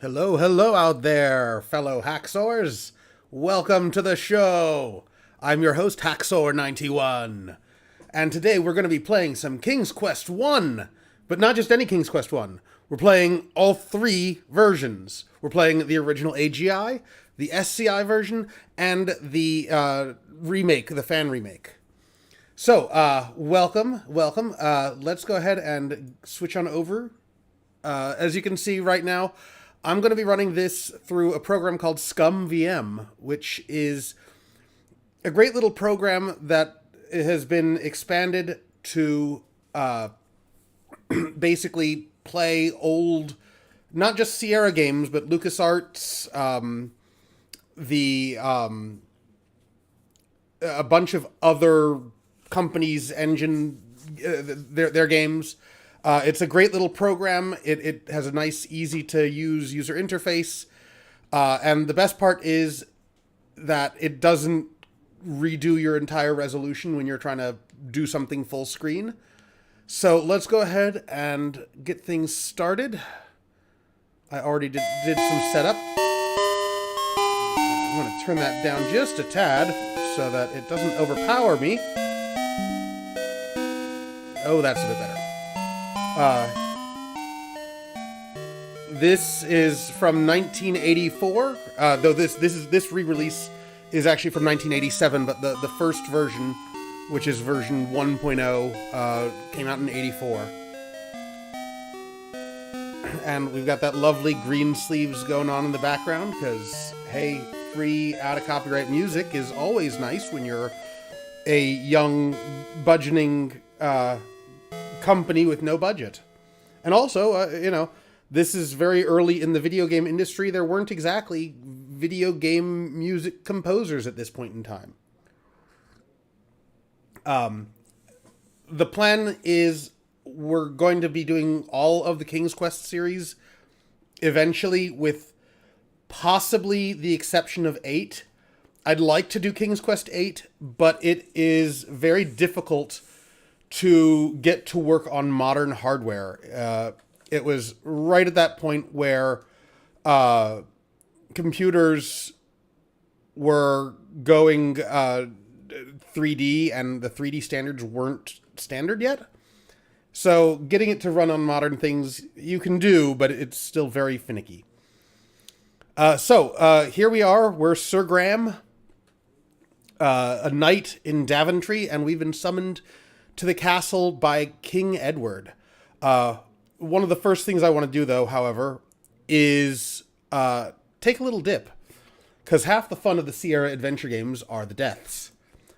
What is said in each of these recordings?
Hello, hello out there, fellow Haxxors. Welcome to the show. I'm your host, Haxxor91. And today we're going to be playing some King's Quest 1. But not just any King's Quest 1. We're playing all three versions. We're playing the original AGI, the SCI version, and the remake, the fan remake. So, welcome. Let's go ahead and switch on over. As you can see right now, I'm going to be running this through a program called ScumVM, which is a great little program that has been expanded to basically play old, not just Sierra games, but LucasArts, a bunch of other companies' their games. It's a great little program. It has a nice, easy to use user interface. And the best part is that it doesn't redo your entire resolution when you're trying to do something full screen. So let's go ahead and get things started. I already did some setup. I'm going to turn that down just a tad so that it doesn't overpower me. Oh, that's a bit better. This is from 1984, though this re-release is actually from 1987, but the first version, which is version 1.0, came out in 84. And we've got that lovely green sleeves going on in the background, because, hey, free out-of-copyright music is always nice when you're a young, budgeting company with no budget. And also, this is very early in the video game industry. There weren't exactly video game music composers at this point in time. The plan is we're going to be doing all of the King's Quest series eventually, with possibly the exception of 8. I'd like to do King's Quest 8, but it is very difficult to get to work on modern hardware. It was right at that point where computers were going 3D, and the 3D standards weren't standard yet. So getting it to run on modern things you can do, but it's still very finicky. So here we are. We're Sir Graham, a knight in Daventry, and we've been summoned to the castle by King Edward. One of the first things I want to do, though, however, is take a little dip, because half the fun of the Sierra adventure games are the deaths.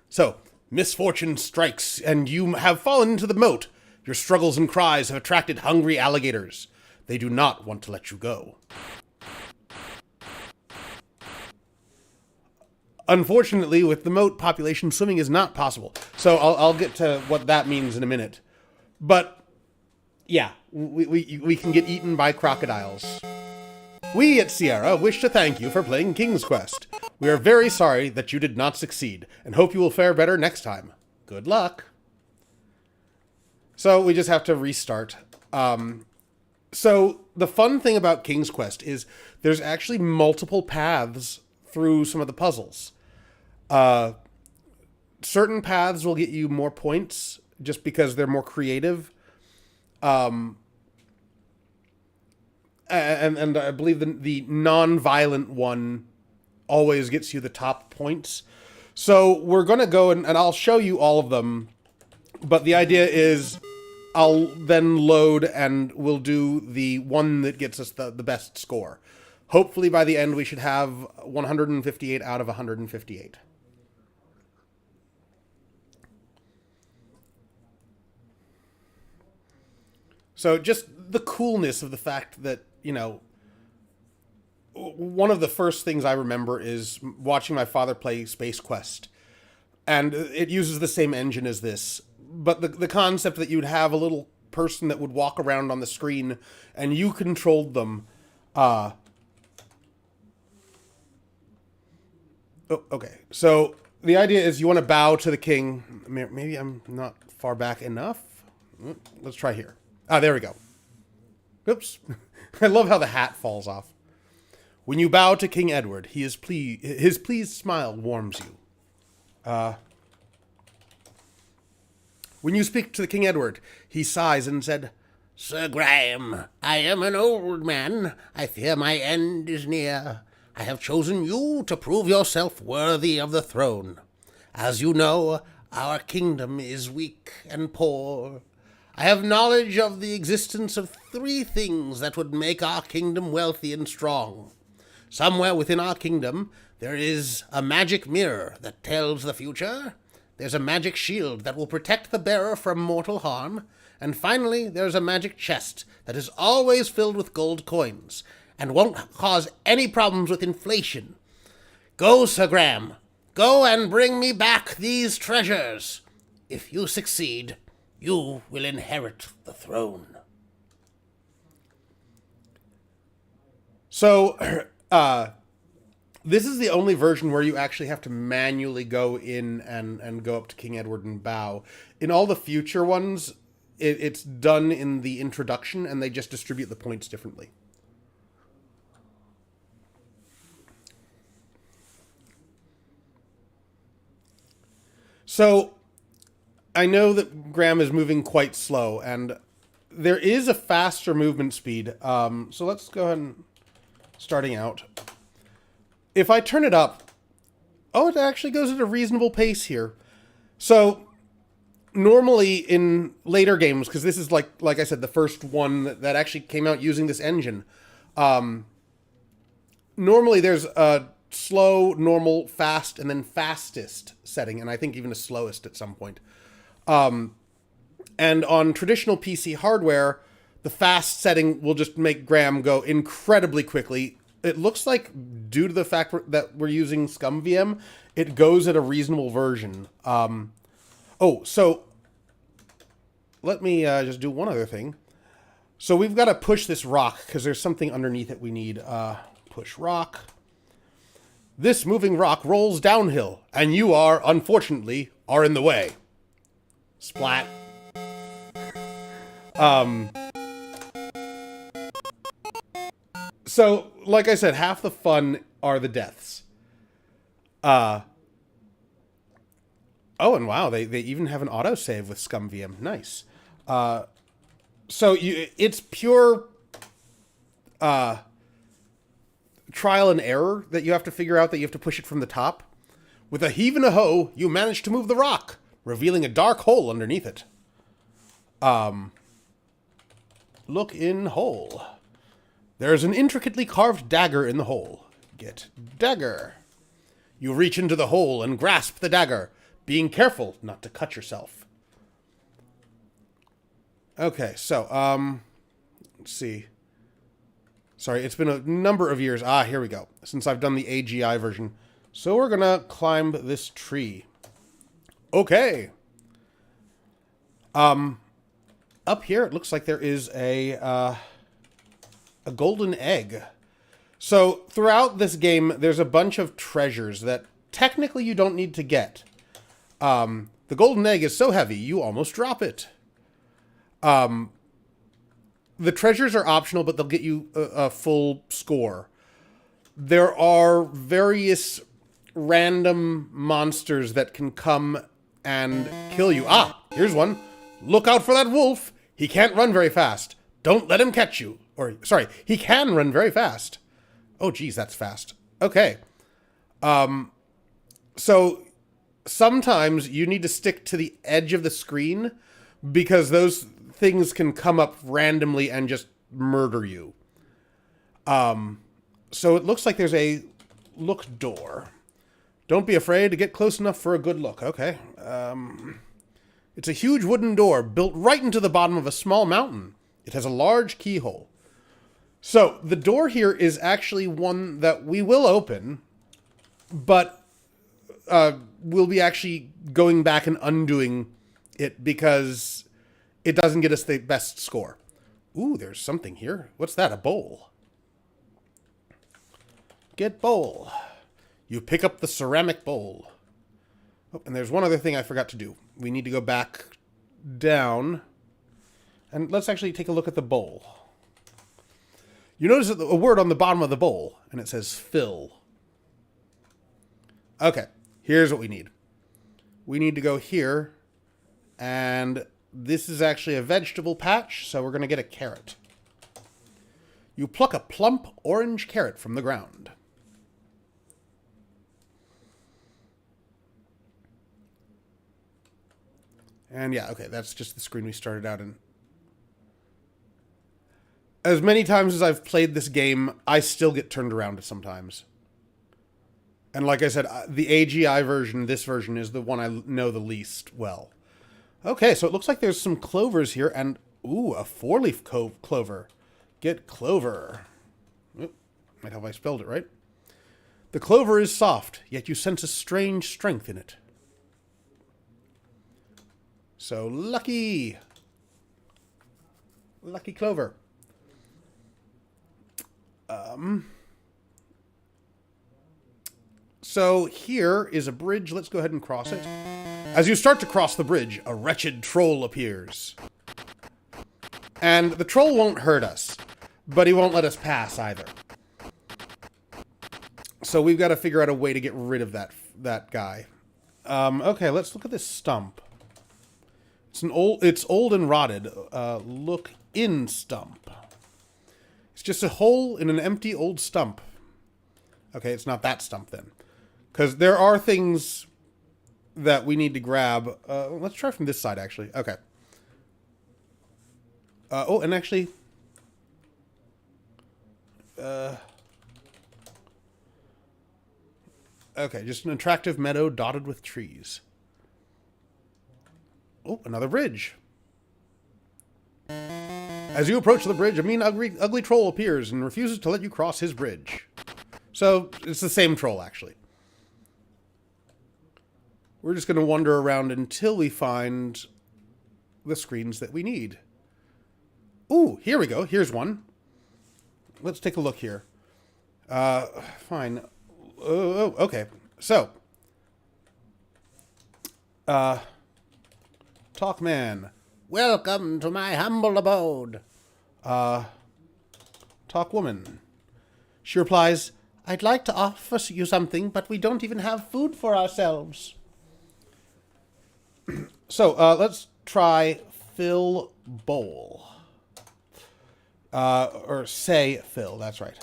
So, misfortune strikes, and you have fallen into the moat. Your struggles and cries have attracted hungry alligators. They do not want to let you go. Unfortunately, with the moat population, swimming is not possible. So I'll get to what that means in a minute. But, yeah, we can get eaten by crocodiles. We at Sierra wish to thank you for playing King's Quest. We are very sorry that you did not succeed, and hope you will fare better next time. Good luck. So we just have to restart. So the fun thing about King's Quest is there's actually multiple paths through some of the puzzles. Certain paths will get you more points just because they're more creative. And I believe the non-violent one always gets you the top points. So we're going to go and I'll show you all of them. But the idea is I'll then load and we'll do the one that gets us the best score. Hopefully by the end we should have 158 out of 158. So just the coolness of the fact that, one of the first things I remember is watching my father play Space Quest. And it uses the same engine as this. But the concept that you'd have a little person that would walk around on the screen and you controlled them. Oh, okay. So the idea is you want to bow to the king. Maybe I'm not far back enough. Let's try here. Ah, there we go. Oops. I love how the hat falls off. When you bow to King Edward, his pleased smile warms you. When you speak to the King Edward, he sighs and said, Sir Graham, I am an old man. I fear my end is near. I have chosen you to prove yourself worthy of the throne. As you know, our kingdom is weak and poor. I have knowledge of the existence of 3 things that would make our kingdom wealthy and strong. Somewhere within our kingdom, there is a magic mirror that tells the future. There's a magic shield that will protect the bearer from mortal harm. And finally, there's a magic chest that is always filled with gold coins and won't cause any problems with inflation. Go, Sir Graham. Go and bring me back these treasures. If you succeed, you will inherit the throne. So, this is the only version where you actually have to manually go in and go up to King Edward and bow. In all the future ones, it's done in the introduction, and they just distribute the points differently. So, I know that Graham is moving quite slow, and there is a faster movement speed. So let's go ahead and starting out. If I turn it up, oh, it actually goes at a reasonable pace here. So, normally in later games, because this is like I said, the first one that actually came out using this engine, normally there's a slow, normal, fast, and then fastest setting, and I think even a slowest at some point. And on traditional PC hardware, the fast setting will just make Graham go incredibly quickly. It looks like, due to the fact that we're using ScumVM, it goes at a reasonable version. So let me just do one other thing. So we've got to push this rock, because there's something underneath it we need. Push rock. This moving rock rolls downhill, and you unfortunately, are in the way. Splat. So, like I said, half the fun are the deaths. Oh, and wow, they even have an autosave with ScumVM. Nice. So it's pure trial and error that you have to figure out that you have to push it from the top. With a heave and a hoe, you manage to move the rock, revealing a dark hole underneath it. Look in hole. There's an intricately carved dagger in the hole. Get dagger. You reach into the hole and grasp the dagger, being careful not to cut yourself. Okay, so, let's see. Sorry, it's been a number of years. Here we go. Since I've done the AGI version. So we're gonna climb this tree. Okay. Up here, it looks like there is a golden egg. So throughout this game, there's a bunch of treasures that technically you don't need to get. The golden egg is so heavy, you almost drop it. The treasures are optional, but they'll get you a full score. There are various random monsters that can come and kill you. Here's one. Look out for that wolf. He can't run very fast. Don't let him catch you. Or, sorry, he can run very fast. Oh, geez, that's fast. Okay. So sometimes you need to stick to the edge of the screen because those things can come up randomly and just murder you. So it looks like there's a look door. Don't be afraid to get close enough for a good look. Okay. It's a huge wooden door built right into the bottom of a small mountain. It has a large keyhole. So the door here is actually one that we will open, but we'll be actually going back and undoing it because it doesn't get us the best score. Ooh, there's something here. What's that? A bowl. Get bowl. You pick up the ceramic bowl. Oh, and there's one other thing I forgot to do. We need to go back down. And let's actually take a look at the bowl. You notice a word on the bottom of the bowl. and it says fill. Okay, here's what we need. We need to go here, and this is actually a vegetable patch, so we're going to get a carrot. You pluck a plump orange carrot from the ground. And yeah, okay, that's just the screen we started out in. As many times as I've played this game, I still get turned around sometimes. And like I said, the AGI version, this version, is the one I know the least well. Okay, so it looks like there's some clovers here, and ooh, a 4-leaf clover. Get clover. Oop, might have I spelled it right. The clover is soft, yet you sense a strange strength in it. So lucky. Lucky clover. So here is a bridge. Let's go ahead and cross it. As you start to cross the bridge, a wretched troll appears. And the troll won't hurt us, but he won't let us pass either. So we've got to figure out a way to get rid of that guy. Okay, let's look at this stump. It's old and rotted. Look in stump. It's just a hole in an empty old stump. Okay, it's not that stump then. Because there are things that we need to grab. Let's try from this side, actually. Okay. Oh, and actually... okay, just an attractive meadow dotted with trees. Oh, another bridge. As you approach the bridge, a mean, ugly troll appears and refuses to let you cross his bridge. So, it's the same troll, actually. We're just going to wander around until we find the screens that we need. Ooh, here we go. Here's one. Let's take a look here. Fine. Oh, okay. So. Talk man. Welcome to my humble abode. Talk woman. She replies, I'd like to offer you something, but we don't even have food for ourselves. So, let's try fill bowl. Or say fill, that's right.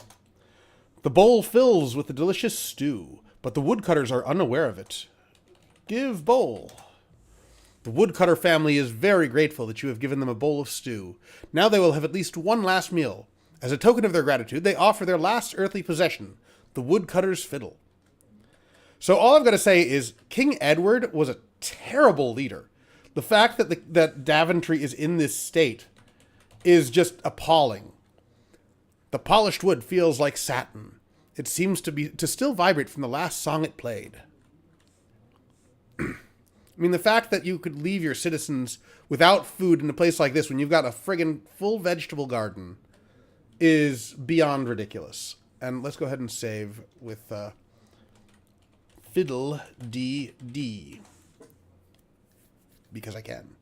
The bowl fills with the delicious stew, but the woodcutters are unaware of it. Give bowl. The woodcutter family is very grateful that you have given them a bowl of stew. Now they will have at least one last meal. As a token of their gratitude, they offer their last earthly possession, the woodcutter's fiddle. So all I've got to say is King Edward was a terrible leader. The fact that that Daventry is in this state is just appalling. The polished wood feels like satin. It seems to still vibrate from the last song it played. I mean, the fact that you could leave your citizens without food in a place like this when you've got a friggin' full vegetable garden is beyond ridiculous. And let's go ahead and save with fiddle DD. Because I can.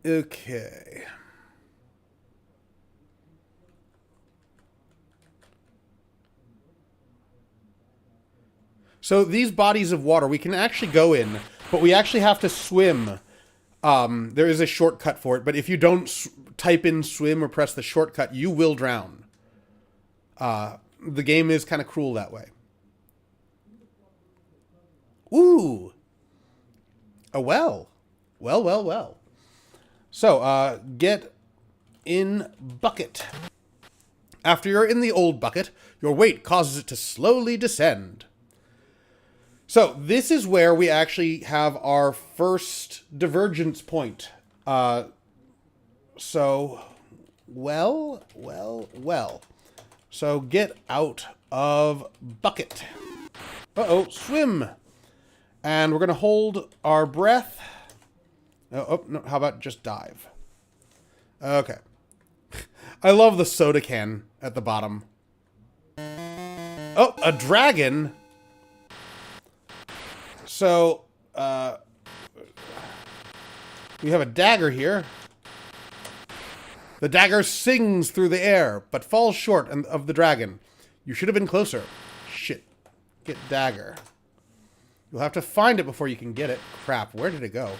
Okay. So these bodies of water we can actually go in, but we actually have to swim. There is a shortcut for it, but if you don't type in swim or press the shortcut, you will drown. The game is kind of cruel that way. Ooh. A well. Well. So, get in bucket. After you're in the old bucket, your weight causes it to slowly descend. So, this is where we actually have our first divergence point. So, well. So, get out of bucket. Uh-oh, swim. And we're going to hold our breath. Oh, no, how about just dive? Okay. I love the soda can at the bottom. Oh, a dragon? So, we have a dagger here The dagger sings through the air, but falls short of the dragon. You should have been closer. Shit. Get dagger. You'll have to find it before you can get it. Crap, where did it go?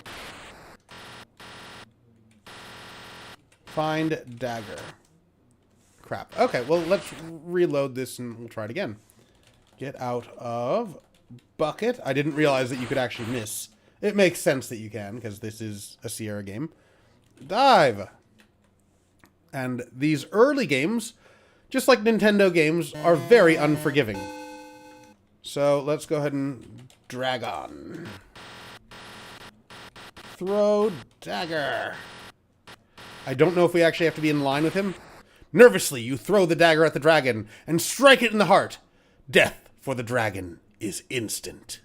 Find dagger. Crap. Okay, well, let's reload this and we'll try it again. Get out of bucket. I didn't realize that you could actually miss. It makes sense that you can, because this is a Sierra game. Dive. And these early games, just like Nintendo games, are very unforgiving. So let's go ahead and drag on. Throw dagger. I don't know if we actually have to be in line with him. Nervously, you throw the dagger at the dragon and strike it in the heart. Death for the dragon is instant.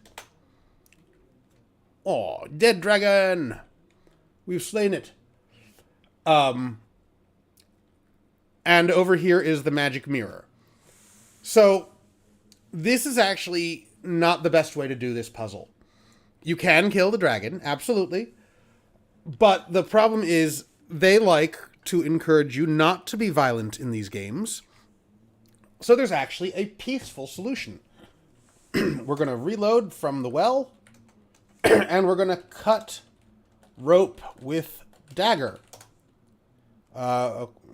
Oh, dead dragon! We've slain it. And over here is the magic mirror. So, this is actually not the best way to do this puzzle. You can kill the dragon, absolutely. But the problem is, they like to encourage you not to be violent in these games. So there's actually a peaceful solution. We're going to reload from the well. And we're going to cut rope with dagger.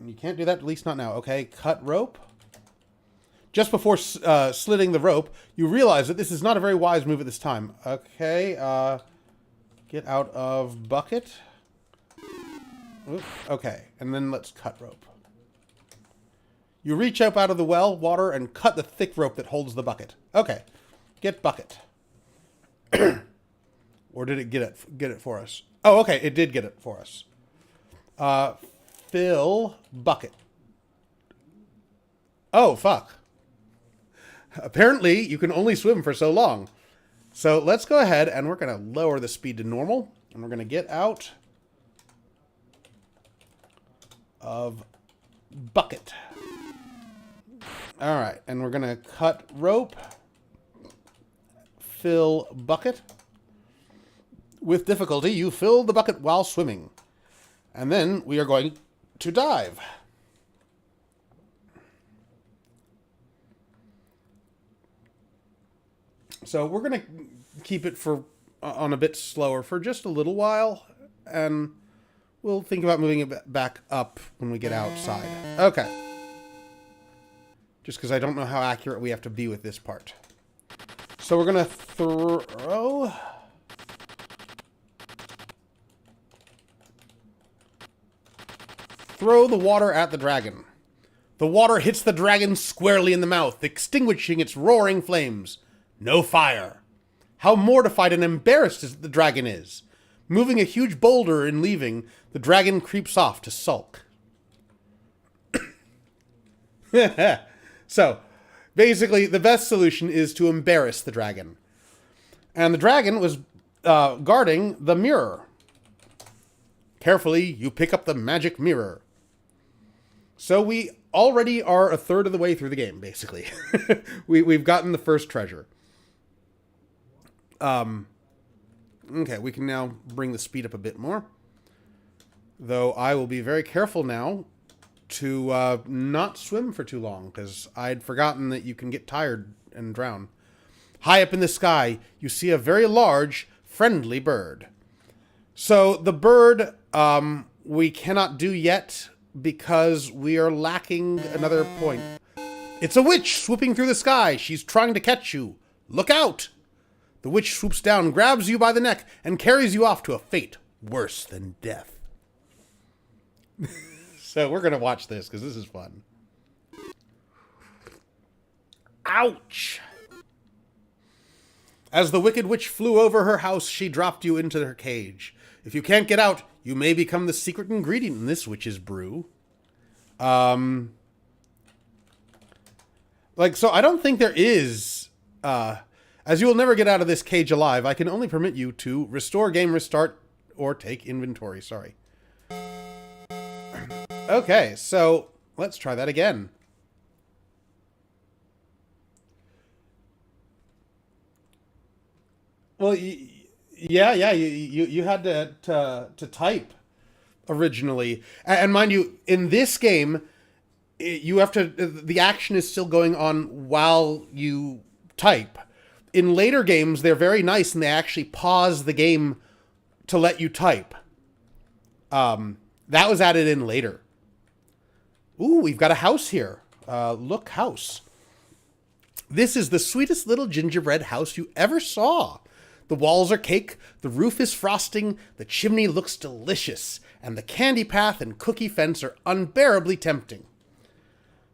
You can't do that, at least not now. Okay, cut rope. Just before slitting the rope, you realize that this is not a very wise move at this time. Okay, get out of bucket. Oops, okay, and then let's cut rope. You reach up out of the well water and cut the thick rope that holds the bucket. Okay, get bucket. Or did it get it for us? Oh, okay, it did get it for us. Fill bucket. Oh, fuck. Apparently, you can only swim for so long. So let's go ahead and we're going to lower the speed to normal. And we're going to get out of bucket. All right, and we're going to cut rope. Fill bucket. With difficulty, you fill the bucket while swimming. And then we are going to dive. So we're going to keep it on a bit slower for just a little while. And we'll think about moving it back up when we get outside. Okay. Just because I don't know how accurate we have to be with this part. So we're going to throw... Throw the water at the dragon. The water hits the dragon squarely in the mouth, extinguishing its roaring flames. No fire. How mortified and embarrassed the dragon is. Moving a huge boulder and leaving, the dragon creeps off to sulk. So, basically, the best solution is to embarrass the dragon. And the dragon was guarding the mirror. Carefully, you pick up the magic mirror. So we already are a third of the way through the game, basically. We've gotten the first treasure. Okay, we can now bring the speed up a bit more. Though I will be very careful now to not swim for too long, because I'd forgotten that you can get tired and drown. High up in the sky, you see a very large, friendly bird. So the bird we cannot do yet because we are lacking another point. It's a witch swooping through the sky. She's trying to catch you. Look out! The witch swoops down, grabs you by the neck, and carries you off to a fate worse than death. So we're going to watch this because this is fun. Ouch! As the wicked witch flew over her house, she dropped you into her cage. If you can't get out, you may become the secret ingredient in this witch's brew. So I don't think there is, as you will never get out of this cage alive, I can only permit you to restore game restart or take inventory, sorry. Okay, so let's try that again. Well, yeah, you had to type. originally. And mind you, in this game, you have to, the action is still going on while you type. In later games, they're very nice and they actually pause the game to let you type. That was added in later. Ooh, we've got a house here. Look, house. This is the sweetest little gingerbread house you ever saw. The walls are cake, the roof is frosting, the chimney looks delicious, and the candy path and cookie fence are unbearably tempting.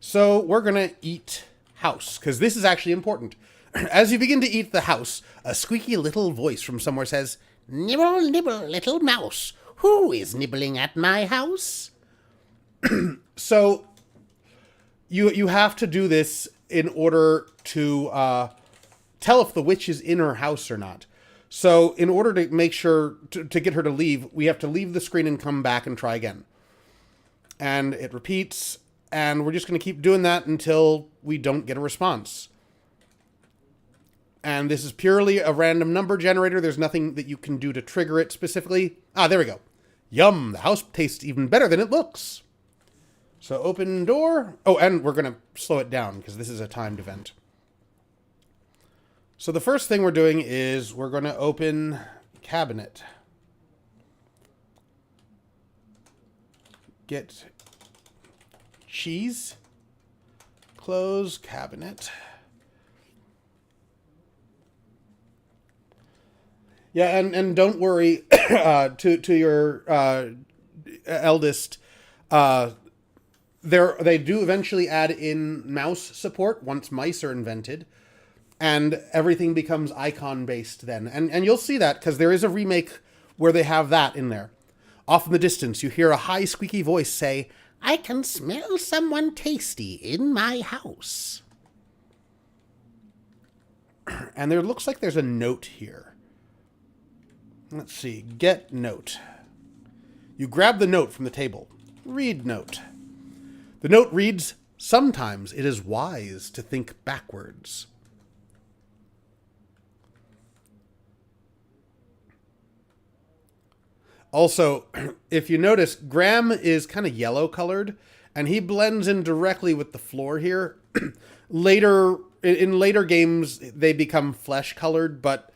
So we're going to eat house, because this is actually important. As you begin to eat the house, a squeaky little voice from somewhere says, "Nibble, nibble, little mouse. Who is nibbling at my house?" So you have to do this in order to tell if the witch is in her house or not. So in order to make sure to get her to leave, we have to leave the screen and come back and try again. And it repeats, and we're just going to keep doing that until we don't get a response. And this is purely a random number generator. There's nothing that you can do to trigger it specifically. Ah, there we go. Yum, the house tastes even better than it looks. So open door. Oh, and we're going to slow it down because this is a timed event. So the first thing we're doing is we're going to open cabinet. Get cheese. Close cabinet. Yeah, and don't worry, to your eldest, they do eventually add in mouse support once mice are invented, and everything becomes icon-based then. And you'll see that, because there is a remake where they have that in there. Off in the distance, you hear a high, squeaky voice say, "I can smell someone tasty in my house." And there looks like there's a note here. Let's see. Get note. You grab the note from the table. Read note. The note reads, "Sometimes it is wise to think backwards." Also, if you notice, Graham is kind of yellow colored, and he blends in directly with the floor here. In later games, they become flesh colored, but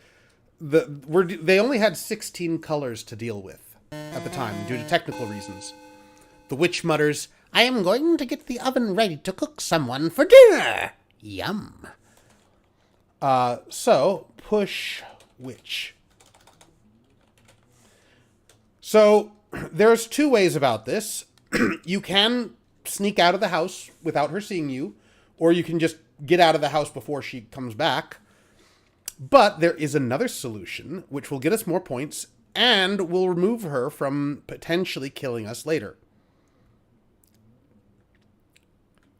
they only had 16 colors to deal with at the time due to technical reasons. The witch mutters, "I am going to get the oven ready to cook someone for dinner. Yum." So push witch. So there's two ways about this. You can sneak out of the house without her seeing you, or you can just get out of the house before she comes back. But there is another solution, which will get us more points, and will remove her from potentially killing us later.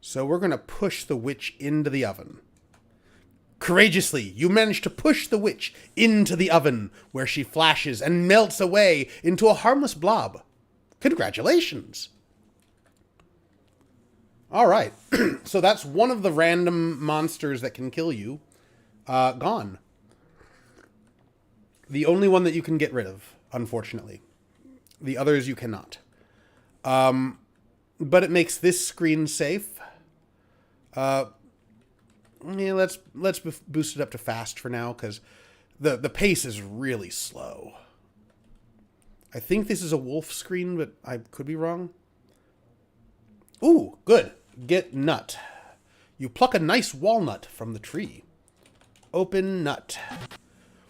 So we're going to push the witch into the oven. Courageously, you manage to push the witch into the oven, where she flashes and melts away into a harmless blob. Congratulations! All right, so that's one of the random monsters that can kill you. Gone. The only one that you can get rid of, unfortunately. The others you cannot. But it makes this screen safe. Yeah, let's boost it up to fast for now, because the pace is really slow. I think this is a wolf screen, but I could be wrong. Ooh, good. Get nut. You pluck a nice walnut from the tree. Open nut.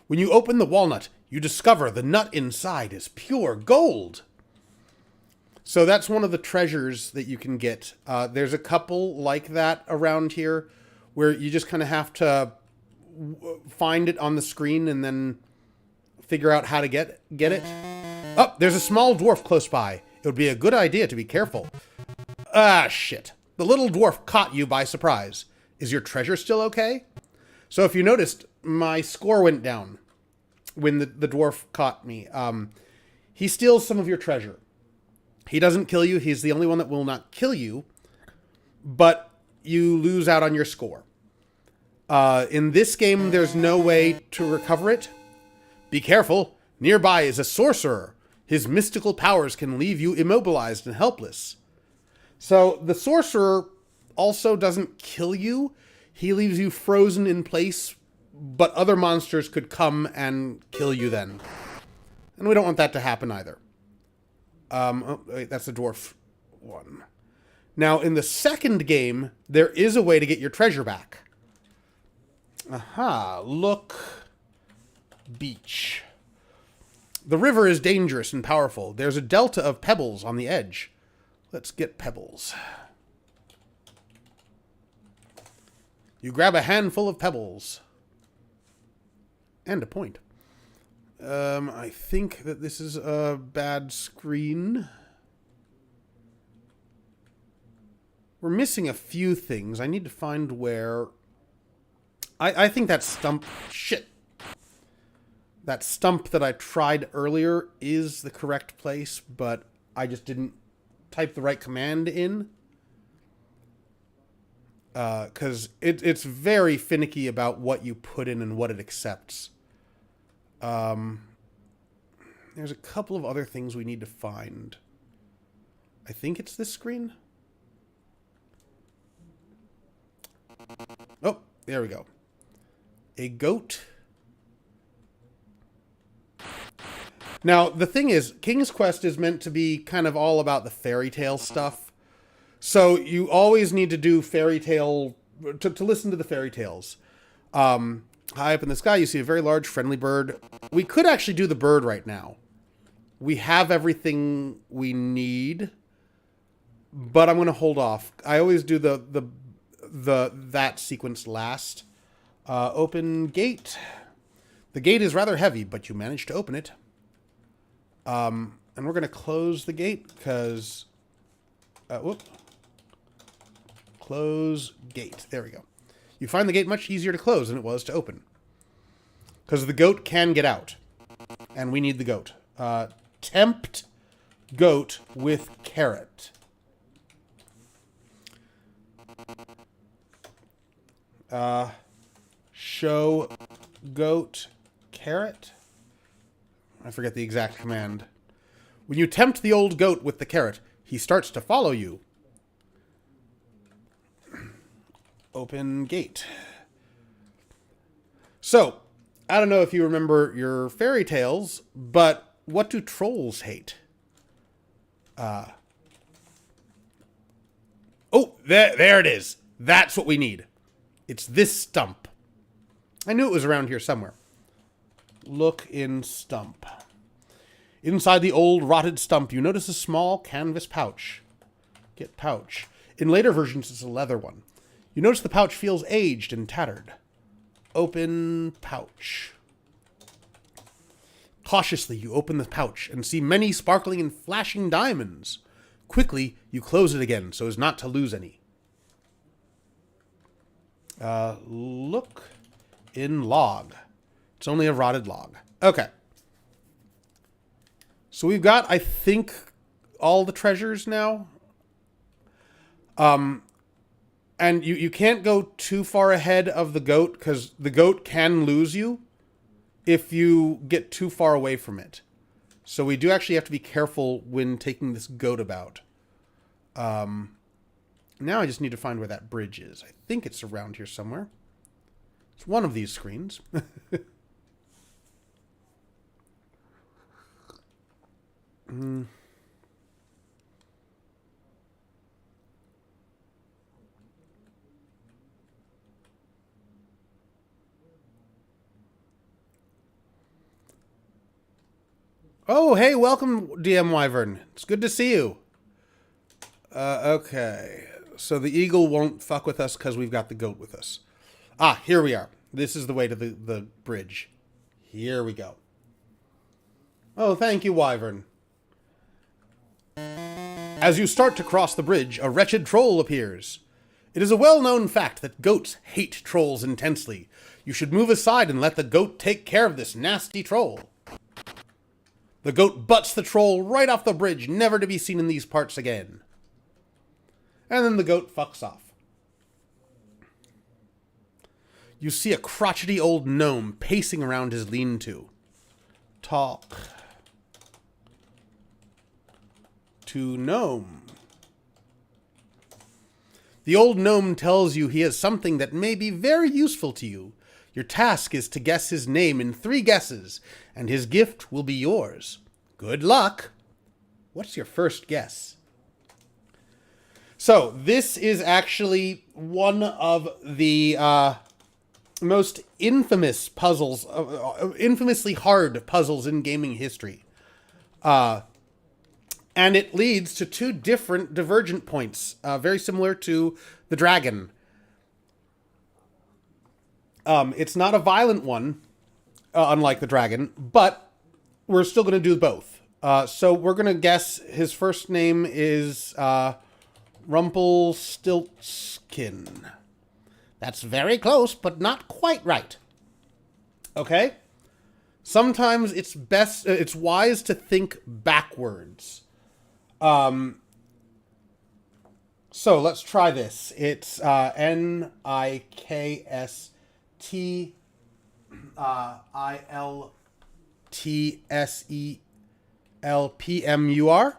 When you open the walnut, you discover the nut inside is pure gold. So that's one of the treasures that you can get. There's a couple like that around here where you just kind of have to find it on the screen and then figure out how to get it. Oh, there's a small dwarf close by. It would be a good idea to be careful. Ah, shit. The little dwarf caught you by surprise. Is your treasure still okay? So if you noticed, my score went down when the dwarf caught me. He steals some of your treasure. He doesn't kill you. He's the only one that will not kill you. But you lose out on your score. In this game, there's no way to recover it. Be careful. Nearby is a sorcerer. His mystical powers can leave you immobilized and helpless. So the sorcerer also doesn't kill you. He leaves you frozen in place, but other monsters could come and kill you then. And we don't want that to happen either. Oh, wait, that's the dwarf one. Now, in the second game, there is a way to get your treasure back. Aha, look. Beach. The river is dangerous and powerful. There's a delta of pebbles on the edge. Let's get pebbles. You grab a handful of pebbles. And a point. I think that this is a bad screen. We're missing a few things. I need to find where... I think that stump... Shit. That stump that I tried earlier is the correct place, but I just didn't type the right command in. Because it's very finicky about what you put in and what it accepts. There's a couple of other things we need to find. I think it's this screen. Oh, there we go. A goat. Now, the thing is, King's Quest is meant to be kind of all about the fairy tale stuff. So you always need to do fairy tale, to listen to the fairy tales. High up in the sky, you see a very large, friendly bird. We could actually do the bird right now. We have everything we need, but I'm going to hold off. I always do that sequence last. Open gate. The gate is rather heavy, but you managed to open it. And we're going to close the gate because... whoop. Close gate. There we go. You find the gate much easier to close than it was to open. Because the goat can get out. And we need the goat. Tempt goat with carrot. Show goat carrot. I forget the exact command. When you tempt the old goat with the carrot, he starts to follow you. Open gate. So, I don't know if you remember your fairy tales, but what do trolls hate? Oh, there it is. That's what we need. It's this stump. I knew it was around here somewhere. Look in stump. Inside the old rotted stump, you notice a small canvas pouch. Get pouch. In later versions, it's a leather one. You notice the pouch feels aged and tattered. Open pouch. Cautiously, you open the pouch and see many sparkling and flashing diamonds. Quickly, you close it again so as not to lose any. Look in log. It's only a rotted log. Okay. So we've got, I think, all the treasures now. And you can't go too far ahead of the goat because the goat can lose you if you get too far away from it. So we do actually have to be careful when taking this goat about. Now I just need to find where that bridge is. I think it's around here somewhere. It's one of these screens. Oh, hey, welcome, DM Wyvern. It's good to see you. Okay. So the eagle won't fuck with us because we've got the goat with us. Ah, here we are. This is the way to the bridge. Here we go. Oh, thank you, Wyvern. As you start to cross the bridge, a wretched troll appears. It is a well-known fact that goats hate trolls intensely. You should move aside and let the goat take care of this nasty troll. The goat butts the troll right off the bridge, never to be seen in these parts again. And then the goat fucks off. You see a crotchety old gnome pacing around his lean-to. Talk. to gnome. The old gnome tells you he has something that may be very useful to you. Your task is to guess his name in 3 guesses, and his gift will be yours. Good luck. What's your first guess? So, this is actually one of the most infamous puzzles, infamously hard puzzles in gaming history. And it leads to 2 different divergent points, very similar to the dragon. It's not a violent one, unlike the dragon, but we're still going to do both. So we're going to guess his first name is Rumpelstiltskin. That's very close, but not quite right. Okay? Sometimes it's wise to think backwards. So let's try this. It's Nikstselpmur.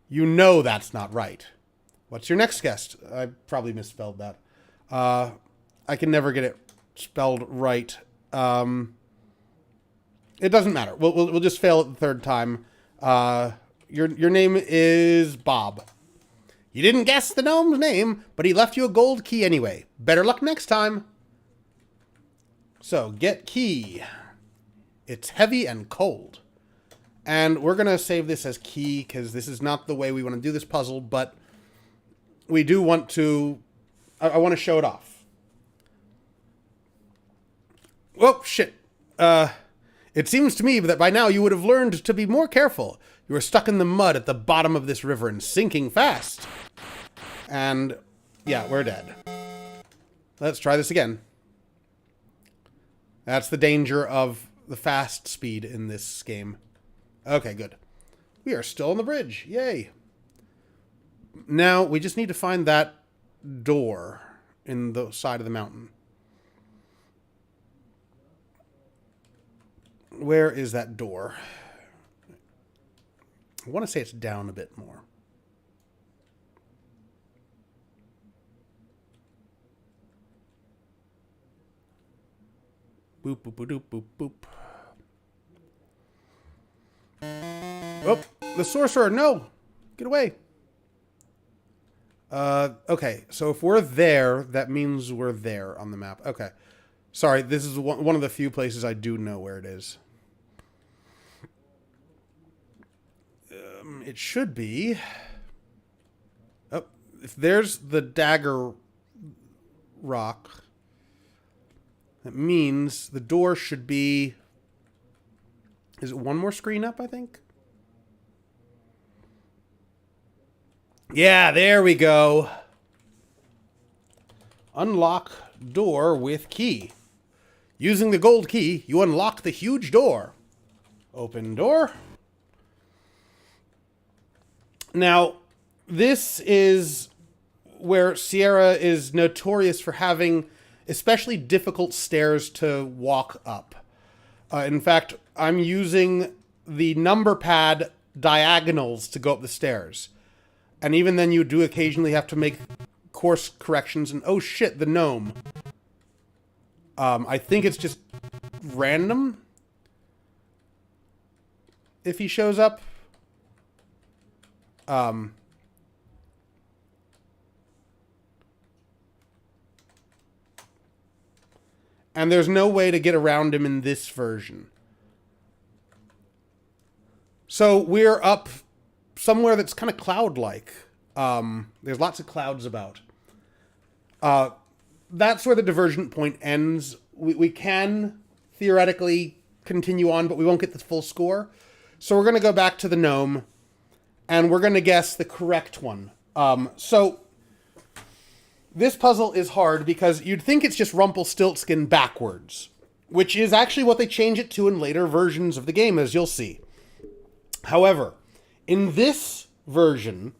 You know that's not right. What's your next guess? I probably misspelled that. I can never get it spelled right. It doesn't matter. We'll just fail it the 3rd time. Your name is Bob. You didn't guess the gnome's name, but he left you a gold key anyway. Better luck next time. So, get key. It's heavy and cold. And we're going to save this as key, because this is not the way we want to do this puzzle, but we do want to... I want to show it off. Whoa, shit. It seems to me that by now you would have learned to be more careful. You are stuck in the mud at the bottom of this river and sinking fast. And, yeah, we're dead. Let's try this again. That's the danger of the fast speed in this game. Okay, good. We are still on the bridge. Yay. Now, we just need to find that door in the side of the mountain. Where is that door? I want to say it's down a bit more. Boop, boop, boop, boop, boop, boop. Oh, the sorcerer, no! Get away! Okay, so if we're there, that means we're there on the map. Okay. Sorry, this is one of the few places I do know where it is. It should be... Oh, if there's the dagger rock, that means the door should be... Is it one more screen up, I think? Yeah, there we go. Unlock door with key. Using the gold key, you unlock the huge door. Open door. Now, this is where Sierra is notorious for having especially difficult stairs to walk up. In fact, I'm using the number pad diagonals to go up the stairs. And even then, you do occasionally have to make course corrections. And oh shit, the gnome. I think it's just random if he shows up. And there's no way to get around him in this version. So we're up somewhere that's kind of cloud-like. There's lots of clouds about. That's where the divergent point ends. We can theoretically continue on, but we won't get the full score. So we're going to go back to the gnome, and we're going to guess the correct one. So this puzzle is hard because you'd think it's just Rumpelstiltskin backwards, which is actually what they change it to in later versions of the game, as you'll see. However, in this version,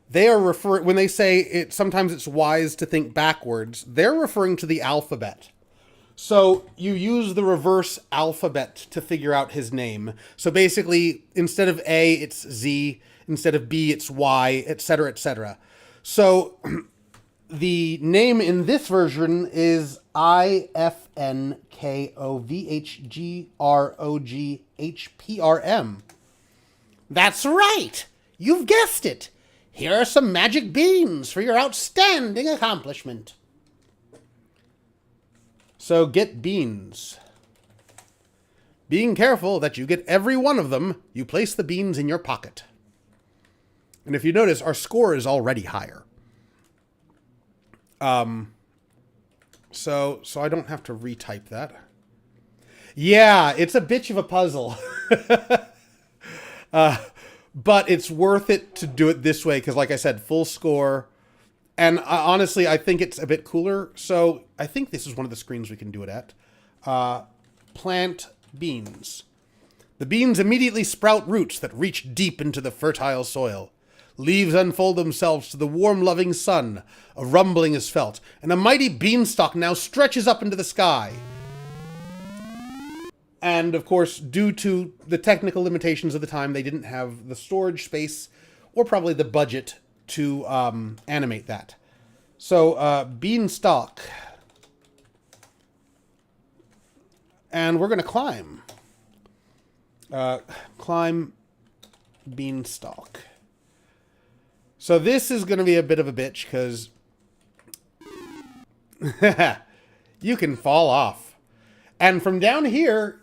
they are when they say sometimes it's wise to think backwards, they're referring to the alphabet. So you use the reverse alphabet to figure out his name. So basically, instead of A, it's Z. Instead of B, it's Y, etc., etc. So the name in this version is IFNKOVHGROGHPRM. That's right! You've guessed it! Here are some magic beans for your outstanding accomplishment. So get beans. Being careful that you get every one of them, you place the beans in your pocket. And if you notice, our score is already higher. So I don't have to retype that. Yeah, it's a bitch of a puzzle. But it's worth it to do it this way, because like I said, full score. And honestly, I think it's a bit cooler. So I think this is one of the screens we can do it at. Plant beans. The beans immediately sprout roots that reach deep into the fertile soil. Leaves unfold themselves to the warm, loving sun. A rumbling is felt, and a mighty beanstalk now stretches up into the sky. And, of course, due to the technical limitations of the time, they didn't have the storage space or probably the budget to animate that. So, beanstalk. And we're going to climb. Climb beanstalk. So this is going to be a bit of a bitch, because you can fall off. And from down here,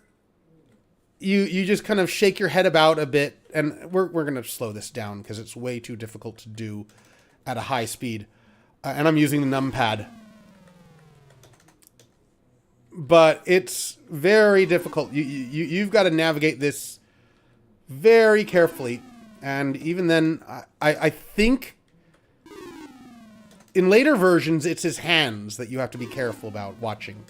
you just kind of shake your head about a bit. And we're going to slow this down, because it's way too difficult to do at a high speed. And I'm using the numpad. But it's very difficult. You've got to navigate this very carefully. And even then, I think in later versions, it's his hands that you have to be careful about watching.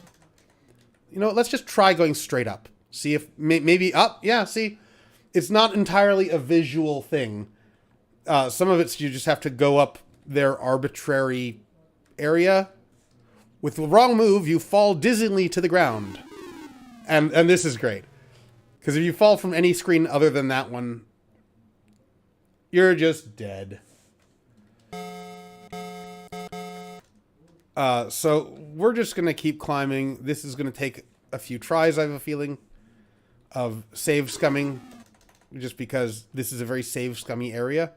You know, let's just try going straight up. See if maybe up. Yeah, see, it's not entirely a visual thing. Some of it's you just have to go up their arbitrary area. With the wrong move, you fall dizzily to the ground. And this is great. Because if you fall from any screen other than that one, you're just dead. So we're just going to keep climbing. This is going to take a few tries, I have a feeling, of save scumming. Just because this is a very save scummy area.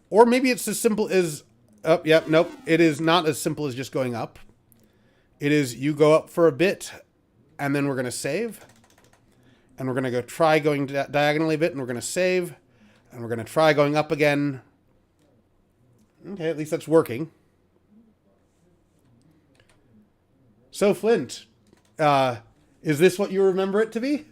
Or maybe it's as simple as... Oh, yep, nope. It is not as simple as just going up. It is you go up for a bit, and then we're going to save. And we're going to go try going diagonally a bit, and we're going to save. And we're going to try going up again. Okay, at least that's working. So, Flint, is this what you remember it to be?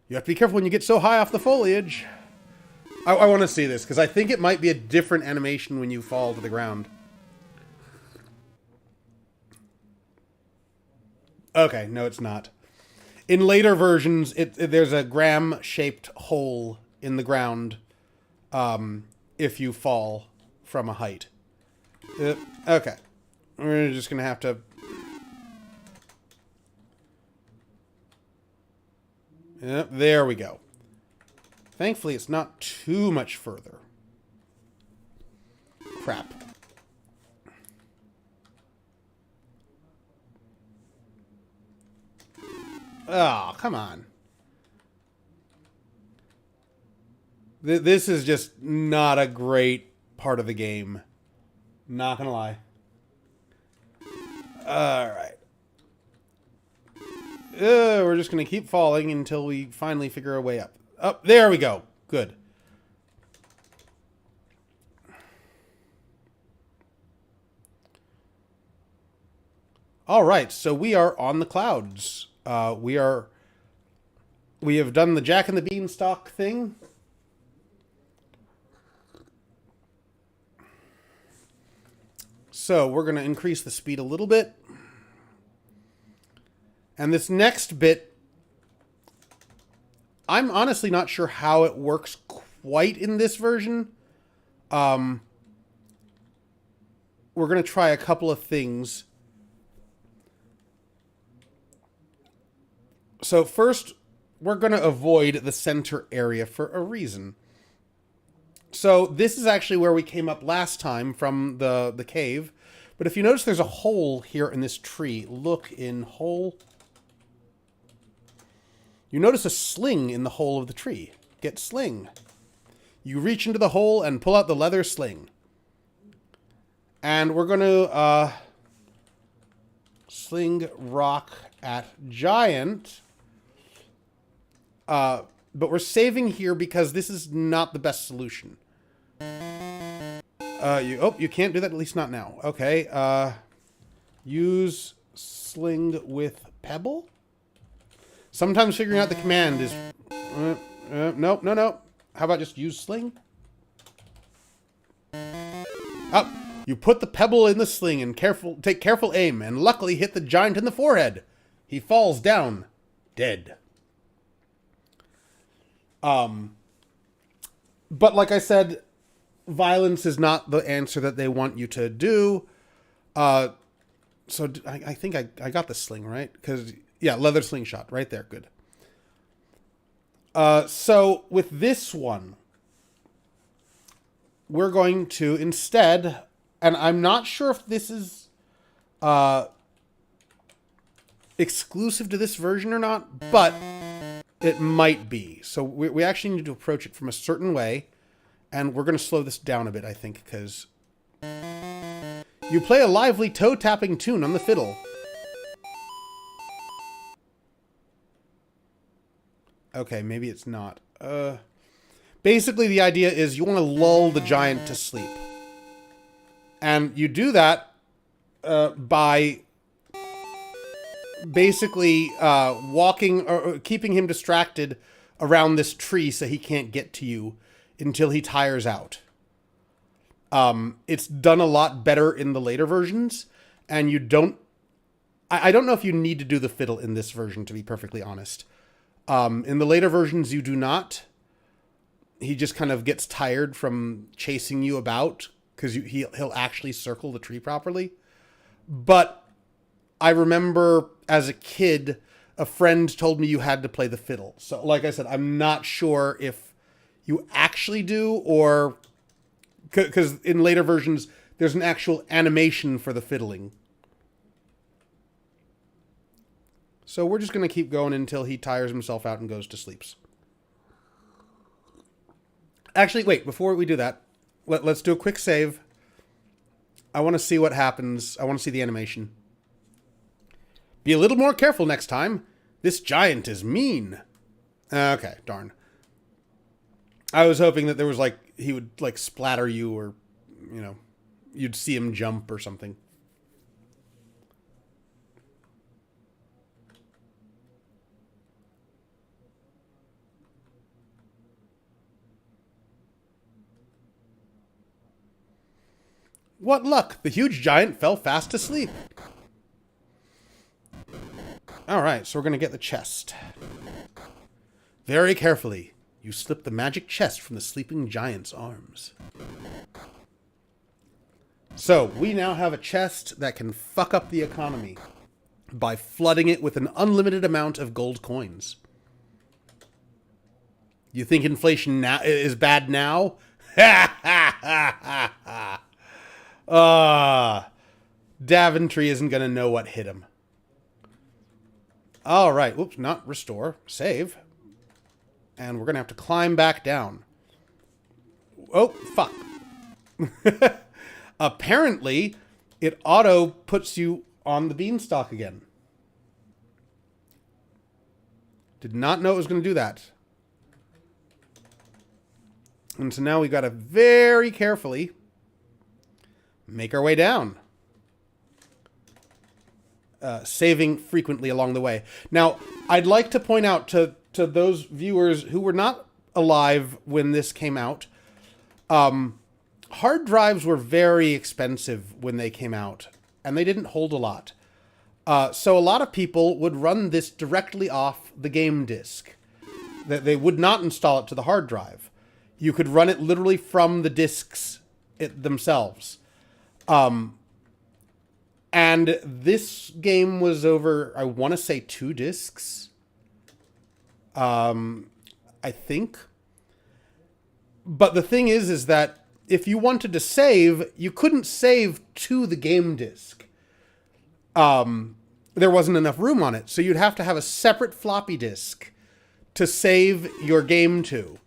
You have to be careful when you get so high off the foliage. I want to see this, because I think it might be a different animation when you fall to the ground. Okay, no, it's not. In later versions, there's a gram-shaped hole in the ground if you fall from a height. Okay. We're just going to have to... Yep, there we go. Thankfully, it's not too much further. Crap. Oh, come on. This is just not a great part of the game. Not gonna lie. Alright. We're just gonna keep falling until we finally figure a way up. Up, there we go. Good. Alright, so we are on the clouds. We have done the Jack and the Beanstalk thing. So we're going to increase the speed a little bit. And this next bit, I'm honestly not sure how it works quite in this version. We're going to try a couple of things. So first, we're going to avoid the center area for a reason. So this is actually where we came up last time from the cave. But if you notice there's a hole here in this tree, look in hole. You notice a sling in the hole of the tree. Get sling. You reach into the hole and pull out the leather sling. And we're going to sling rock at giant. But we're saving here because this is not the best solution. You can't do that, at least not now. Okay, use sling with pebble? Sometimes figuring out the command is... No. How about just use sling? Up. You put the pebble in the sling and take careful aim, and luckily hit the giant in the forehead. He falls down, dead. But like I said, violence is not the answer that they want you to do. So I think I got the sling, right? Because, yeah, leather slingshot. Right there. Good. So with this one, we're going to instead... And I'm not sure if this is exclusive to this version or not, but it might be. So we actually need to approach it from a certain way. And we're going to slow this down a bit, I think, because you play a lively toe-tapping tune on the fiddle. Okay, maybe it's not. Basically, the idea is you want to lull the giant to sleep. And you do that by basically walking or keeping him distracted around this tree so he can't get to you until he tires out. It's done a lot better in the later versions, and you don't... I don't know if you need to do the fiddle in this version, to be perfectly honest. In the later versions, you do not. He just kind of gets tired from chasing you about, because he'll actually circle the tree properly. But I remember as a kid, a friend told me you had to play the fiddle. So like I said, I'm not sure if you actually do, or... Because in later versions, there's an actual animation for the fiddling. So we're just going to keep going until he tires himself out and goes to sleep. Actually, wait, before we do that, let's do a quick save. I want to see what happens. I want to see the animation. Be a little more careful next time. This giant is mean. Okay, darn. I was hoping that there was like, he would like splatter you, or, you know, you'd see him jump or something. What luck! The huge giant fell fast asleep. Alright, so we're going to get the chest. Very carefully, you slip the magic chest from the sleeping giant's arms. So, we now have a chest that can fuck up the economy by flooding it with an unlimited amount of gold coins. You think inflation now is bad now? Ha ha ha ha ha! Daventry isn't going to know what hit him. All right. Whoops, not restore. Save. And we're going to have to climb back down. Oh, fuck. Apparently, it auto puts you on the beanstalk again. Did not know it was going to do that. And so now we got to very carefully make our way down. Saving frequently along the way. Now, I'd like to point out to those viewers who were not alive when this came out, hard drives were very expensive when they came out, and they didn't hold a lot. So a lot of people would run this directly off the game disc. They would not install it to the hard drive. You could run it literally from the discs themselves. And this game was over, I want to say 2 discs. I think. But the thing is that if you wanted to save, you couldn't save to the game disk. There wasn't enough room on it, so you'd have to have a separate floppy disk to save your game to.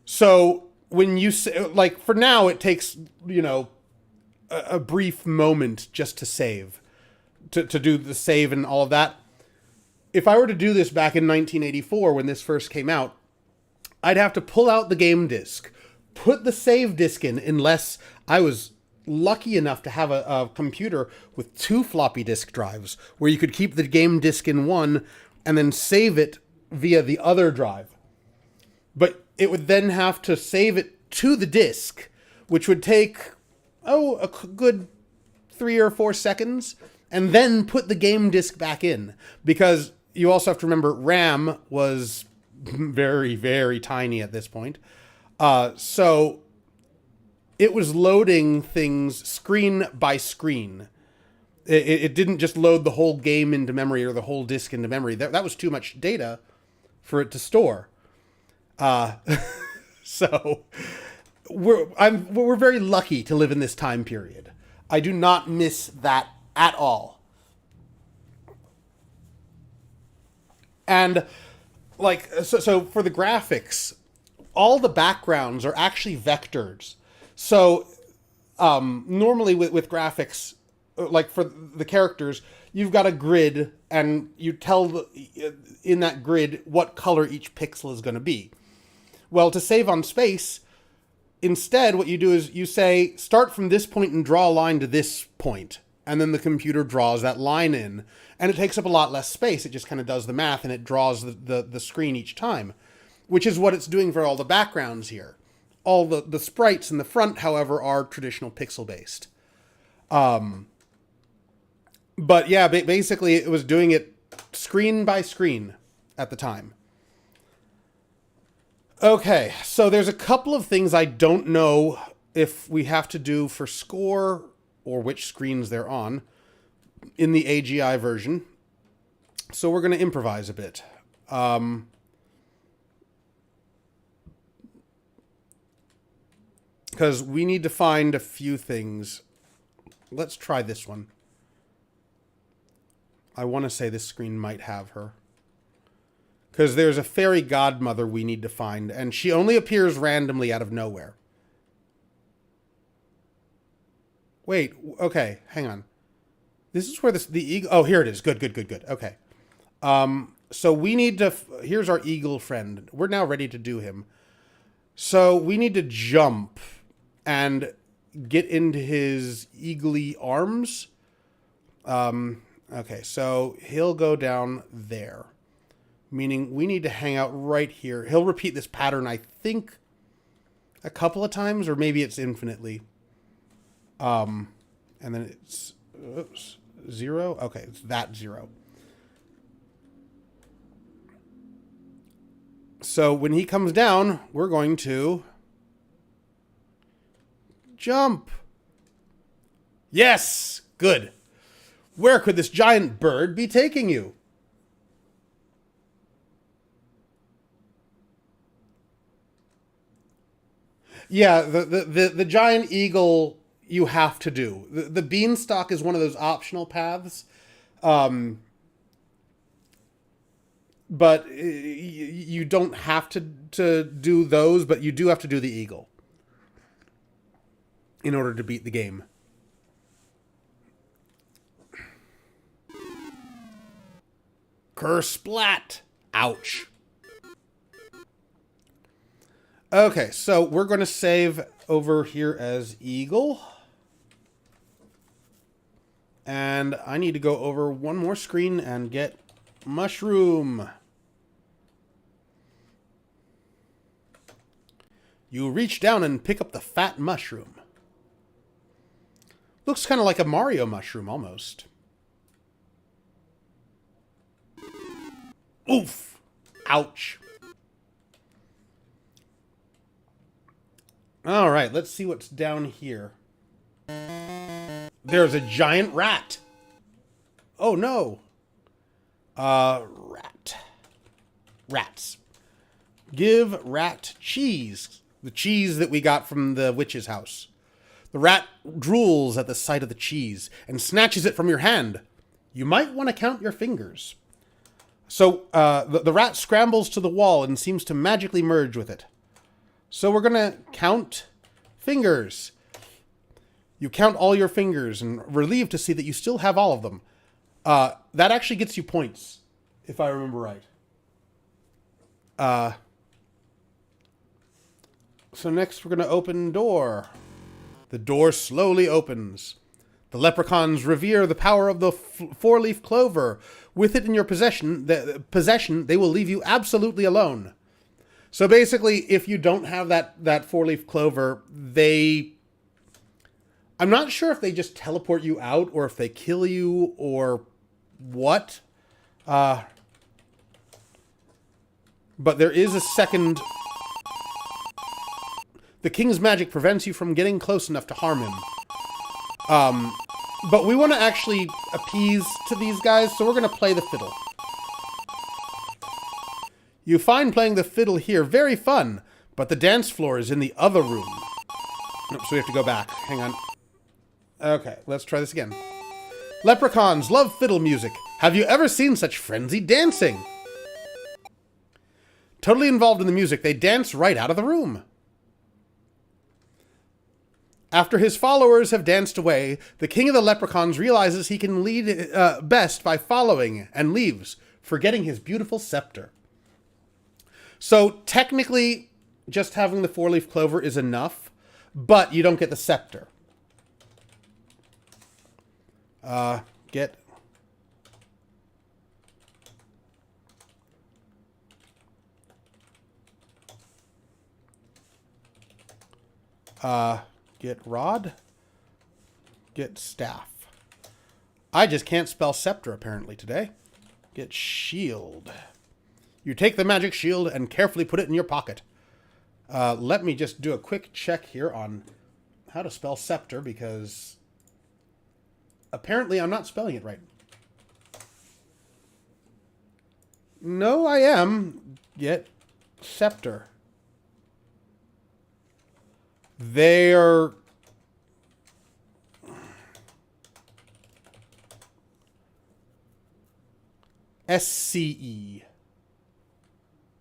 So when you like, for now, it takes, you know, a brief moment just to save, to do the save and all of that. If I were to do this back in 1984 when this first came out, I'd have to pull out the game disc, put the save disc in, unless I was lucky enough to have a computer with 2 floppy disk drives where you could keep the game disc in one and then save it via the other drive. But it would then have to save it to the disk, which would take, a good 3 or 4 seconds, and then put the game disc back in. Because you also have to remember, RAM was very, very tiny at this point. So it was loading things screen by screen. It didn't just load the whole game into memory or the whole disk into memory. That was too much data for it to store. So we're very lucky to live in this time period. I do not miss that at all. And like, so for the graphics, all the backgrounds are actually vectors. So normally with graphics, like for the characters, you've got a grid and you tell in that grid what color each pixel is going to be. Well, to save on space, instead what you do is you say, start from this point and draw a line to this point. And then the computer draws that line in. And it takes up a lot less space. It just kind of does the math and it draws the screen each time. Which is what it's doing for all the backgrounds here. All the sprites in the front, however, are traditional pixel-based. But yeah, basically it was doing it screen by screen at the time. Okay, so there's a couple of things I don't know if we have to do for score or which screens they're on in the AGI version. So we're going to improvise a bit. Because we need to find a few things. Let's try this one. I want to say this screen might have her. Because there's a fairy godmother we need to find, and she only appears randomly out of nowhere. Wait, okay, hang on. This is where the eagle... Oh, here it is. Good. Okay. So we need to... Here's our eagle friend. We're now ready to do him. So we need to jump and get into his eagly arms. Okay, so he'll go down there. Meaning we need to hang out right here. He'll repeat this pattern, I think, a couple of times, or maybe it's infinitely. And then it's... Oops, 0? Okay, it's that 0. So when he comes down, we're going to... jump. Yes! Good. Where could this giant bird be taking you? Yeah, the giant eagle you have to do. The beanstalk is one of those optional paths. But you don't have to do those, but you do have to do the eagle in order to beat the game. Kersplat! Ouch. Okay, so we're going to save over here as eagle. And I need to go over one more screen and get mushroom. You reach down and pick up the fat mushroom. Looks kind of like a Mario mushroom, almost. Oof! Ouch. All right, let's see what's down here. There's a giant rat. Oh, no. Rat. rats. Give rat cheese. The cheese that we got from the witch's house. The rat drools at the sight of the cheese and snatches it from your hand. You might want to count your fingers. So the rat scrambles to the wall and seems to magically merge with it. So we're going to count fingers. You count all your fingers and relieved to see that you still have all of them. That actually gets you points, if I remember right. So next we're going to open door. The door slowly opens. The leprechauns revere the power of the four-leaf clover. With it in your possession, they will leave you absolutely alone. So basically, if you don't have that four-leaf clover, I'm not sure if they just teleport you out or if they kill you or what. But there is a second. The king's magic prevents you from getting close enough to harm him. But we want to actually appease to these guys, so we're going to play the fiddle. You find playing the fiddle here very fun, but the dance floor is in the other room. Nope, so we have to go back. Hang on. Okay, let's try this again. Leprechauns love fiddle music. Have you ever seen such frenzied dancing? Totally involved in the music, they dance right out of the room. After his followers have danced away, the king of the leprechauns realizes he can lead best by following and leaves, forgetting his beautiful scepter. So technically, just having the four-leaf clover is enough, but you don't get the scepter. Get rod. Get staff. I just can't spell scepter apparently today. Get shield. You take the magic shield and carefully put it in your pocket. Let me just do a quick check here on how to spell scepter because apparently I'm not spelling it right. No, I am. Get scepter. They're SCE.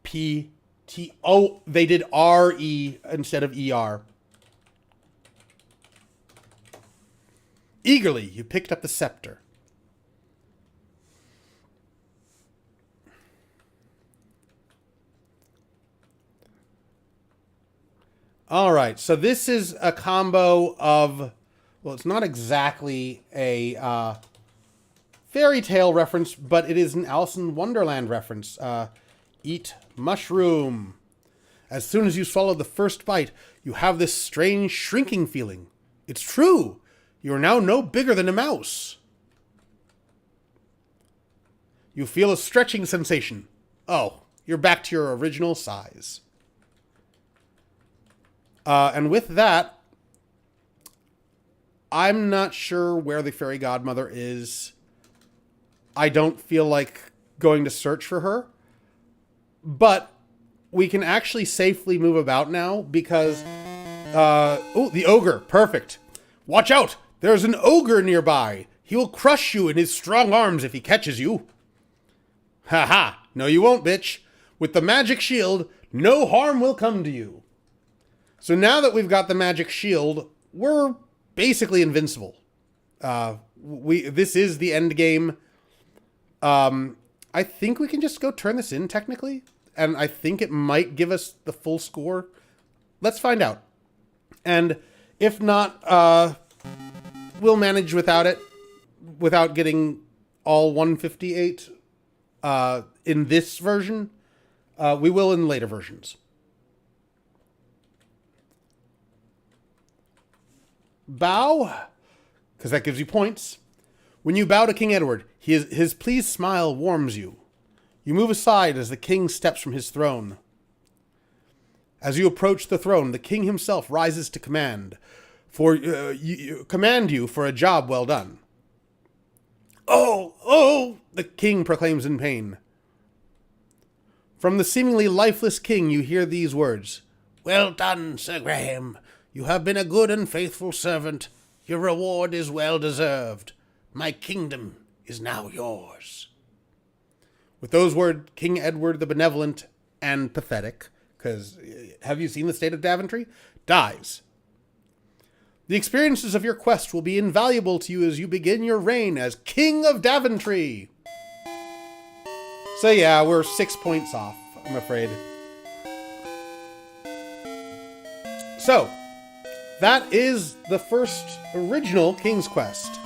PT. Oh, they did RE instead of ER. Eagerly, you picked up the scepter. All right, so this is a combo of, well, it's not exactly a fairy tale reference, but it is an Alice in Wonderland reference. Eat mushroom. As soon as you swallow the first bite, you have this strange shrinking feeling. It's true. You are now no bigger than a mouse. You feel a stretching sensation. Oh, you're back to your original size. And with that, I'm not sure where the fairy godmother is. I don't feel like going to search for her. But we can actually safely move about now because... oh, the ogre. Perfect. Watch out! There's an ogre nearby. He will crush you in his strong arms if he catches you. Ha ha. No, you won't, bitch. With the magic shield, no harm will come to you. So now that we've got the magic shield, we're basically invincible. This is the end game. I think we can just go turn this in technically. And I think it might give us the full score. Let's find out. And if not, we'll manage without it. Without getting all 158 in this version. We will in later versions. Bow, because that gives you points. When you bow to King Edward, his pleased smile warms you. You move aside as the king steps from his throne. As you approach the throne, the king himself rises to command you for a job well done. Oh, the king proclaims in pain. From the seemingly lifeless king, you hear these words. Well done, Sir Graham. You have been a good and faithful servant. Your reward is well deserved. My kingdom is now yours. With those words, King Edward the Benevolent and Pathetic, because have you seen the state of Daventry? Dies. The experiences of your quest will be invaluable to you as you begin your reign as King of Daventry. So yeah, we're 6 points off, I'm afraid. So, that is the first original King's Quest.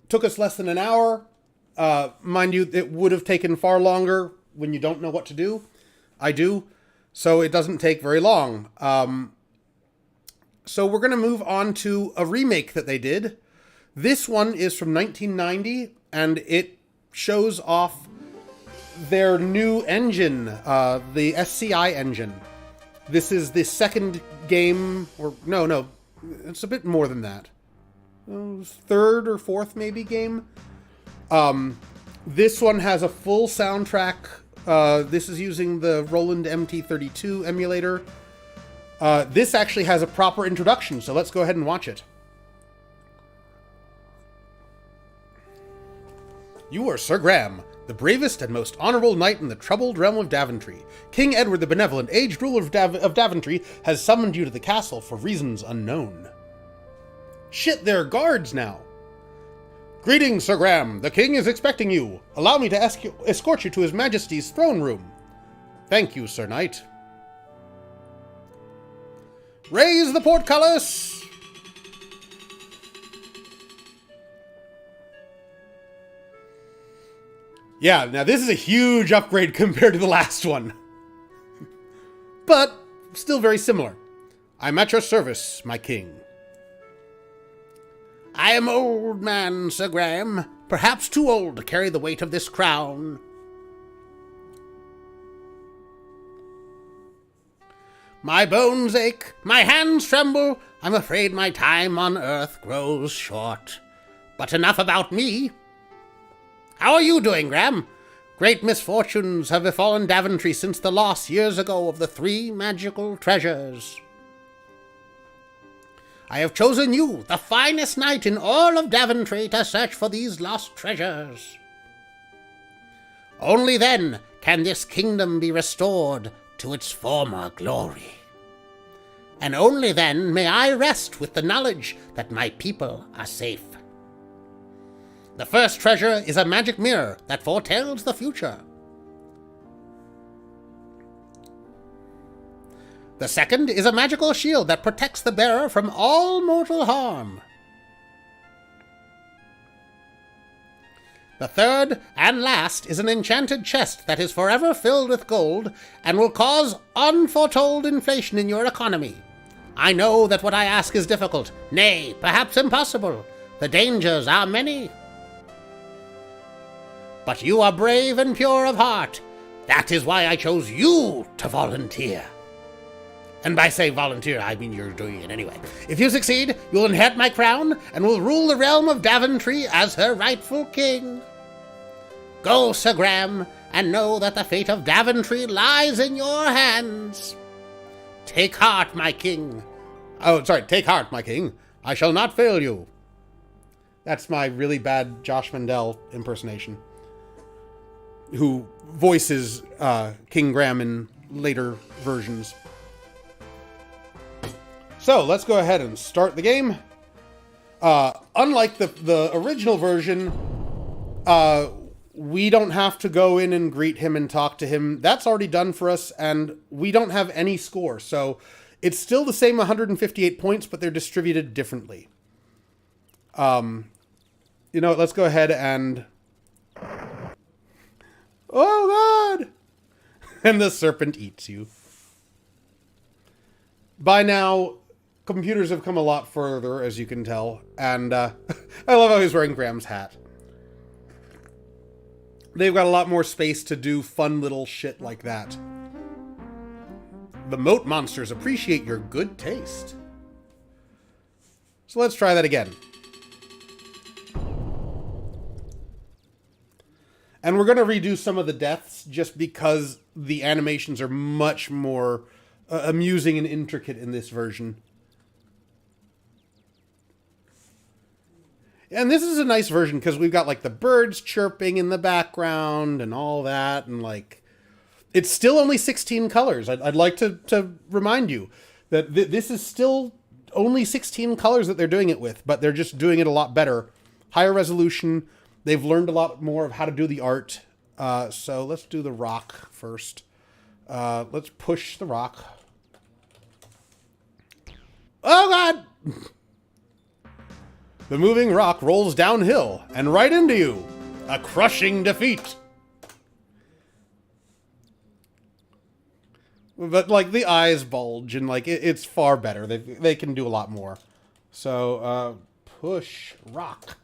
Took us less than an hour. Mind you, it would have taken far longer when you don't know what to do. I do. So it doesn't take very long. So we're going to move on to a remake that they did. This one is from 1990, and it shows off their new engine, the SCI engine. This is the second game, or no, it's a bit more than that. Third or fourth maybe game. This one has a full soundtrack. This is using the Roland MT32 emulator. This actually has a proper introduction, so let's go ahead and watch it. You are Sir Graham, the bravest and most honorable knight in the troubled realm of Daventry. King Edward the Benevolent, aged ruler of Daventry, has summoned you to the castle for reasons unknown. Shit, there are guards now. Greetings, Sir Graham. The king is expecting you. Allow me to escort you to his majesty's throne room. Thank you, Sir Knight. Raise the portcullis! Yeah, now this is a huge upgrade compared to the last one. But still very similar. I'm at your service, my king. I am old man, Sir Graham, perhaps too old to carry the weight of this crown. My bones ache, my hands tremble, I'm afraid my time on earth grows short. But enough about me. How are you doing, Graham? Great misfortunes have befallen Daventry since the loss years ago of the 3 magical treasures. I have chosen you, the finest knight in all of Daventry, to search for these lost treasures. Only then can this kingdom be restored to its former glory. And only then may I rest with the knowledge that my people are safe. The first treasure is a magic mirror that foretells the future. The second is a magical shield that protects the bearer from all mortal harm. The third and last is an enchanted chest that is forever filled with gold and will cause unforetold inflation in your economy. I know that what I ask is difficult, nay, perhaps impossible. The dangers are many. But you are brave and pure of heart. That is why I chose you to volunteer. And by say volunteer, I mean you're doing it anyway. If you succeed, you'll inherit my crown and will rule the realm of Daventry as her rightful king. Go, Sir Graham, and know that the fate of Daventry lies in your hands. Take heart, my king. Take heart, my king. I shall not fail you. That's my really bad Josh Mandel impersonation, who voices King Graham in later versions. So, let's go ahead and start the game. Unlike the original version, we don't have to go in and greet him and talk to him. That's already done for us, and we don't have any score. So, it's still the same 158 points, but they're distributed differently. You know what, let's go ahead and... Oh, God! And the serpent eats you. By now, computers have come a lot further, as you can tell. And I love how he's wearing Graham's hat. They've got a lot more space to do fun little shit like that. The moat monsters appreciate your good taste. So let's try that again. And we're going to redo some of the deaths just because the animations are much more amusing and intricate in this version. And this is a nice version because we've got like the birds chirping in the background and all that. And like, it's still only 16 colors. I'd like to remind you that this is still only 16 colors that they're doing it with, but they're just doing it a lot better. Higher resolution. They've learned a lot more of how to do the art. So let's do the rock first. Let's push the rock. Oh, God! The moving rock rolls downhill and right into you. A crushing defeat. But, like, the eyes bulge and, like, it's far better. They can do a lot more. So, push rock.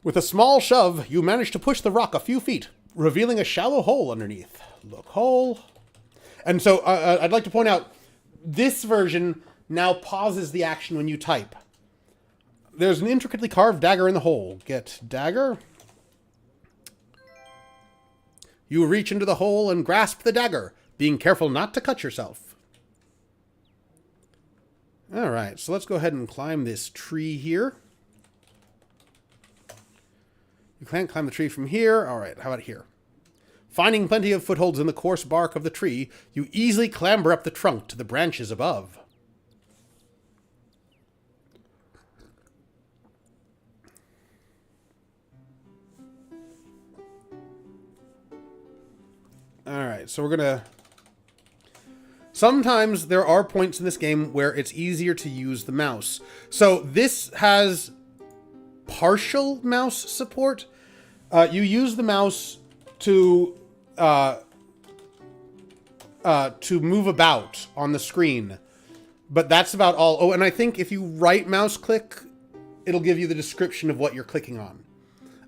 With a small shove, you manage to push the rock a few feet, revealing a shallow hole underneath. Look, hole. And so, I'd like to point out, this version now pauses the action when you type. There's an intricately carved dagger in the hole. Get dagger. You reach into the hole and grasp the dagger, being careful not to cut yourself. All right, so let's go ahead and climb this tree here. You can't climb the tree from here. All right, how about here? Finding plenty of footholds in the coarse bark of the tree, you easily clamber up the trunk to the branches above. Alright, so we're gonna... Sometimes there are points in this game where it's easier to use the mouse. So this has partial mouse support. You use the mouse to move about on the screen. But that's about all. Oh, and I think if you right mouse click, it'll give you the description of what you're clicking on.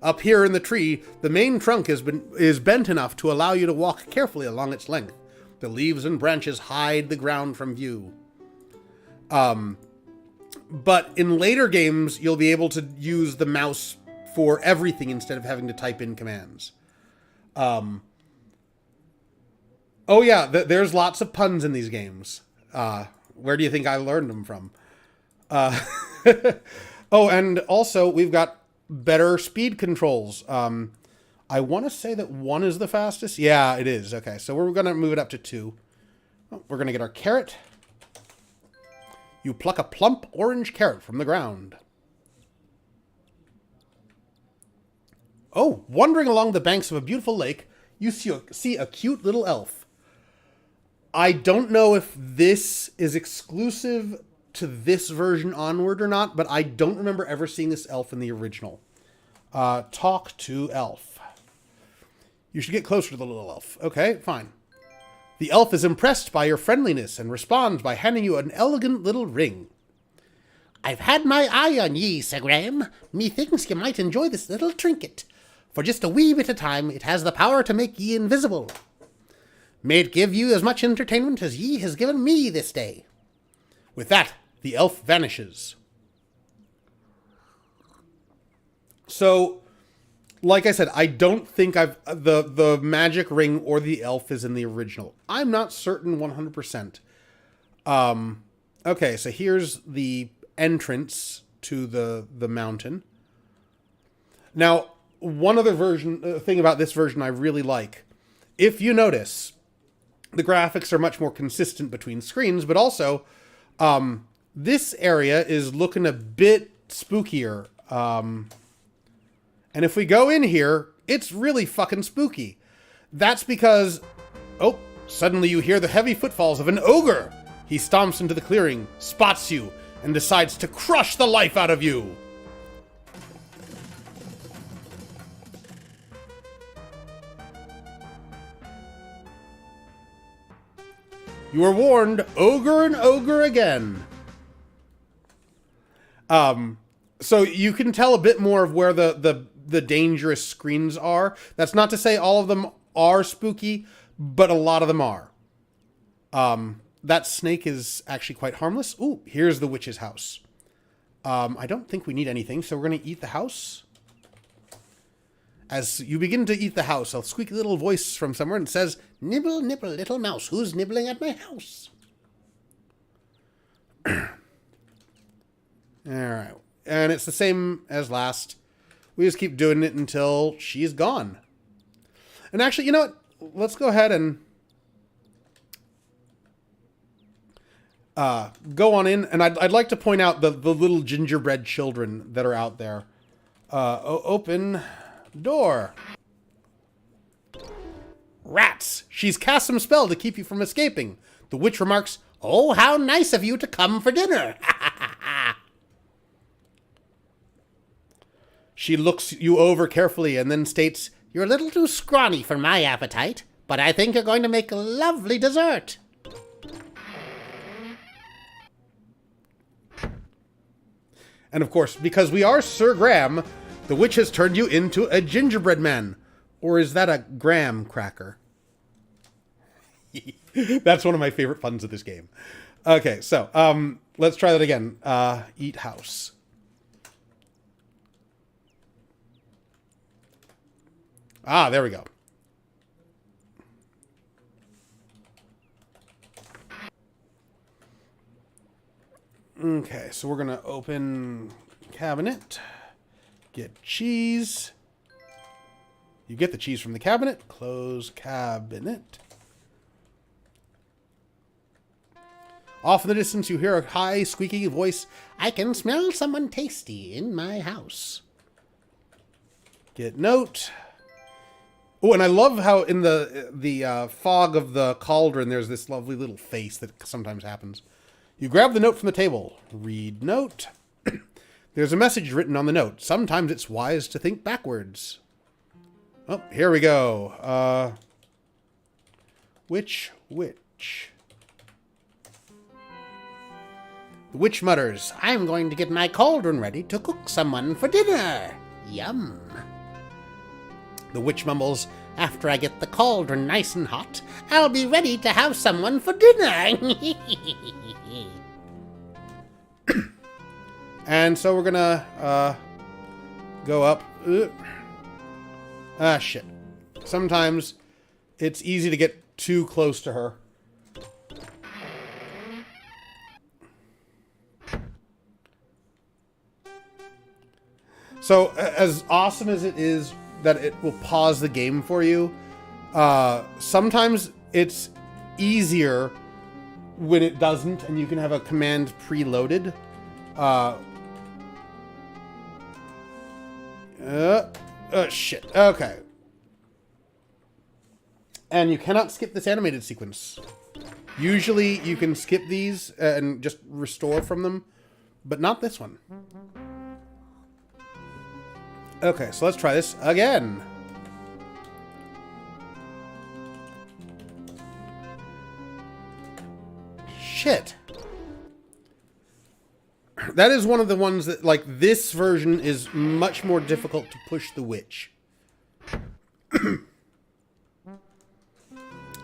Up here in the tree, the main trunk is bent enough to allow you to walk carefully along its length. The leaves and branches hide the ground from view. But in later games, you'll be able to use the mouse for everything instead of having to type in commands. Oh yeah, there's lots of puns in these games. Where do you think I learned them from? Oh, and also we've got better speed controls. I want to say that 1 is the fastest. Yeah, it is. Okay, so we're going to move it up to 2. Oh, we're going to get our carrot. You pluck a plump orange carrot from the ground. Oh, wandering along the banks of a beautiful lake, you see a cute little elf. I don't know if this is exclusive to this version onward or not, but I don't remember ever seeing this elf in the original. Talk to elf. You should get closer to the little elf. Okay, fine. The elf is impressed by your friendliness and responds by handing you an elegant little ring. I've had my eye on ye, Sir Graham. Methinks ye might enjoy this little trinket. For just a wee bit of time, it has the power to make ye invisible. May it give you as much entertainment as ye has given me this day. With that, the elf vanishes. So, like I said, I don't think the magic ring or the elf is in the original. I'm not certain 100%. Okay, so here's the entrance to the mountain. Now, one other thing about this version I really like. If you notice, the graphics are much more consistent between screens, but also, this area is looking a bit spookier. And if we go in here, it's really fucking spooky. That's because, oh, suddenly you hear the heavy footfalls of an ogre. He stomps into the clearing, spots you, and decides to crush the life out of you. You are warned, ogre and ogre again. So you can tell a bit more of where the dangerous screens are. That's not to say all of them are spooky, but a lot of them are. That snake is actually quite harmless. Ooh, here's the witch's house. I don't think we need anything, so we're going to eat the house. As you begin to eat the house, a squeaky little voice from somewhere and says, "Nibble, nibble, little mouse, who's nibbling at my house?" Alright. And it's the same as last. We just keep doing it until she's gone. And actually, you know what? Let's go ahead and go on in. And I'd like to point out the little gingerbread children that are out there. Open door. Rats! She's cast some spell to keep you from escaping. The witch remarks, "Oh, how nice of you to come for dinner." She looks you over carefully and then states, "You're a little too scrawny for my appetite, but I think you're going to make a lovely dessert." And of course, because we are Sir Graham, the witch has turned you into a gingerbread man. Or is that a graham cracker? That's one of my favorite puns of this game. Okay, so let's try that again. Eat house. Ah, there we go. Okay, so we're going to open cabinet. Get cheese. You get the cheese from the cabinet. Close cabinet. Off in the distance, you hear a high, squeaky voice. "I can smell someone tasty in my house." Get note. Oh, and I love how in the fog of the cauldron, there's this lovely little face that sometimes happens. You grab the note from the table. Read note. There's a message written on the note. Sometimes it's wise to think backwards. Oh, here we go. Witch. The witch mutters, "I'm going to get my cauldron ready to cook someone for dinner. Yum." The witch mumbles, "After I get the cauldron nice and hot, I'll be ready to have someone for dinner." And so we're gonna go up. Ah, shit. Sometimes it's easy to get too close to her. So, as awesome as it is that it will pause the game for you, sometimes it's easier when it doesn't, and you can have a command preloaded. Shit. Okay. And you cannot skip this animated sequence. Usually you can skip these and just restore from them, but not this one. Okay, so let's try this again. Shit. That is one of the ones that, like, this version is much more difficult to push the witch.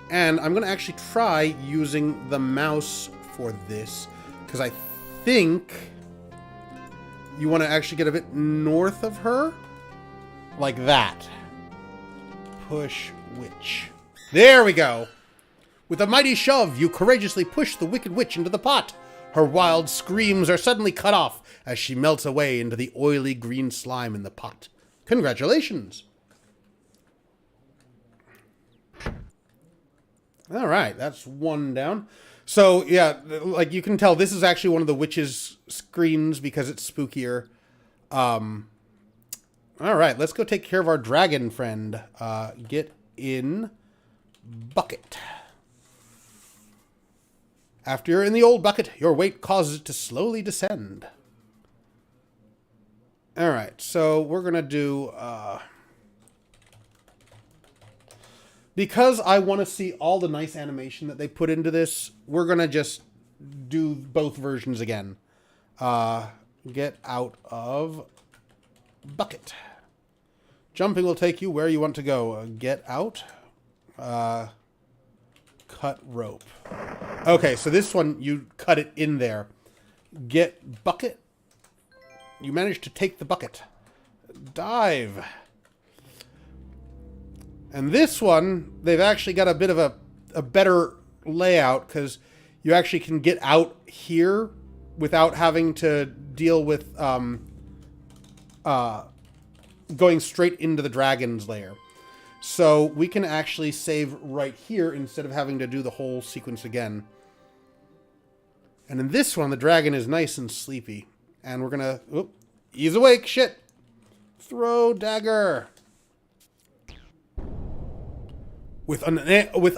And I'm going to actually try using the mouse for this, because I think you want to actually get a bit north of her. Like that. Push witch. There we go. With a mighty shove, you courageously push the wicked witch into the pot. Her wild screams are suddenly cut off as she melts away into the oily green slime in the pot. Congratulations. All right, that's one down. So, yeah, like you can tell, this is actually one of the witch's screens because it's spookier. All right, let's go take care of our dragon friend. Get in bucket. After you're in the old bucket, your weight causes it to slowly descend. All right, so we're going to do... because I want to see all the nice animation that they put into this, we're going to just do both versions again. Get out of bucket. Jumping will take you where you want to go. Get out. Cut rope. Okay, so this one, you cut it in there. Get bucket. You managed to take the bucket. Dive. And this one, they've actually got a bit of a better layout because you actually can get out here without having to deal with going straight into the dragon's lair. So we can actually save right here instead of having to do the whole sequence again. And in this one, the dragon is nice and sleepy. And we're gonna... Oop, he's awake, shit! Throw dagger! With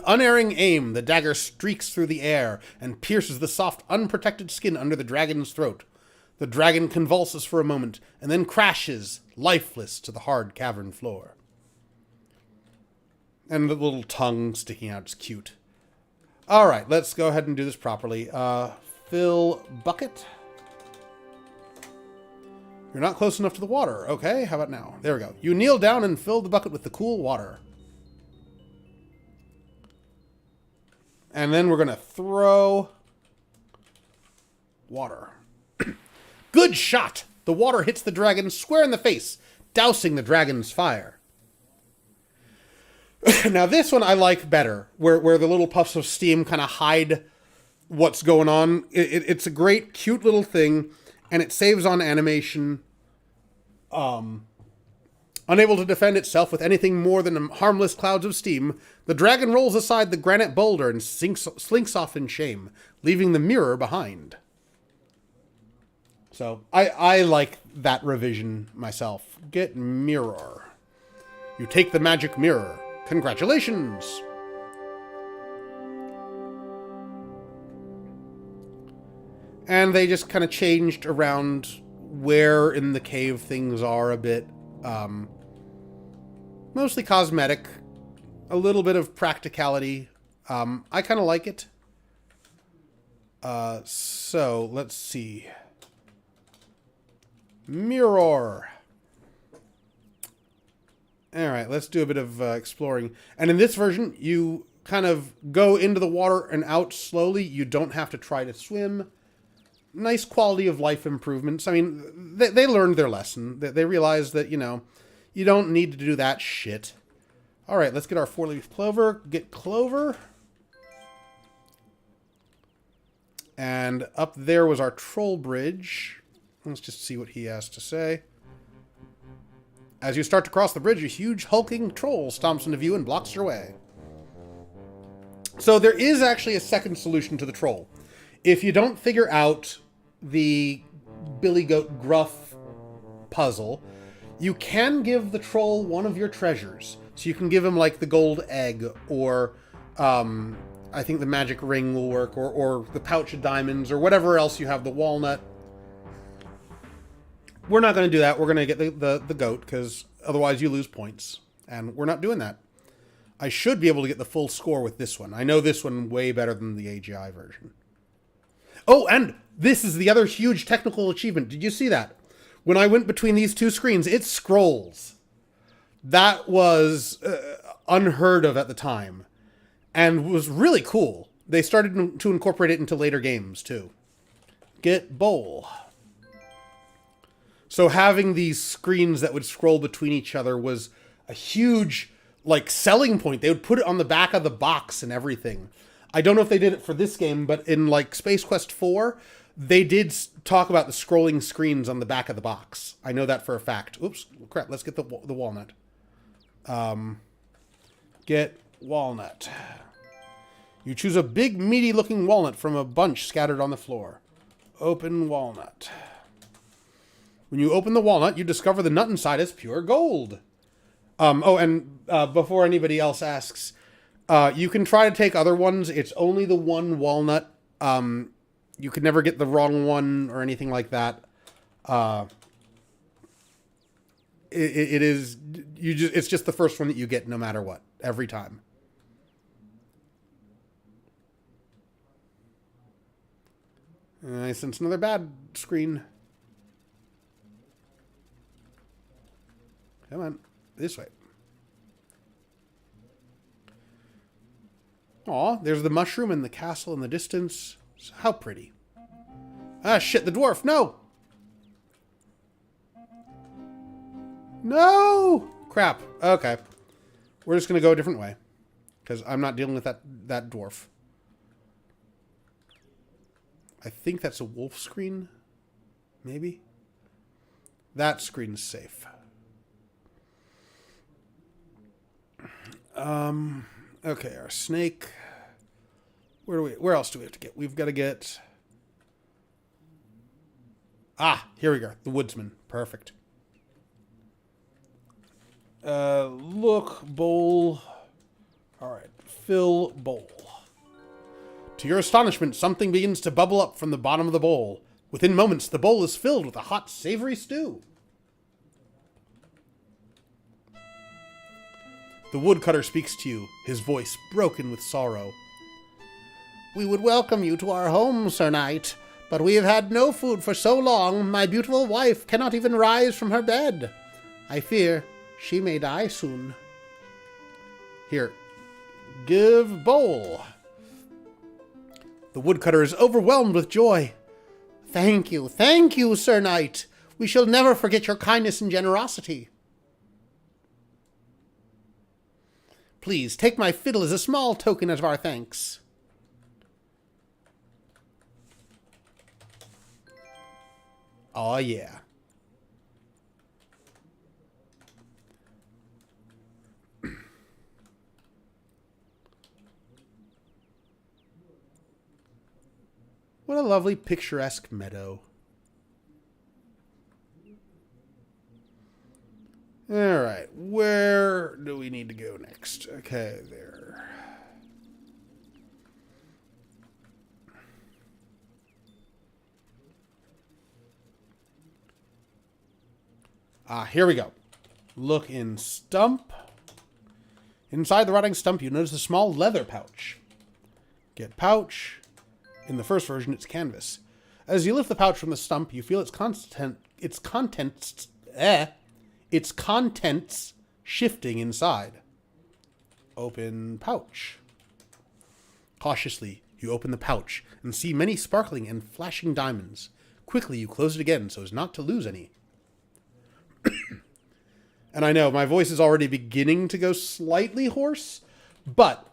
unerring aim, the dagger streaks through the air and pierces the soft, unprotected skin under the dragon's throat. The dragon convulses for a moment and then crashes, lifeless, to the hard cavern floor. And the little tongue sticking out is cute. Alright, let's go ahead and do this properly. Fill bucket. You're not close enough to the water. Okay, how about now? There we go. You kneel down and fill the bucket with the cool water. And then we're going to throw water. Good shot! The water hits the dragon square in the face, dousing the dragon's fire. Now this one I like better, where the little puffs of steam kind of hide what's going on. It's a great, cute little thing, and it saves on animation. Unable to defend itself with anything more than harmless clouds of steam, the dragon rolls aside the granite boulder and slinks off in shame, leaving the mirror behind. So, I like that revision myself. Get mirror. You take the magic mirror. Congratulations! And they just kind of changed around where in the cave things are a bit. Mostly cosmetic. A little bit of practicality. I kind of like it. So, let's see. Mirror. Alright, let's do a bit of exploring. And in this version, you kind of go into the water and out slowly. You don't have to try to swim. Nice quality of life improvements. I mean, they learned their lesson. They realized that, you know, you don't need to do that shit. Alright, let's get our 4-leaf clover. Get clover. And up there was our troll bridge. Let's just see what he has to say. As you start to cross the bridge, a huge hulking troll stomps into view and blocks your way. So there is actually a second solution to the troll. If you don't figure out the Billy Goat Gruff puzzle, you can give the troll one of your treasures. So you can give him like the gold egg, or I think the magic ring will work, or the pouch of diamonds, or whatever else you have, the walnut. We're not going to do that. We're going to get the goat, because otherwise you lose points. And we're not doing that. I should be able to get the full score with this one. I know this one way better than the AGI version. Oh, and this is the other huge technical achievement. Did you see that? When I went between these two screens, it scrolls. That was unheard of at the time. And was really cool. They started to incorporate it into later games, too. Get bowl. So having these screens that would scroll between each other was a huge, like, selling point. They would put it on the back of the box and everything. I don't know if they did it for this game, but in, like, Space Quest 4, they did talk about the scrolling screens on the back of the box. I know that for a fact. Oops, crap, let's get the walnut. Get walnut. You choose a big, meaty-looking walnut from a bunch scattered on the floor. Open walnut. When you open the walnut, you discover the nut inside is pure gold. Before anybody else asks, you can try to take other ones. It's only the one walnut. You could never get the wrong one or anything like that. It's just the first one that you get no matter what, every time. I sense another bad screen. Come on, this way. Aw, there's the mushroom and the castle in the distance. How pretty. Ah, shit, the dwarf, no! No! Crap, okay. We're just going to go a different way. Because I'm not dealing with that dwarf. I think that's a wolf screen. Maybe. That screen's safe. Okay, our snake. Where else do we have to get? We've got to get... Ah, here we go. The woodsman. Perfect. Look, bowl. All right, fill bowl. To your astonishment, something begins to bubble up from the bottom of the bowl. Within moments, the bowl is filled with a hot, savory stew. The woodcutter speaks to you, his voice broken with sorrow. We would welcome you to our home, Sir Knight, but we have had no food for so long, my beautiful wife cannot even rise from her bed. I fear she may die soon. Here, give bowl. The woodcutter is overwhelmed with joy. Thank you, Sir Knight. We shall never forget your kindness and generosity. Please, take my fiddle as a small token of our thanks. Oh, yeah. What a lovely picturesque meadow. All right, where do we need to go next? Okay, there. Here we go. Look in stump. Inside the rotting stump, you notice a small leather pouch. Get pouch. In the first version, it's canvas. As you lift the pouch from the stump, you feel its contents shifting inside. Open pouch. Cautiously, you open the pouch and see many sparkling and flashing diamonds. Quickly, you close it again so as not to lose any. And I know, my voice is already beginning to go slightly hoarse, but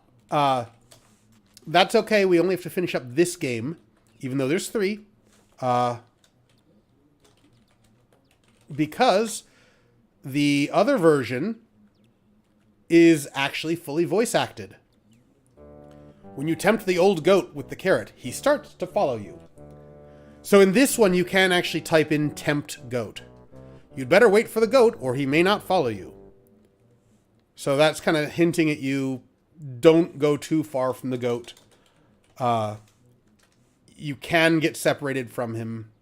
that's okay. We only have to finish up this game, even though there's 3. Because the other version is actually fully voice acted. When you tempt the old goat with the carrot, he starts to follow you. So in this one, you can actually type in tempt goat. You'd better wait for the goat or he may not follow you. So that's kind of hinting at you, don't go too far from the goat. You can get separated from him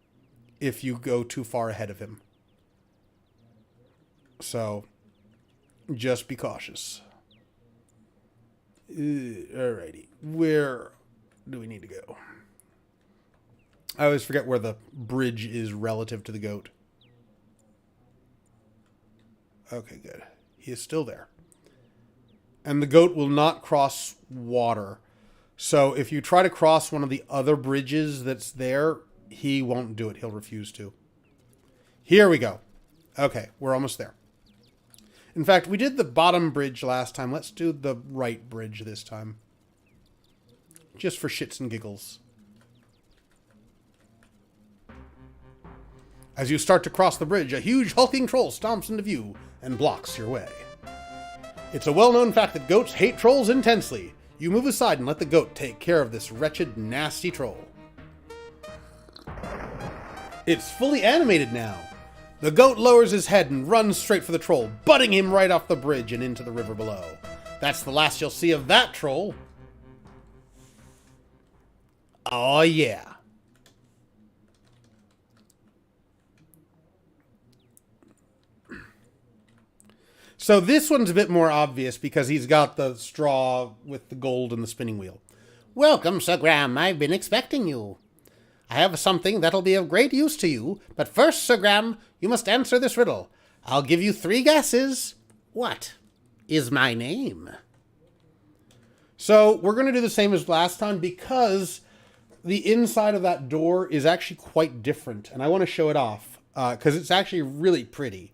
if you go too far ahead of him. So, just be cautious. Alrighty. Where do we need to go? I always forget where the bridge is relative to the goat. Okay, good. He is still there. And the goat will not cross water. So if you try to cross one of the other bridges that's there, he won't do it. He'll refuse to. Here we go. Okay, we're almost there. In fact, we did the bottom bridge last time. Let's do the right bridge this time. Just for shits and giggles. As you start to cross the bridge, a huge hulking troll stomps into view and blocks your way. It's a well-known fact that goats hate trolls intensely. You move aside and let the goat take care of this wretched, nasty troll. It's fully animated now. The goat lowers his head and runs straight for the troll, butting him right off the bridge and into the river below. That's the last you'll see of that troll. Oh yeah. So this one's a bit more obvious because he's got the straw with the gold and the spinning wheel. Welcome, Sir Graham. I've been expecting you. I have something that'll be of great use to you, but first, Sir Graham, you must answer this riddle. I'll give you 3 guesses. What is my name? So we're going to do the same as last time because the inside of that door is actually quite different, and I want to show it off because it's actually really pretty.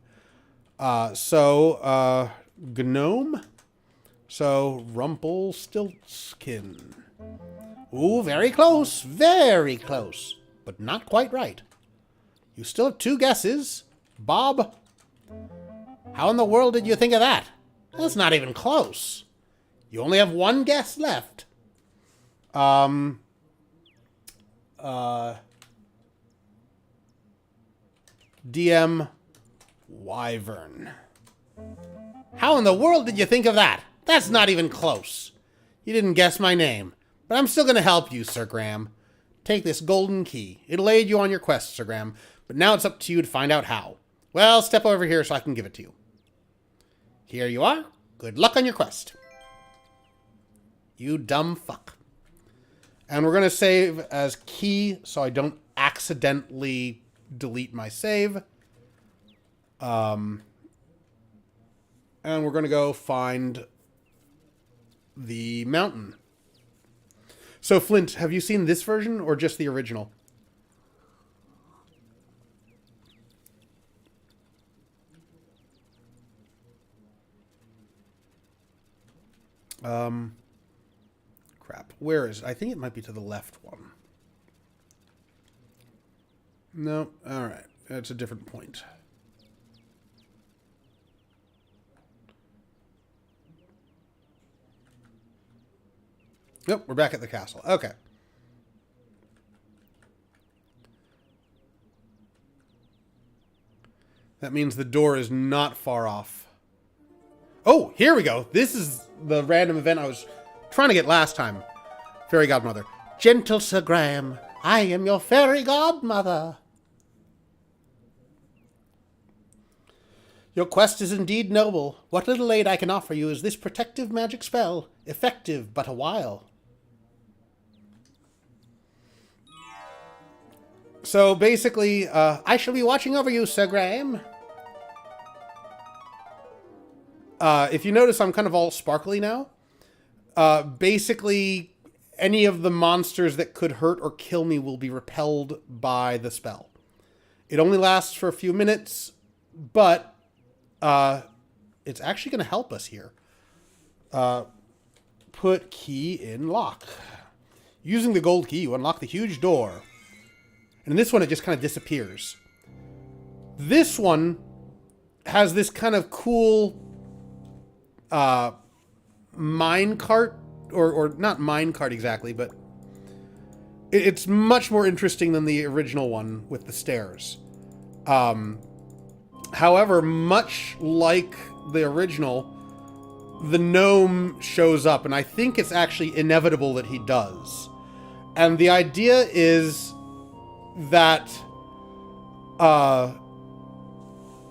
Gnome, So, Rumpelstiltskin. Ooh, very close. Very close. But not quite right. You still have 2 guesses. Bob, how in the world did you think of that? That's not even close. You only have 1 guess left. DM Wyvern. How in the world did you think of that? That's not even close. You didn't guess my name, but I'm still going to help you, Sir Graham. Take this golden key. It'll aid you on your quest, Sir Graham, but now it's up to you to find out how. Well, step over here so I can give it to you. Here you are. Good luck on your quest. You dumb fuck. And we're going to save as key so I don't accidentally delete my save. And we're going to go find the mountain. So, Flint, have you seen this version or just the original? Crap. Where is it? I think it might be to the left one. No. All right. That's a different point. Nope, we're back at the castle. Okay. That means the door is not far off. Oh, here we go. This is the random event I was trying to get last time. Fairy Godmother. Gentle Sir Graham, I am your fairy godmother. Your quest is indeed noble. What little aid I can offer you is this protective magic spell, effective but a while. So basically, I shall be watching over you, Sir Graham. If you notice, I'm kind of all sparkly now. Basically, any of the monsters that could hurt or kill me will be repelled by the spell. It only lasts for a few minutes, but it's actually going to help us here. Put key in lock. Using the gold key, you unlock the huge door. And in this one, it just kind of disappears. This one has this kind of cool mine cart, or not mine cart exactly, but it's much more interesting than the original one with the stairs. However, much like the original, the gnome shows up, and I think it's actually inevitable that he does. And the idea is that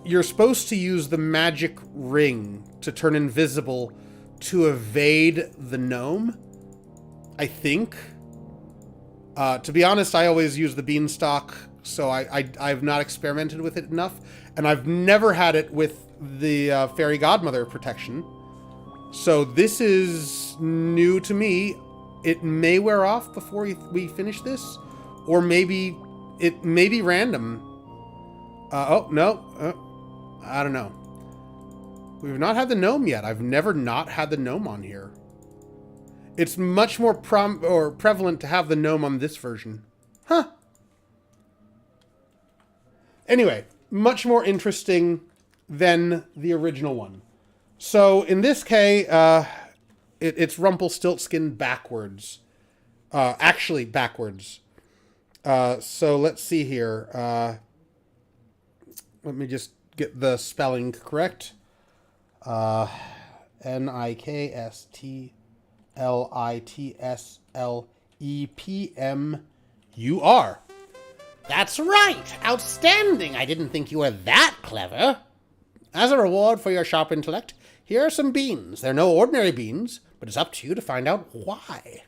you're supposed to use the magic ring to turn invisible to evade the gnome, I think. To be honest, I always use the beanstalk, so I've not experimented with it enough, and I've never had it with the fairy godmother protection. So this is new to me. It may wear off before we finish this, or maybe it may be random. Oh, no. I don't know. We've not had the gnome yet. I've never not had the gnome on here. It's much more prevalent to have the gnome on this version. Huh. Anyway, much more interesting than the original one. So, in this case, it's Rumpelstiltskin backwards. Actually, backwards. So let's see here. Let me just get the spelling correct. Niklitslepmur. That's right! Outstanding! I didn't think you were that clever. As a reward for your sharp intellect, here are some beans. They're no ordinary beans, but it's up to you to find out why.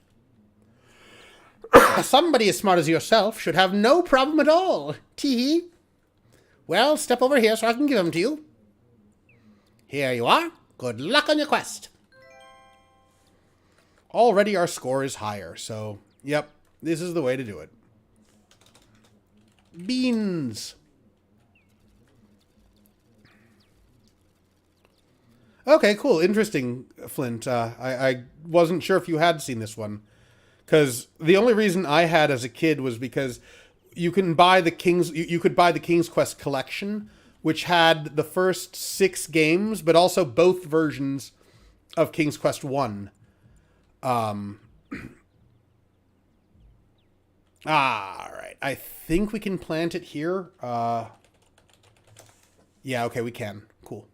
Somebody as smart as yourself should have no problem at all. Tee-hee. Well, step over here so I can give them to you. Here you are. Good luck on your quest. Already our score is higher, so, yep, this is the way to do it. Beans. Okay, cool. Interesting, Flint. I wasn't sure if you had seen this one. Because the only reason I had as a kid was because you can buy the King's... You could buy the King's Quest collection, which had the first 6 games, but also both versions of King's Quest 1. Alright. I think we can plant it here. Yeah, okay, we can. Cool.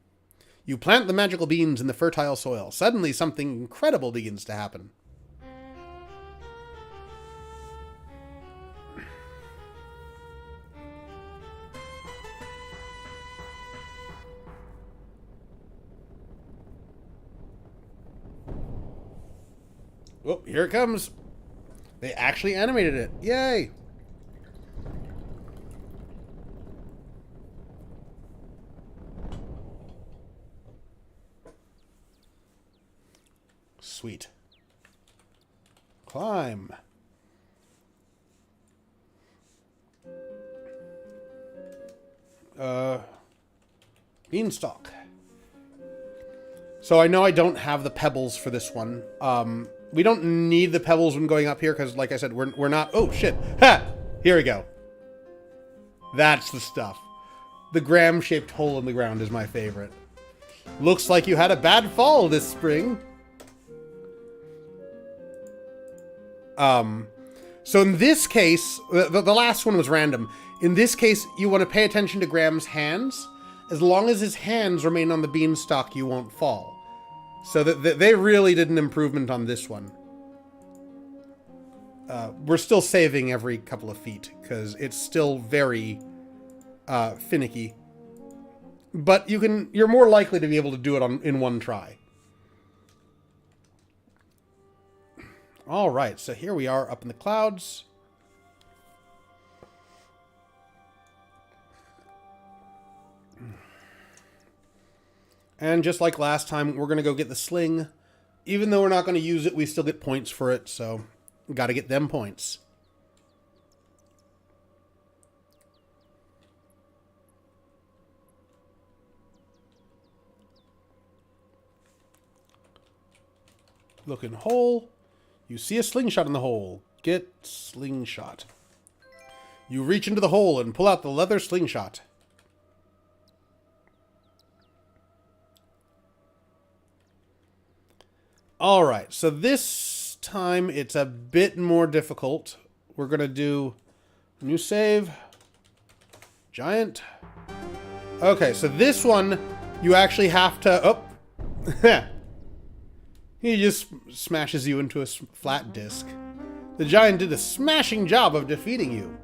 You plant the magical beans in the fertile soil. Suddenly, something incredible begins to happen. Oh, here it comes. They actually animated it. Yay! Sweet. Climb. Beanstalk. So I know I don't have the pebbles for this one. We don't need the pebbles when going up here because, like I said, we're not... Oh, shit. Ha! Here we go. That's the stuff. The graham-shaped hole in the ground is my favorite. Looks like you had a bad fall this spring. So in this case, the last one was random. In this case, you want to pay attention to Graham's hands. As long as his hands remain on the beanstalk, you won't fall. So they really did an improvement on this one. We're still saving every couple of feet, because it's still very finicky. But you're more likely to be able to do it in one try. Alright, so here we are up in the clouds. And just like last time, we're going to go get the sling. Even though we're not going to use it, we still get points for it, so got to get them points. Look in hole. You see a slingshot in the hole. Get slingshot. You reach into the hole and pull out the leather slingshot. Alright, so this time it's a bit more difficult. We're going to do a new save. Giant. Okay, so this one, you actually have to... Oh! He just smashes you into a flat disc. The giant did a smashing job of defeating you.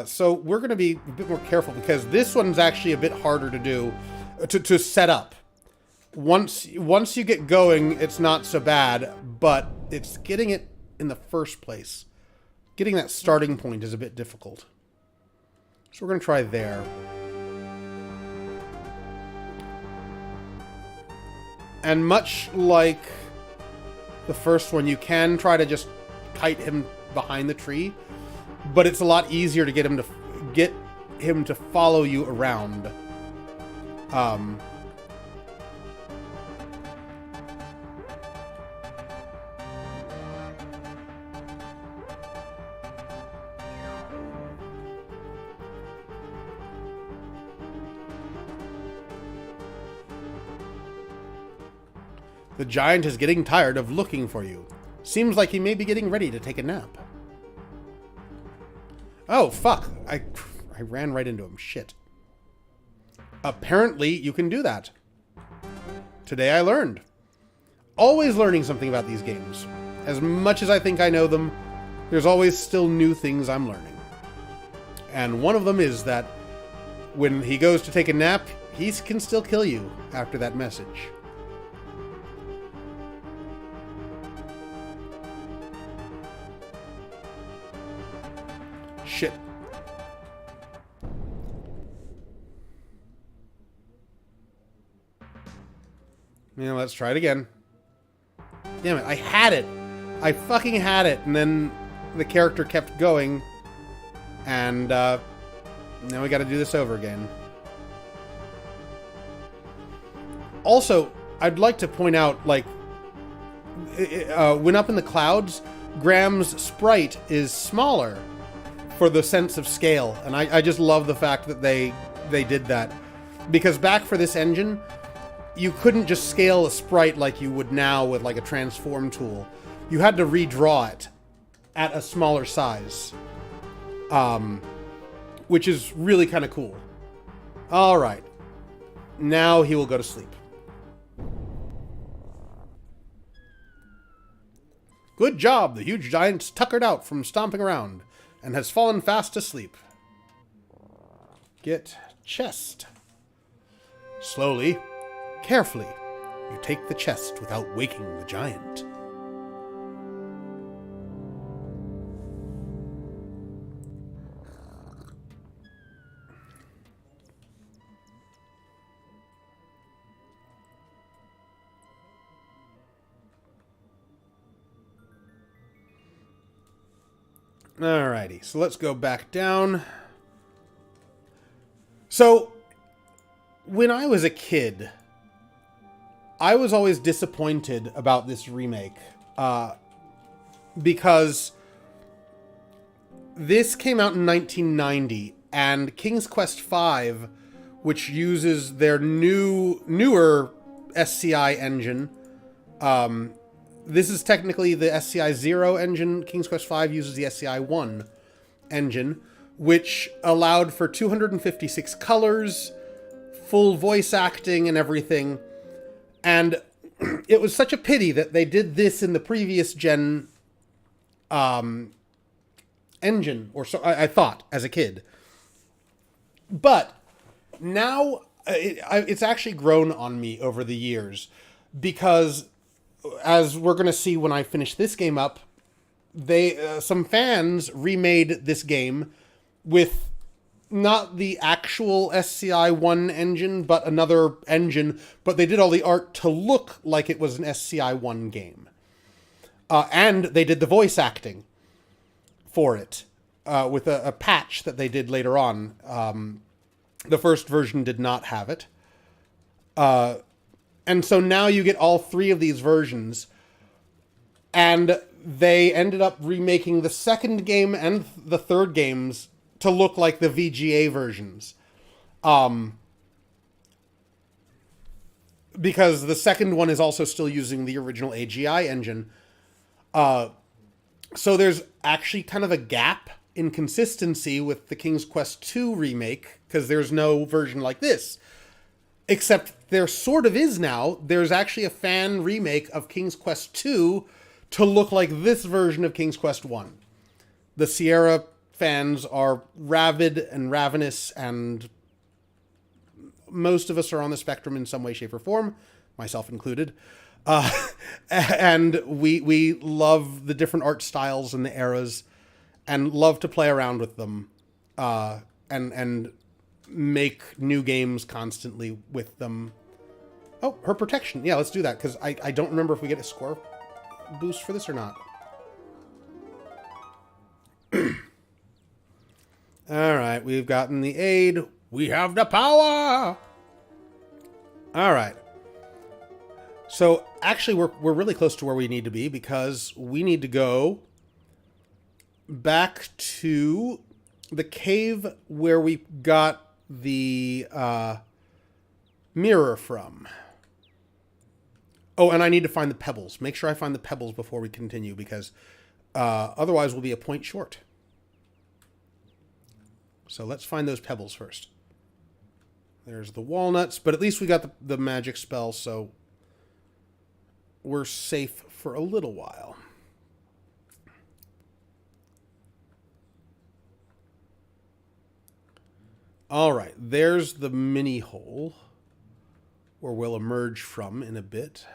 So we're going to be a bit more careful because this one's actually a bit harder to do, to set up. Once you get going, it's not so bad, but it's getting it in the first place. Getting that starting point is a bit difficult. So we're going to try there. And much like the first one, you can try to just kite him behind the tree, but it's a lot easier to get him to follow you around. The giant is getting tired of looking for you. Seems like he may be getting ready to take a nap. Oh, fuck. I ran right into him. Shit. Apparently, you can do that. Today I learned. Always learning something about these games. As much as I think I know them, there's always still new things I'm learning. And one of them is that when he goes to take a nap, he can still kill you after that message. Shit. Yeah, let's try it again. Damn it, I had it! I fucking had it, and then the character kept going, and now we gotta do this over again. Also, I'd like to point out, like, when up in the clouds, Graham's sprite is smaller for the sense of scale, and I just love the fact that they did that. Because back for this engine, you couldn't just scale a sprite like you would now with like a transform tool. You had to redraw it at a smaller size, which is really kind of cool. All right, now he will go to sleep. Good job, the huge giant's tuckered out from stomping around and has fallen fast asleep. Get chest. Slowly, carefully, you take the chest without waking the giant. Alrighty, so let's go back down. So, when I was a kid, I was always disappointed about this remake, because this came out in 1990, and King's Quest V, which uses their newer SCI engine, this is technically the SCI 0 engine. King's Quest V uses the SCI 1 engine, which allowed for 256 colors, full voice acting and everything. And it was such a pity that they did this in the previous gen engine, or so I thought as a kid. But now it's actually grown on me over the years, because as we're going to see when I finish this game up, some fans remade this game with not the actual SCI 1 engine, but another engine, but they did all the art to look like it was an SCI 1 game. And they did the voice acting for it, with a patch that they did later on. The first version did not have it. And so now you get all three of these versions, and they ended up remaking the second game and the third games to look like the VGA versions. Because the second one is also still using the original AGI engine. So there's actually kind of a gap in consistency with the King's Quest II remake, because there's no version like this. Except there sort of is now. There's actually a fan remake of King's Quest II to look like this version of King's Quest I. The Sierra fans are rabid and ravenous, and most of us are on the spectrum in some way, shape, or form, myself included. And we love the different art styles and the eras, and love to play around with them, and make new games constantly with them. Oh, her protection. Yeah, let's do that, because I don't remember if we get a score boost for this or not. Alright, we've gotten the aid. We have the power! Alright. So, actually, we're really close to where we need to be, because we need to go back to the cave where we got the mirror from. Oh, and I need to find the pebbles. Make sure I find the pebbles before we continue, because otherwise we'll be a point short. So let's find those pebbles first. There's the walnuts, but at least we got the magic spell, so we're safe for a little while. All right, there's the mini hole where we'll emerge from in a bit.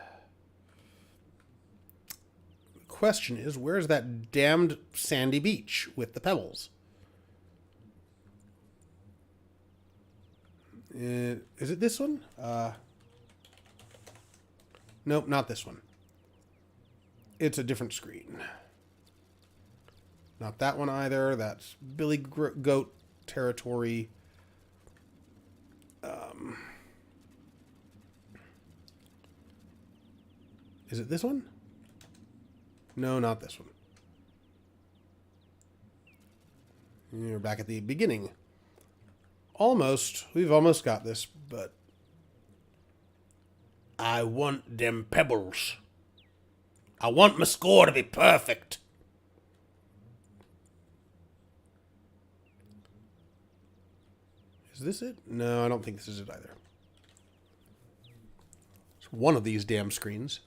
The question is, where's that damned sandy beach with the pebbles? Is it this one? Nope, not this one. It's a different screen. Not that one either. That's Billy Goat territory. Is it this one? No, not this one. We're back at the beginning. Almost. We've almost got this, but... I want them pebbles. I want my score to be perfect. Is this it? No, I don't think this is it either. It's one of these damn screens.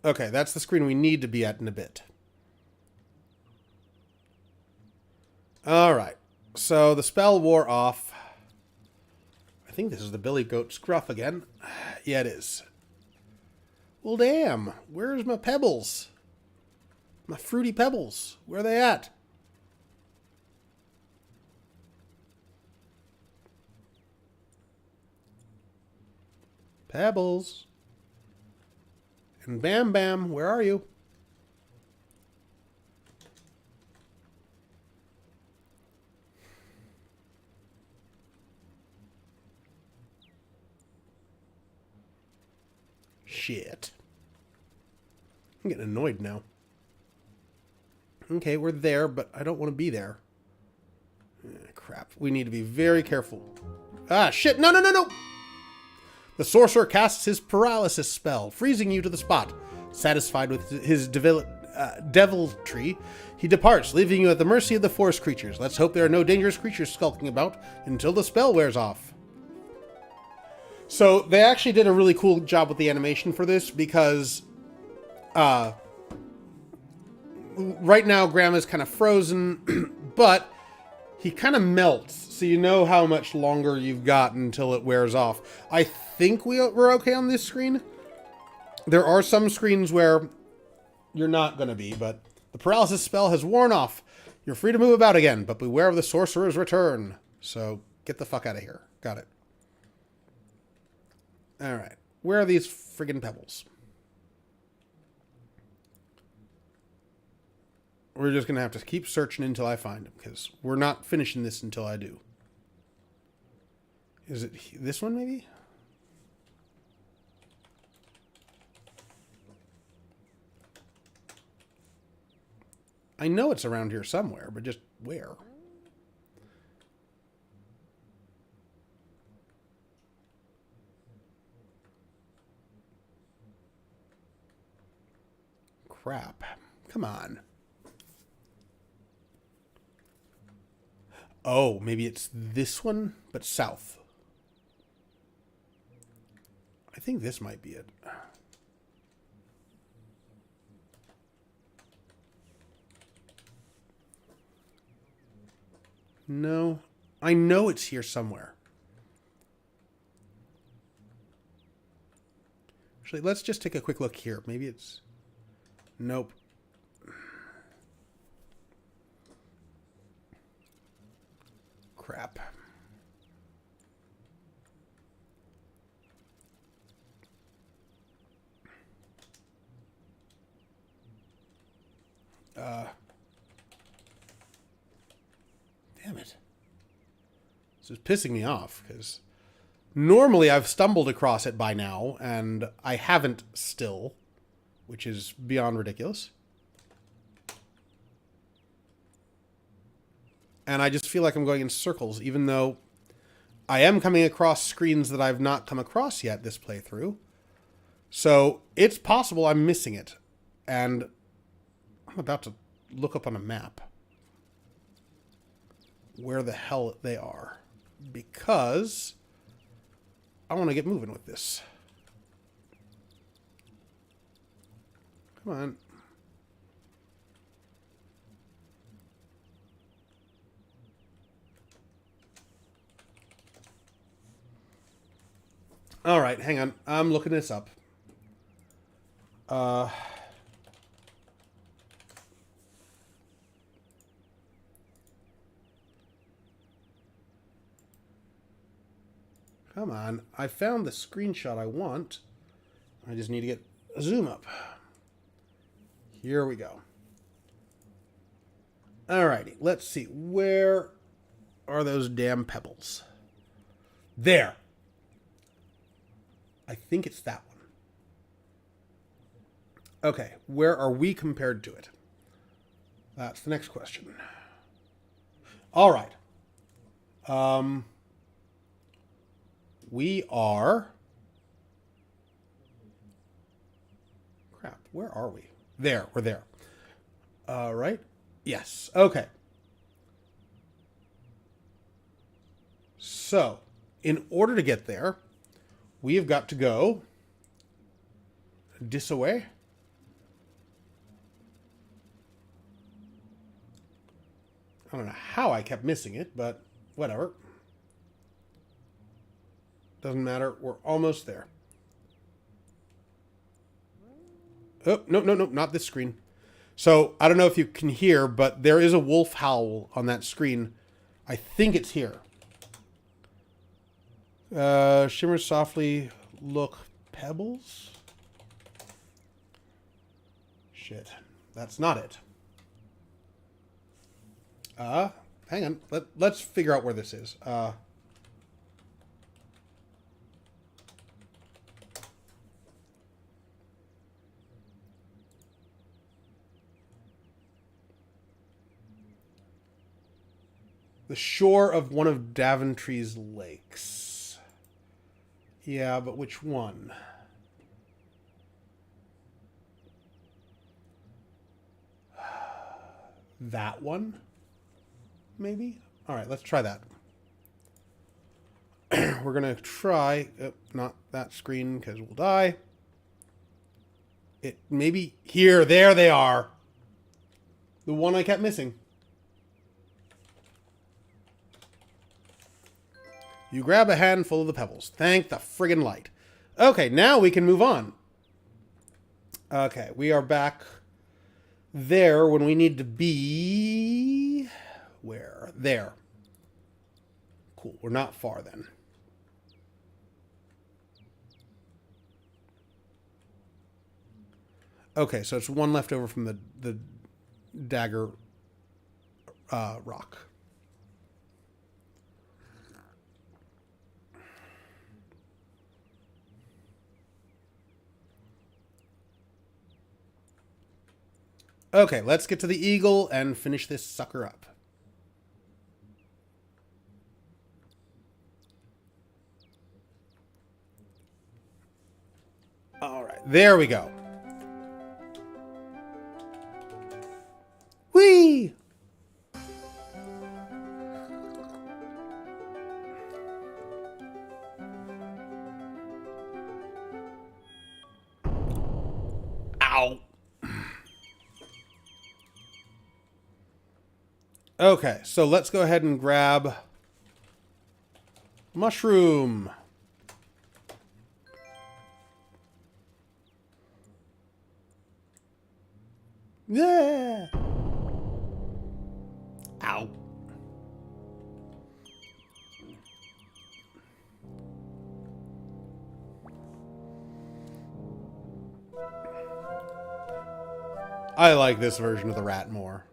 Okay, that's the screen we need to be at in a bit. Alright, so the spell wore off. I think this is the billy goat scruff again. Yeah, it is. Well, damn. Where's my pebbles? My fruity pebbles. Where are they at? Pebbles. And Bam Bam, where are you? Shit. I'm getting annoyed now. Okay, we're there, but I don't want to be there. Crap. We need to be very careful. Ah, shit. No, no, no, no. The sorcerer casts his paralysis spell, freezing you to the spot. Satisfied with his deviltry, he departs, leaving you at the mercy of the forest creatures. Let's hope there are no dangerous creatures skulking about until the spell wears off. So, they actually did a really cool job with the animation for this, because right now Graham is kind of frozen, but he kind of melts, so you know how much longer you've got until it wears off. I think we're okay on this screen. There are some screens where you're not going to be, but the paralysis spell has worn off. You're free to move about again, but beware of the sorcerer's return. So, get the fuck out of here. Got it. Alright. Where are these friggin' pebbles? We're just going to have to keep searching until I find them, because we're not finishing this until I do. Is it this one, maybe? I know it's around here somewhere, but just where? Crap. Come on. Oh, maybe it's this one, but south. I think this might be it. No. I know it's here somewhere. Actually, let's just take a quick look here. Maybe it's... Nope. Crap. Damn it. This is pissing me off, because normally I've stumbled across it by now, and I haven't still, which is beyond ridiculous. And I just feel like I'm going in circles, even though I am coming across screens that I've not come across yet this playthrough. So it's possible I'm missing it. And I'm about to look up on a map where the hell they are, because I want to get moving with this. Come on. All right, hang on. I'm looking this up. Come on. I found the screenshot I want. I just need to get a zoom up. Here we go. Alrighty, let's see. Where are those damn pebbles? There. I think it's that one. Okay, where are we compared to it? That's the next question. All right. We are... Crap, where are we? There, we're there. Right? Yes, okay. So, in order to get there, we have got to go this way. I don't know how I kept missing it, but whatever. Doesn't matter. We're almost there. Oh, no, not this screen. So, I don't know if you can hear, but there is a wolf howl on that screen. I think it's here. Shimmer softly, look, pebbles? Shit. That's not it. Hang on. Let's figure out where this is. The shore of one of Daventry's lakes. Yeah, but which one? That one? Maybe? Alright, let's try that. We're going to try... not that screen, because we'll die. It maybe... Here, there they are! The one I kept missing. You grab a handful of the pebbles. Thank the friggin' light. Okay, now we can move on. Okay, we are back there when we need to be... Where? There. Cool, we're not far then. Okay, so it's one left over from the dagger rock. Okay, let's get to the eagle and finish this sucker up. All right, there we go. Whee! Ow. Okay, so let's go ahead and grab mushroom. Yeah. Ow. I like this version of the rat more.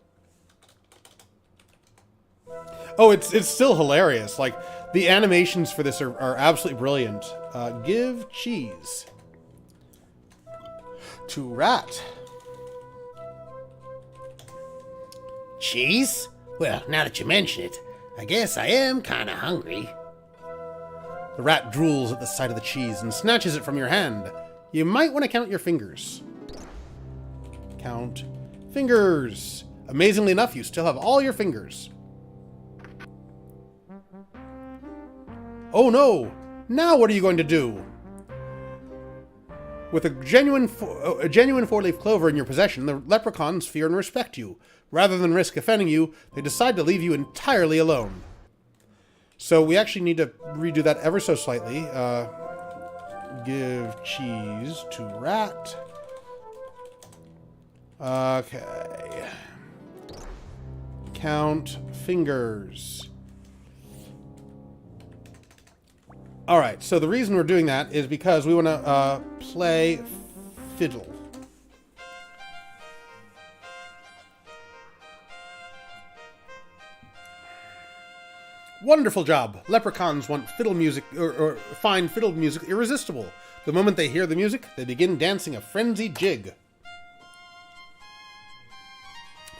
Oh, it's still hilarious. Like, the animations for this are absolutely brilliant. Give cheese to rat. Cheese? Well, now that you mention it, I guess I am kind of hungry. The rat drools at the sight of the cheese and snatches it from your hand. You might want to count your fingers. Count fingers. Amazingly enough, you still have all your fingers. Oh no! Now what are you going to do? With a genuine four-leaf clover in your possession, the leprechauns fear and respect you. Rather than risk offending you, they decide to leave you entirely alone. So we actually need to redo that ever so slightly. Give cheese to rat. Okay. Count fingers. Alright, so the reason we're doing that is because we want to play fiddle. Wonderful job! Leprechauns want fiddle music, or find fiddle music irresistible. The moment they hear the music, they begin dancing a frenzied jig.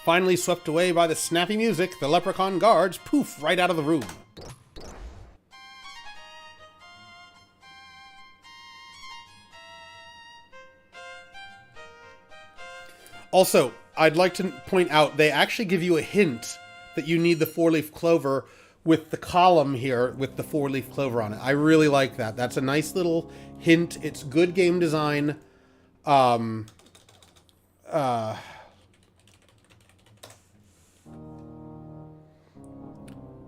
Finally swept away by the snappy music, the leprechaun guards poof right out of the room. Also, I'd like to point out, they actually give you a hint that you need the 4-leaf clover with the column here with the 4-leaf clover on it. I really like that. That's a nice little hint. It's good game design.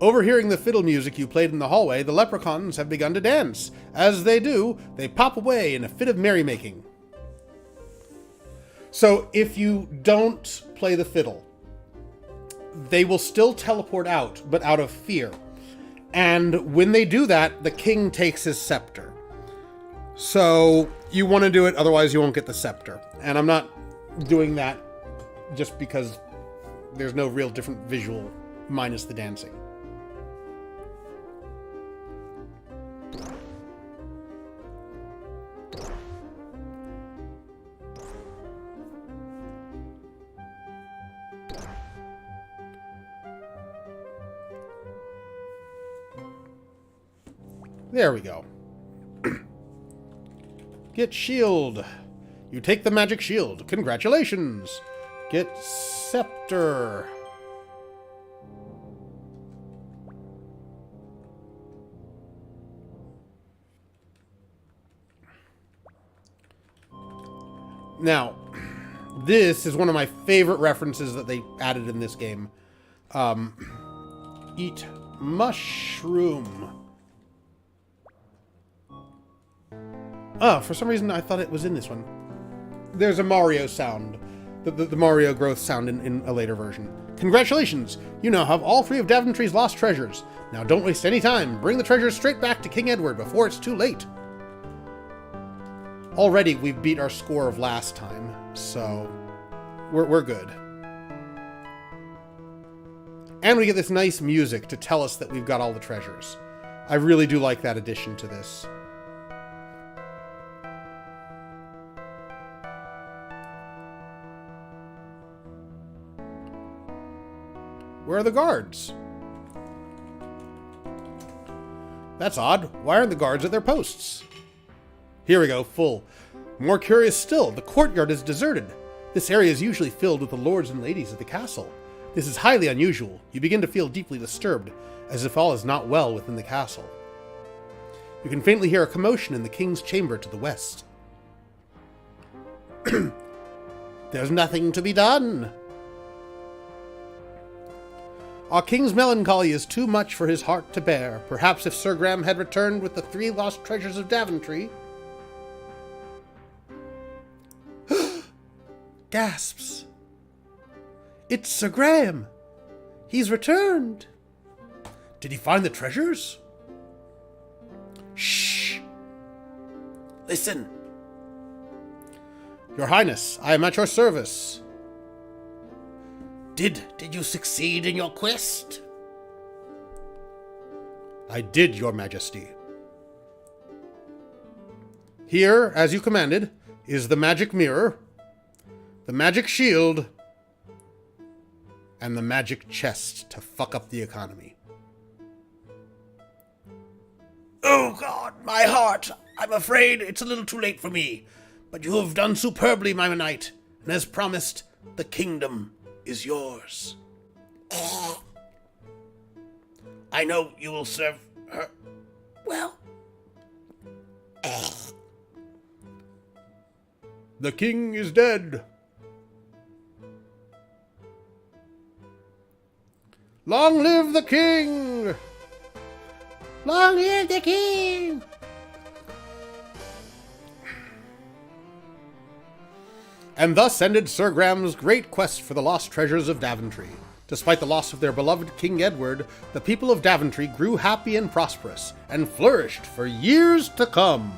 Overhearing the fiddle music you played in the hallway, the leprechauns have begun to dance. As they do, they pop away in a fit of merrymaking. So if you don't play the fiddle, they will still teleport out, but out of fear. And when they do that, the king takes his scepter. So you want to do it, otherwise you won't get the scepter. And I'm not doing that just because there's no real different visual minus the dancing. There we go. Get shield. You take the magic shield. Congratulations. Get scepter. Now, this is one of my favorite references that they added in this game. Eat mushroom. Oh, for some reason I thought it was in this one. There's a Mario sound. The Mario growth sound in a later version. Congratulations! You now have all 3 of Daventry's lost treasures. Now don't waste any time. Bring the treasures straight back to King Edward before it's too late. Already we've beat our score of last time, so we're good. And we get this nice music to tell us that we've got all the treasures. I really do like that addition to this. Where are the guards? That's odd. Why aren't the guards at their posts? Here we go, full. More curious still, the courtyard is deserted. This area is usually filled with the lords and ladies of the castle. This is highly unusual. You begin to feel deeply disturbed, as if all is not well within the castle. You can faintly hear a commotion in the king's chamber to the west. There's nothing to be done. Our king's melancholy is too much for his heart to bear. Perhaps if Sir Graham had returned with the 3 lost treasures of Daventry... Gasps. It's Sir Graham. He's returned. Did he find the treasures? Shh. Listen. Your Highness, I am at your service. Did you succeed in your quest? I did, Your Majesty. Here, as you commanded, is the magic mirror, the magic shield, and the magic chest to fuck up the economy. Oh God, my heart! I'm afraid it's a little too late for me. But you have done superbly, my knight, and as promised, the kingdom is yours. I know you will serve her well. The king is dead. Long live the king! Long live the king! And thus ended Sir Graham's great quest for the lost treasures of Daventry. Despite the loss of their beloved King Edward, the people of Daventry grew happy and prosperous, and flourished for years to come.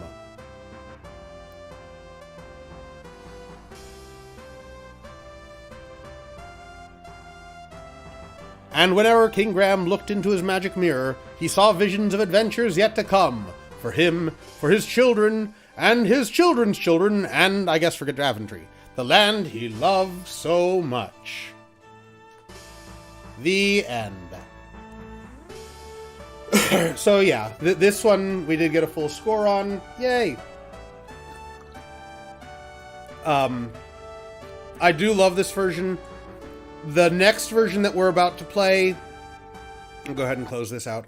And whenever King Graham looked into his magic mirror, he saw visions of adventures yet to come, for him, for his children, and his children's children, and I guess for Daventry, the land he loved so much. The end. So yeah, this one we did get a full score on. Yay! I do love this version. The next version that we're about to play, I'll go ahead and close this out,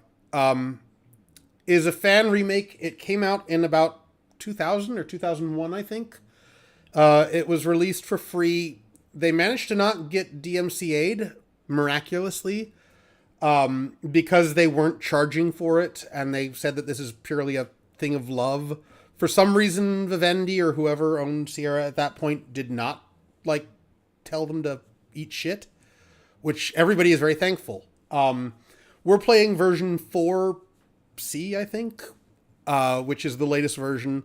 is a fan remake. It came out in about 2000 or 2001, I think. It was released for free. They managed to not get DMCA'd, miraculously, because they weren't charging for it, and they said that this is purely a thing of love. For some reason, Vivendi or whoever owned Sierra at that point did not, tell them to eat shit, which everybody is very thankful. We're playing version 4C, I think, which is the latest version.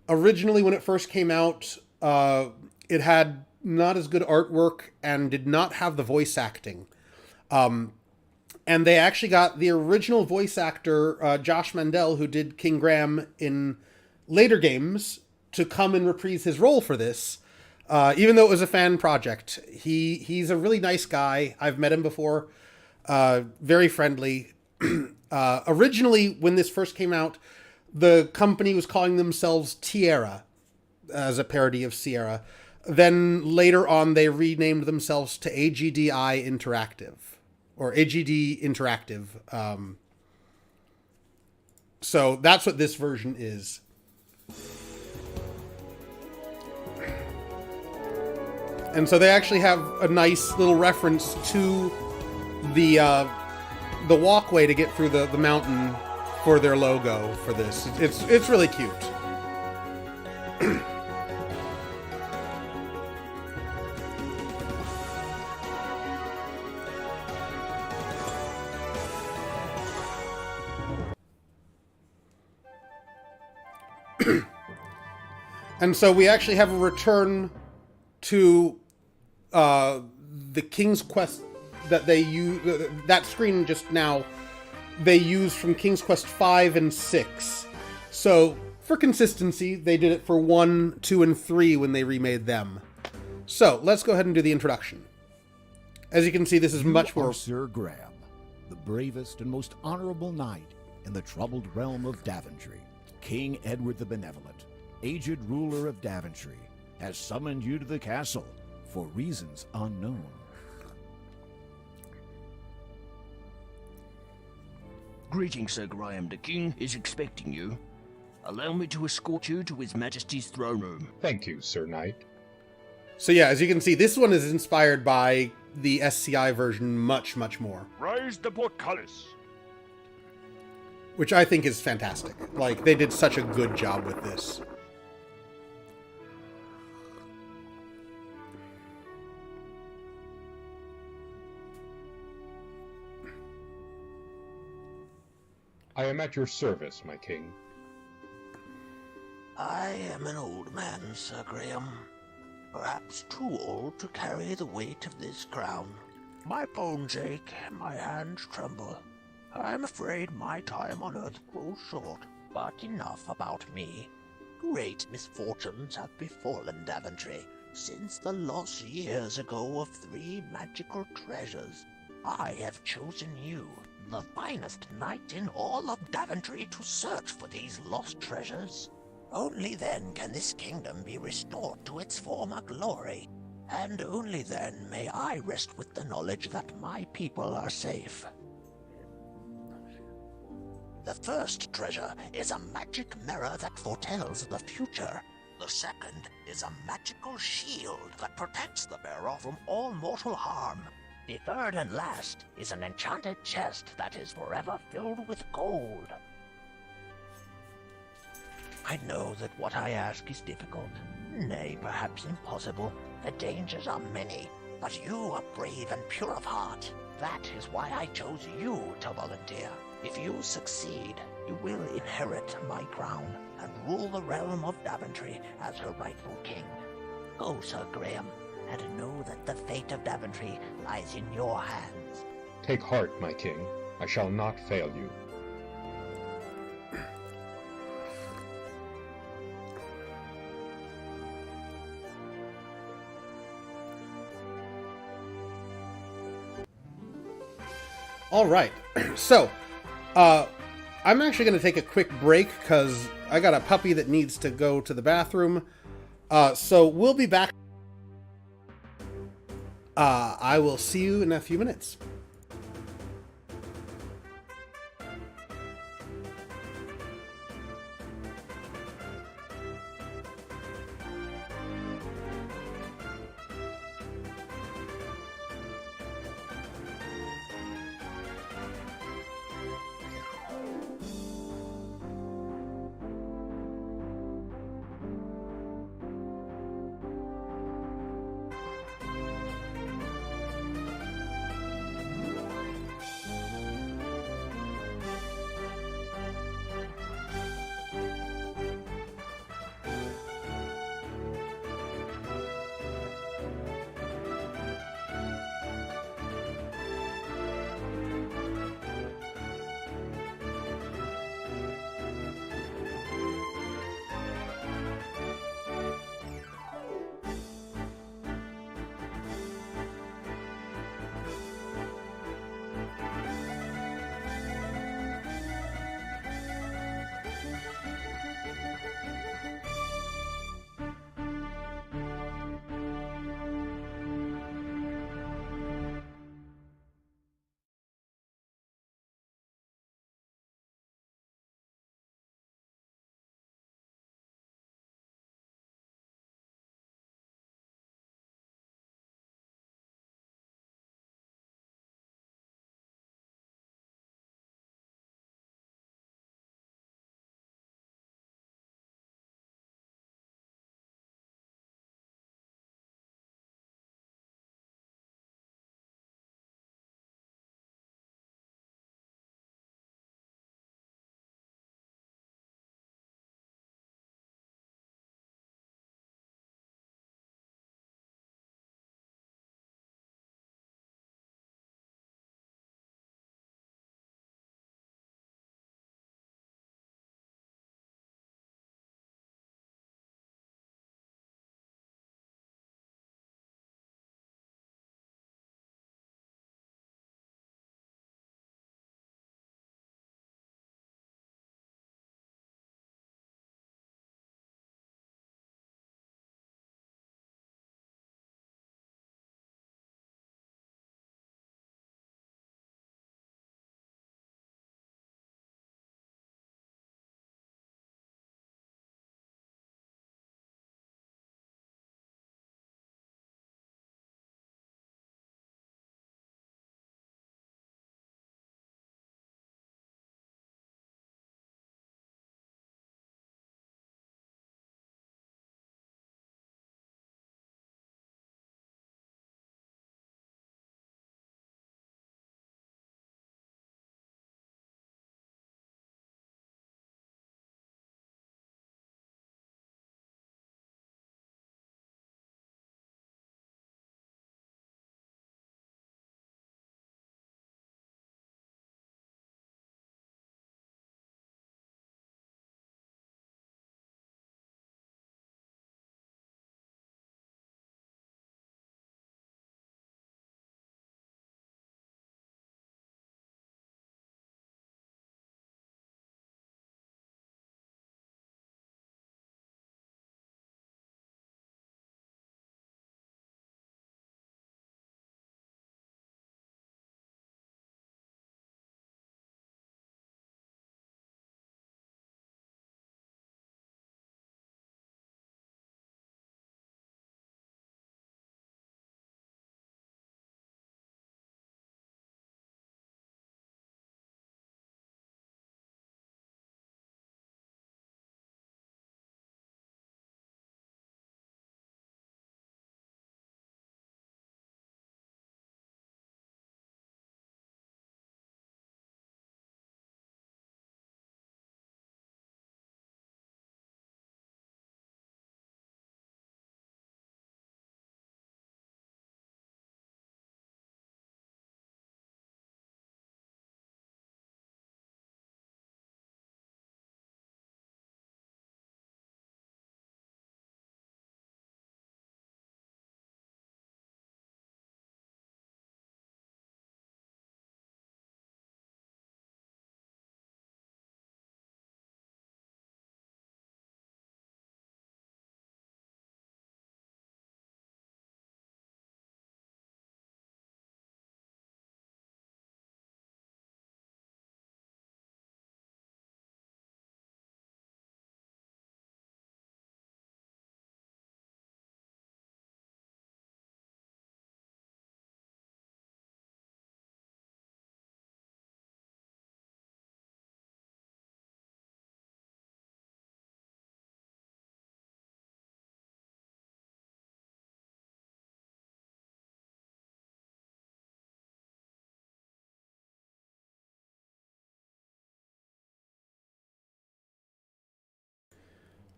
Originally, when it first came out, it had not as good artwork and did not have the voice acting. And they actually got the original voice actor, Josh Mandel, who did King Graham in later games, to come and reprise his role for this. Even though it was a fan project. He's a really nice guy. I've met him before. Very friendly. Originally, when this first came out, the company was calling themselves Tierra, as a parody of Sierra. Then later on, they renamed themselves to AGDI Interactive, or AGD Interactive. So that's what this version is. And so they actually have a nice little reference to the walkway to get through the mountain for their logo for this. It's really cute. And so we actually have a return to the King's Quest that they use, that screen just now, they used from King's Quest 5 and 6. So, for consistency, they did it for 1, 2, and 3 when they remade them. So, let's go ahead and do the introduction. As you can see, this is much more... Sir Graham, the bravest and most honorable knight in the troubled realm of Daventry. King Edward the Benevolent, aged ruler of Daventry, has summoned you to the castle for reasons unknown. Greetings, Sir Graham. The King is expecting you. Allow me to escort you to His Majesty's throne room. Thank you, Sir Knight. So yeah, as you can see, this one is inspired by the SCI version much, much more. Raise the portcullis. Which I think is fantastic. They did such a good job with this. I am at your service, my king. I am an old man, Sir Graham. Perhaps too old to carry the weight of this crown. My bones ache, my hands tremble. I'm afraid my time on Earth grows short. But enough about me. Great misfortunes have befallen Daventry since the loss years ago of 3 magical treasures. I have chosen you, the finest knight in all of Daventry, to search for these lost treasures. Only then can this kingdom be restored to its former glory, and only then may I rest with the knowledge that my people are safe. The first treasure is a magic mirror that foretells the future. The second is a magical shield that protects the bearer from all mortal harm. The third and last is an enchanted chest that is forever filled with gold. I know that what I ask is difficult, nay, perhaps impossible. The dangers are many, but you are brave and pure of heart. That is why I chose you to volunteer. If you succeed, you will inherit my crown and rule the realm of Daventry as her rightful king. Go, Sir Graham, and know that the fate of Daventry lies in your hands. Take heart, my king. I shall not fail you. All right. So, I'm actually going to take a quick break because I got a puppy that needs to go to the bathroom. So we'll be back. I will see you in a few minutes.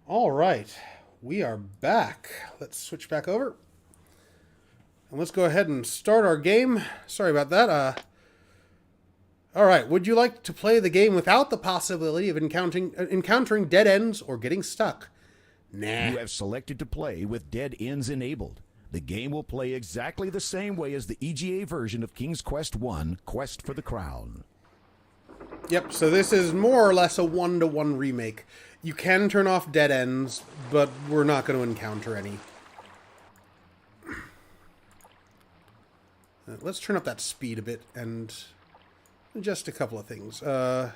All right, we are back. Let's switch back over. And let's go ahead and start our game. Sorry about that. All right, would you like to play the game without the possibility of encountering dead ends or getting stuck? Nah. You have selected to play with dead ends enabled. The game will play exactly the same way as the EGA version of King's Quest I, Quest for the Crown. Yep, so this is more or less a one-to-one remake. You can turn off dead ends, but we're not going to encounter any. Let's turn up that speed a bit and just a couple of things. There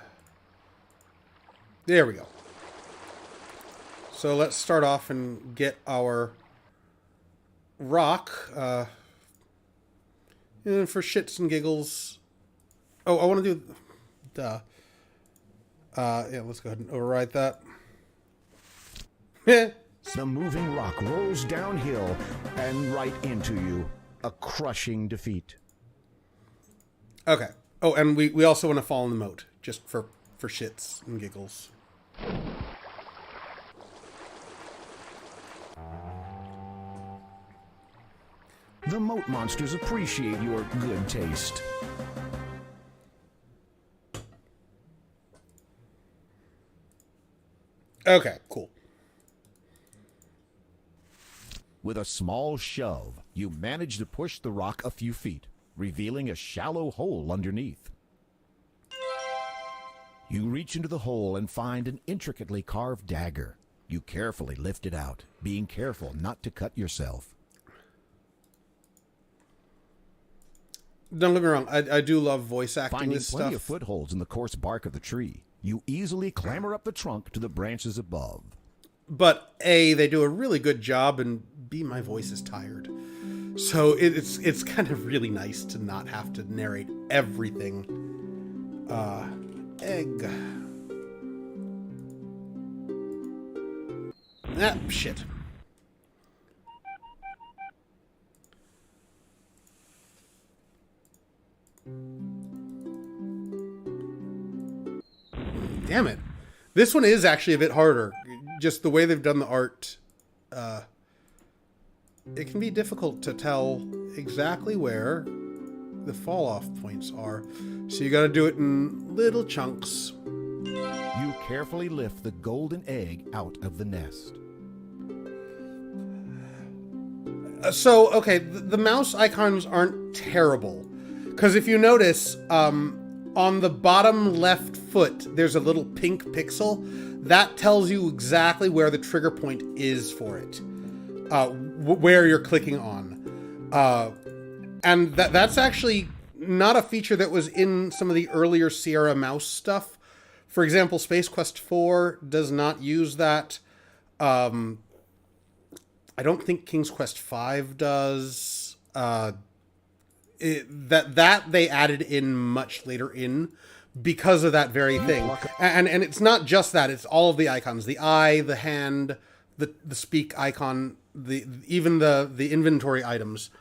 we go. So let's start off and get our rock. And for shits and giggles. Oh, I want to do... Duh. Yeah, let's go ahead and override that. The moving rock rolls downhill and right into you. A crushing defeat. Okay. Oh, and we also want to fall in the moat, just for shits and giggles. The moat monsters appreciate your good taste. Okay, cool. With a small shove, you manage to push the rock a few feet, revealing a shallow hole underneath. You reach into the hole and find an intricately carved dagger. You carefully lift it out, being careful not to cut yourself. Don't get me wrong, I do love voice acting Finding this plenty stuff. of footholds in the coarse bark of the tree, you easily clamber up the trunk to the branches above. But A, they do a really good job, and B, my voice is tired. So it's kind of really nice to not have to narrate everything. Egg. Ah, shit. Damn it. This one is actually a bit harder. Just the way they've done the art, it can be difficult to tell exactly where the fall-off points are. So you got to do it in little chunks. You carefully lift the golden egg out of the nest. So, okay, the mouse icons aren't terrible. Because if you notice, on the bottom left foot, there's a little pink pixel. That tells you exactly where the trigger point is for it. Where you're clicking on. And that's actually not a feature that was in some of the earlier Sierra Mouse stuff. For example, Space Quest 4 does not use that. I don't think King's Quest 5 does. That they added in much later in because of that very thing. And it's not just that, it's all of the icons. The eye, the hand, the speak icon, even the inventory items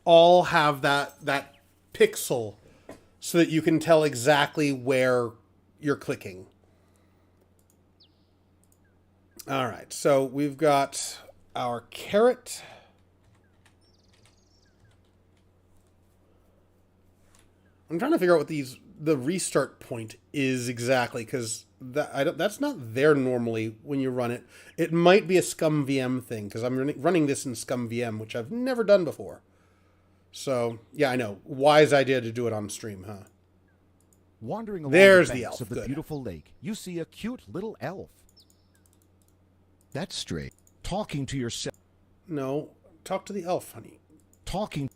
all have that pixel so that you can tell exactly where you're clicking. All right, so we've got our carrot. I'm trying to figure out what the restart point is exactly, because that's not there normally when you run it. It might be a Scum VM thing, because I'm running this in Scum VM, which I've never done before. So, yeah, I know. Wise idea to do it on stream, huh? Wandering along There's the the banks elf. of the Good. beautiful lake, you see a cute little elf. That's straight. Talking to yourself. No, talk to the elf, honey. Talking.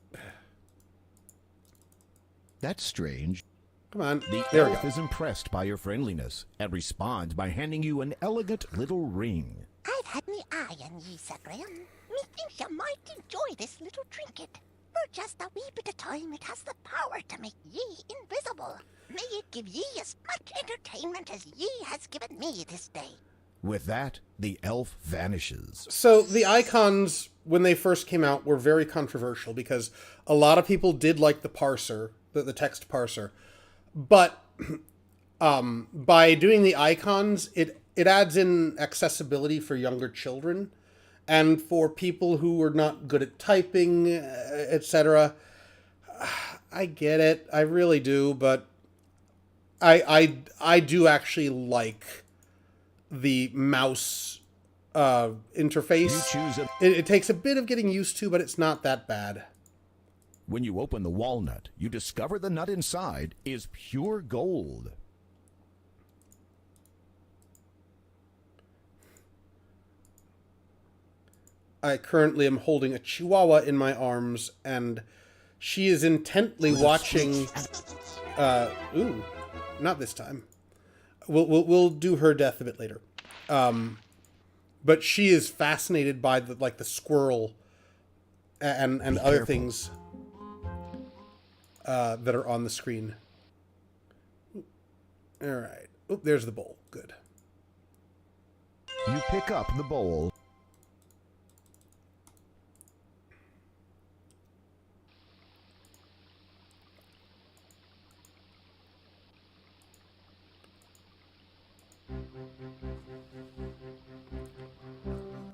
That's strange. Come on. The There we elf go. is impressed by your friendliness and responds by handing you an elegant little ring. I've had me eye on ye, Sir Graham. Methinks you might enjoy this little trinket. For just a wee bit of time, it has the power to make ye invisible. May it give ye as much entertainment as ye has given me this day. With that, the elf vanishes. So the icons, when they first came out, were very controversial because a lot of people did like the parser, the text parser. But by doing the icons, it it adds in accessibility for younger children and for people who are not good at typing, etc. I get it, I really do, but I do actually like the mouse interface. You choose a... It takes a bit of getting used to, but it's not that bad. When you open the walnut, you discover the nut inside is pure gold. I currently am holding a chihuahua in my arms, and she is intently watching... ooh, not this time. We'll do her death a bit later. But she is fascinated by the squirrel and other careful. things that are on the screen. All right. Oh, there's the bowl. Good. You pick up the bowl.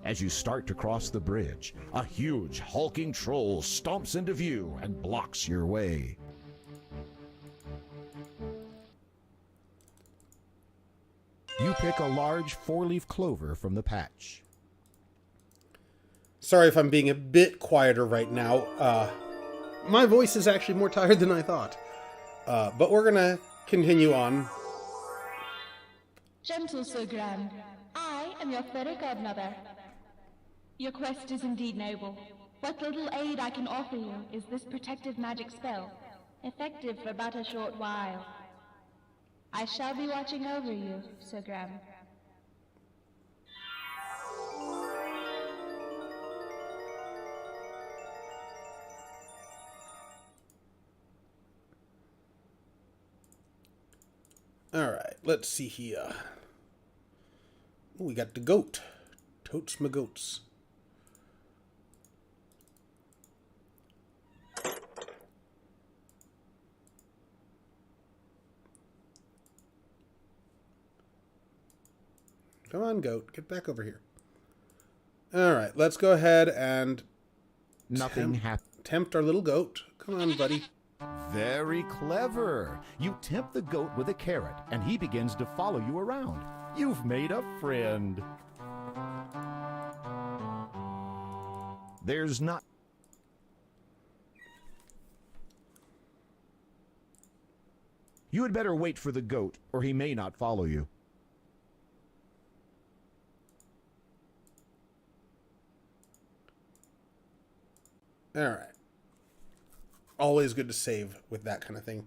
As you start to cross the bridge, a huge, hulking troll stomps into view and blocks your way. You pick a large four-leaf clover from the patch. Sorry if I'm being a bit quieter right now. My voice is actually more tired than I thought. But we're gonna continue on. Gentle Sir Graham, I am your fairy godmother. Your quest is indeed noble. What little aid I can offer you is this protective magic spell, effective for but a short while. I shall be watching over you, Sir Graham. Alright, let's see here. Ooh, we got the goat. Totes my goats. Come on, goat. Get back over here. Alright, let's go ahead and Nothing happens. tempt our little goat. Come on, buddy. Very clever. You tempt the goat with a carrot, and he begins to follow you around. You've made a friend. There's not... You had better wait for the goat, or he may not follow you. Alright. Always good to save with that kind of thing.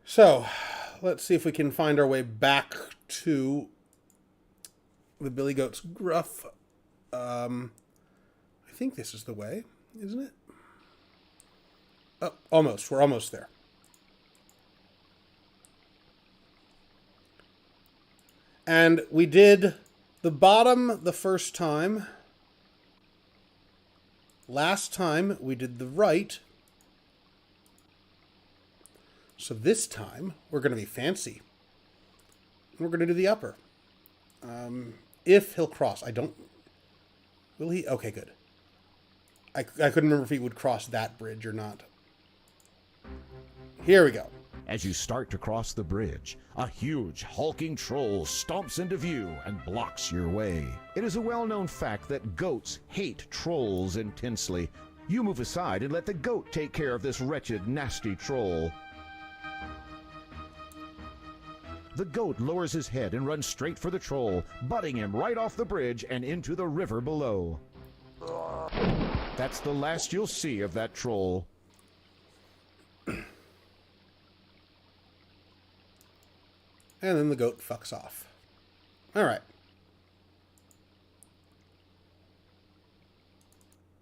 So, let's see if we can find our way back to the Billy Goat's gruff. I think this is the way, isn't it? Oh, almost. We're almost there. And we did the bottom the first time. Last time we did the right. So this time we're going to be fancy. We're going to do the upper. If he'll cross. I don't... Will he? Okay, good. I couldn't remember if he would cross that bridge or not. Here we go. As you start to cross the bridge, a huge, hulking troll stomps into view and blocks your way. It is a well-known fact that goats hate trolls intensely. You move aside and let the goat take care of this wretched, nasty troll. The goat lowers his head and runs straight for the troll, butting him right off the bridge and into the river below. That's the last you'll see of that troll. And then the goat fucks off. Alright.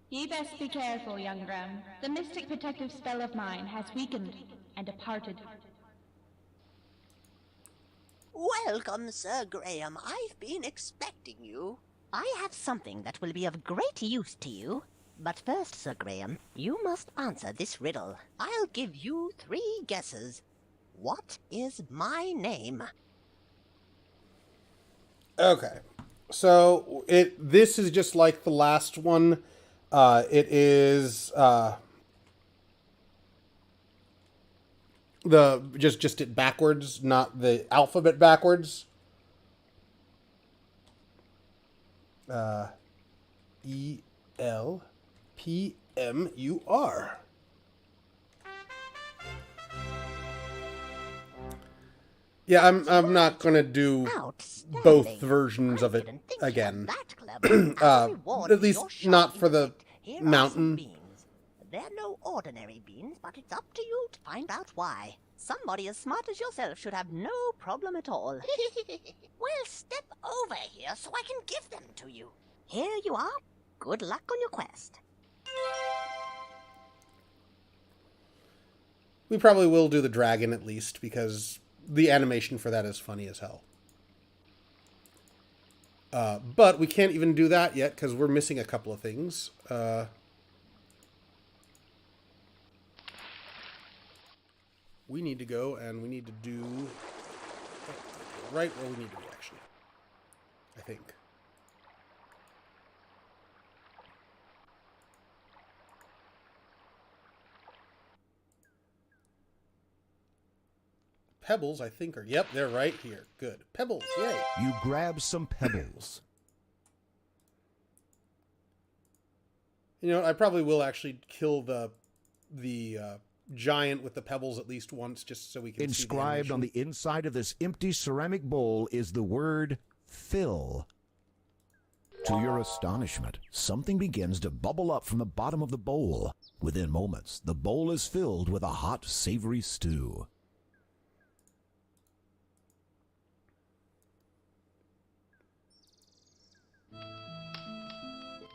Ye best be careful, young Graham. The mystic protective spell of mine has weakened and departed. Welcome, Sir Graham. I've been expecting you. I have something that will be of great use to you. But first, Sir Graham, you must answer this riddle. I'll give you 3 guesses. What is my name? Okay. So this is just like the last one. It is the just it backwards, not the alphabet backwards. ELPMUR. Yeah, I'm not gonna do both versions of it again. At least not for the mountain. They're no ordinary beans, but it's up to you to find out why. Somebody as smart as yourself should have no problem at all. Well, step over here so I can give them to you. Here you are. Good luck on your quest. We probably will do the dragon at least, because the animation for that is funny as hell. But we can't even do that yet, because we're missing a couple of things. We need to go, and we need to do right where we need to be, actually. I think. Pebbles, I think, are... Yep, they're right here. Good. Pebbles, yay. You grab some pebbles. You know, I probably will actually kill the giant with the pebbles at least once, just so we can see the Inscribed on animation. the inside of this empty ceramic bowl is the word fill. To your astonishment, something begins to bubble up from the bottom of the bowl. Within moments, the bowl is filled with a hot, savory stew.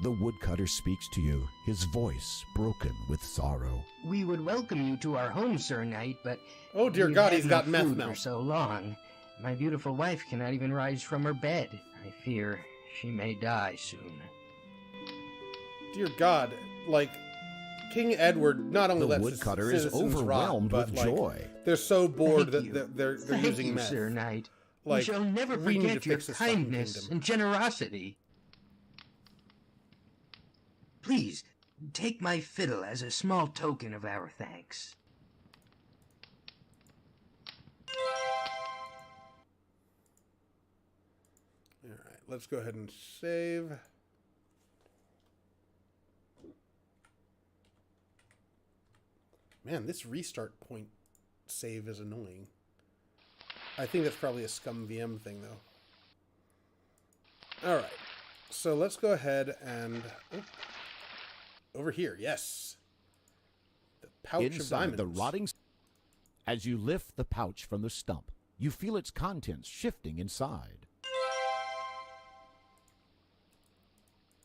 The woodcutter speaks to you, his voice broken with sorrow. We would welcome you to our home, Sir Knight, but... Oh, dear we've God, had he's got no meth food now. for so long. My beautiful wife cannot even rise from her bed. I fear she may die soon. Dear God, like, King Edward not only The lets woodcutter his is citizens rot, overwhelmed but, with like, joy. they're so bored Thank you. that they're Thank using you, meth. Sir Knight. Like, we shall never we need to forget your fix this fucking kindness kingdom. and generosity. Please, take my fiddle as a small token of our thanks. Alright, let's go ahead and save. Man, this restart point save is annoying. I think that's probably a scum VM thing, though. Alright, so let's go ahead and... Oh, over here, yes. The pouch of Inside diamonds. the rotting... As you lift the pouch from the stump, you feel its contents shifting inside.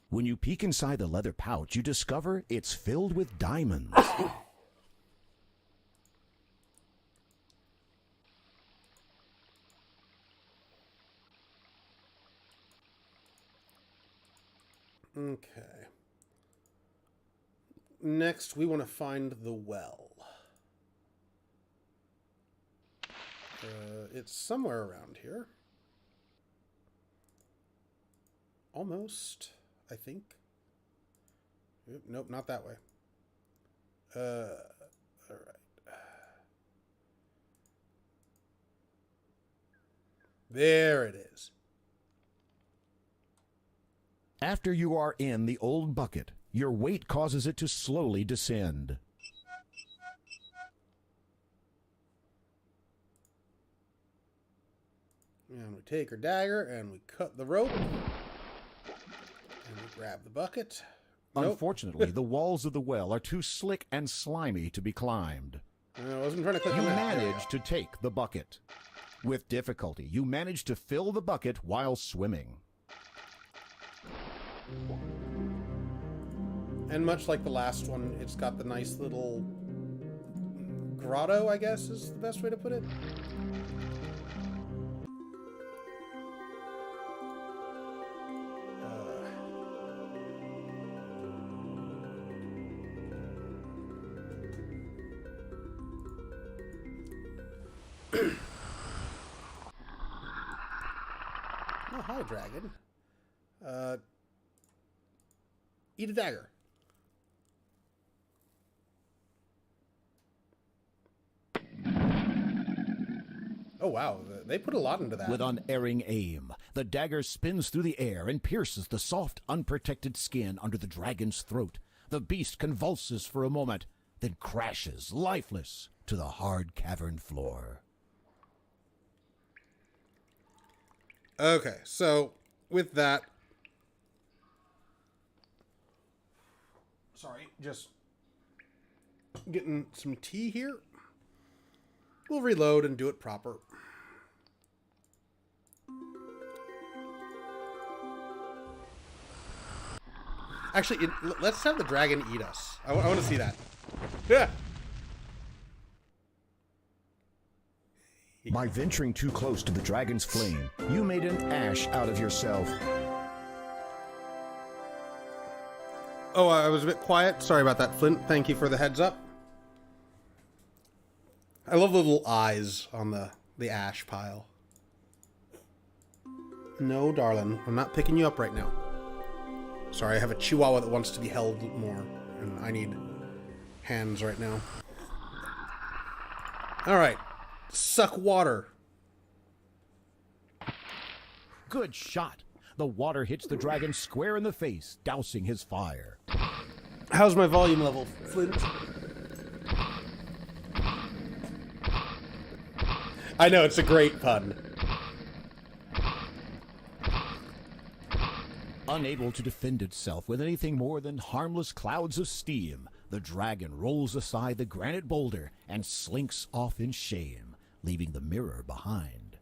When you peek inside the leather pouch, you discover it's filled with diamonds. Okay. Next, we want to find the well. It's somewhere around here. Almost, I think. Nope, not that way. All right. There it is. After you are in the old bucket, your weight causes it to slowly descend. And we take our dagger and we cut the rope. And we grab the bucket. Nope. Unfortunately, the walls of the well are too slick and slimy to be climbed. I wasn't trying to click You on that. There we manage to take the bucket. With difficulty, you manage to fill the bucket while swimming. go. And much like the last one, it's got the nice little grotto, I guess is the best way to put it. Oh, hi. Hi, dragon. Eat a dagger. Oh, wow. They put a lot into that. With unerring aim, the dagger spins through the air and pierces the soft, unprotected skin under the dragon's throat. The beast convulses for a moment, then crashes, lifeless, to the hard cavern floor. Okay, so with that... Sorry, just getting some tea here. We'll reload and do it proper. Actually, let's have the dragon eat us. I want to see that. Yeah. By venturing too close to the dragon's flame, you made an ash out of yourself. Oh, I was a bit quiet. Sorry about that, Flint. Thank you for the heads up. I love the little eyes on the ash pile. No, darling. I'm not picking you up right now. Sorry, I have a chihuahua that wants to be held more, and I need hands right now. Alright. Suck water. Good shot. The water hits the dragon square in the face, dousing his fire. How's my volume level, Flint? I know, it's a great pun. Unable to defend itself with anything more than harmless clouds of steam, the dragon rolls aside the granite boulder and slinks off in shame, leaving the mirror behind.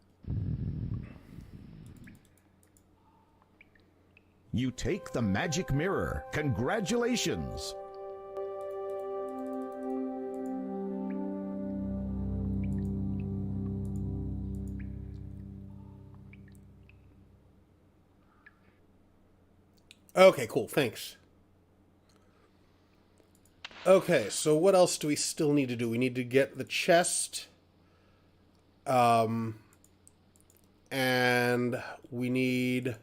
You take the magic mirror. Congratulations! Okay, cool. Thanks. Okay, so what else do we still need to do? We need to get the chest. And we need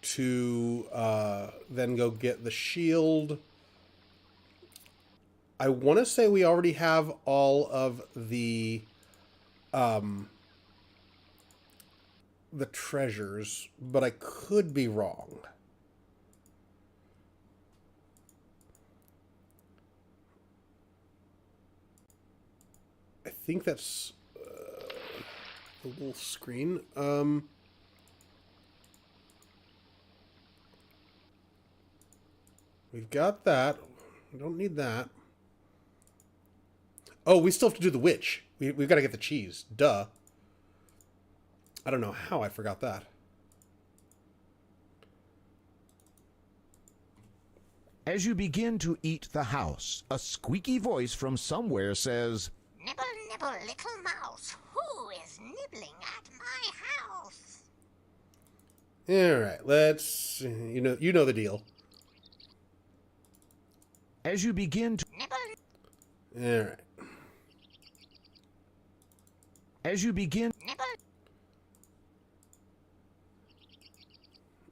to then go get the shield. I want to say we already have all of the treasures, but I could be wrong. I think that's the little screen. We've got that. We don't need that. Oh, we still have to do the witch. We've got to get the cheese. Duh. I don't know how I forgot that. As you begin to eat the house, a squeaky voice from somewhere says, Nibble, nibble, little mouse. Who is nibbling at my house? All right, let's. You know the deal. As you begin to Nibble. All right. As you begin Nibble.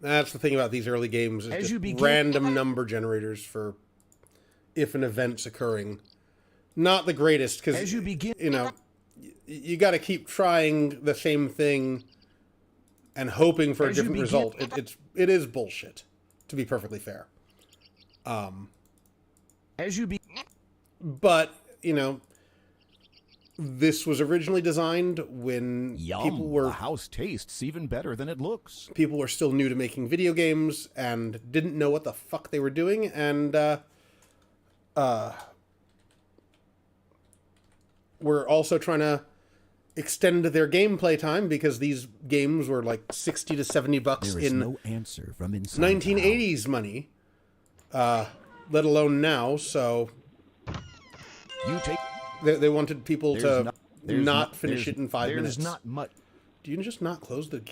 That's the thing about these early games. Is As just you begin- random number generators for if an event's occurring. Not the greatest, because As you begin- you got to keep trying the same thing and hoping for a As you different begin- result. It is bullshit, to be perfectly fair. as you be But this was originally designed when Yum, people were the house tastes even better than it looks. people were still new to making video games and didn't know what the fuck they were doing, and we're also trying to extend their gameplay time because these games were like $60 to $70 There is in no answer from inside 1980s money, let alone now. So the house. You take they wanted people there's to there's not finish there's- it in 5 minutes. There's not much. Do you just not close the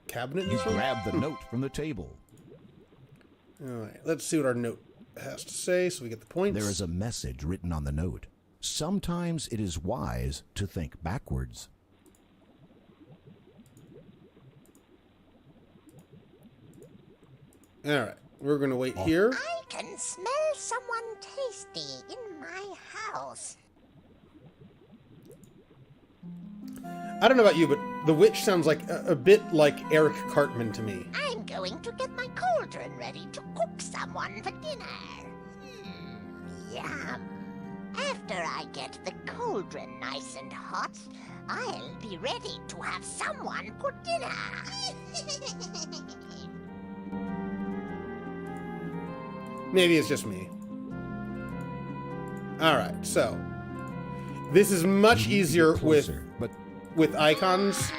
cabinet? You grab the note from the table. All right, let's see what our note has to say so we get the points. There is a message written on the note. Sometimes it is wise to think backwards. Alright, we're gonna wait here. I can smell someone tasty in my house. I don't know about you, but the witch sounds like a bit like Eric Cartman to me. I'm going to get my cauldron ready to cook someone for dinner. Yum. After I get the cauldron nice and hot, I'll be ready to have someone for dinner. Maybe it's just me. Alright, so. This is much easier with icons.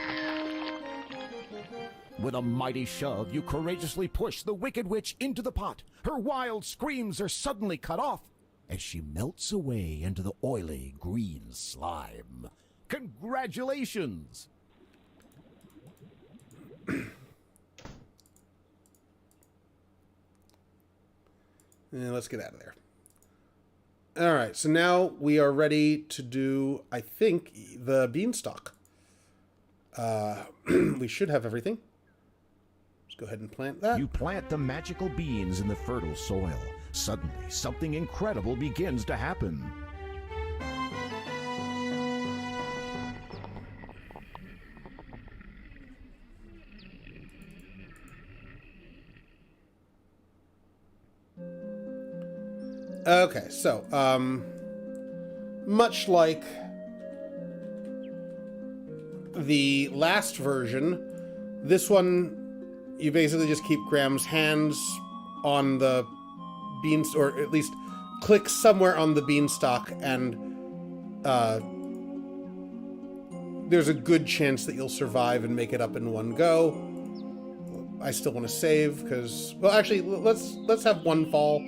With a mighty shove, you courageously push the Wicked Witch into the pot. Her wild screams are suddenly cut off as she melts away into the oily green slime. Congratulations! Let's get out of there. Alright, so now we are ready to do, I think, the beanstalk. We should have everything. Let's go ahead and plant that. You plant the magical beans in the fertile soil. Suddenly, something incredible begins to happen. Okay, so, much like the last version, this one, you basically just keep Graham's hands on the beans, or at least click somewhere on the beanstalk, and there's a good chance that you'll survive and make it up in one go. I still want to save, because, well, actually, let's have one fall.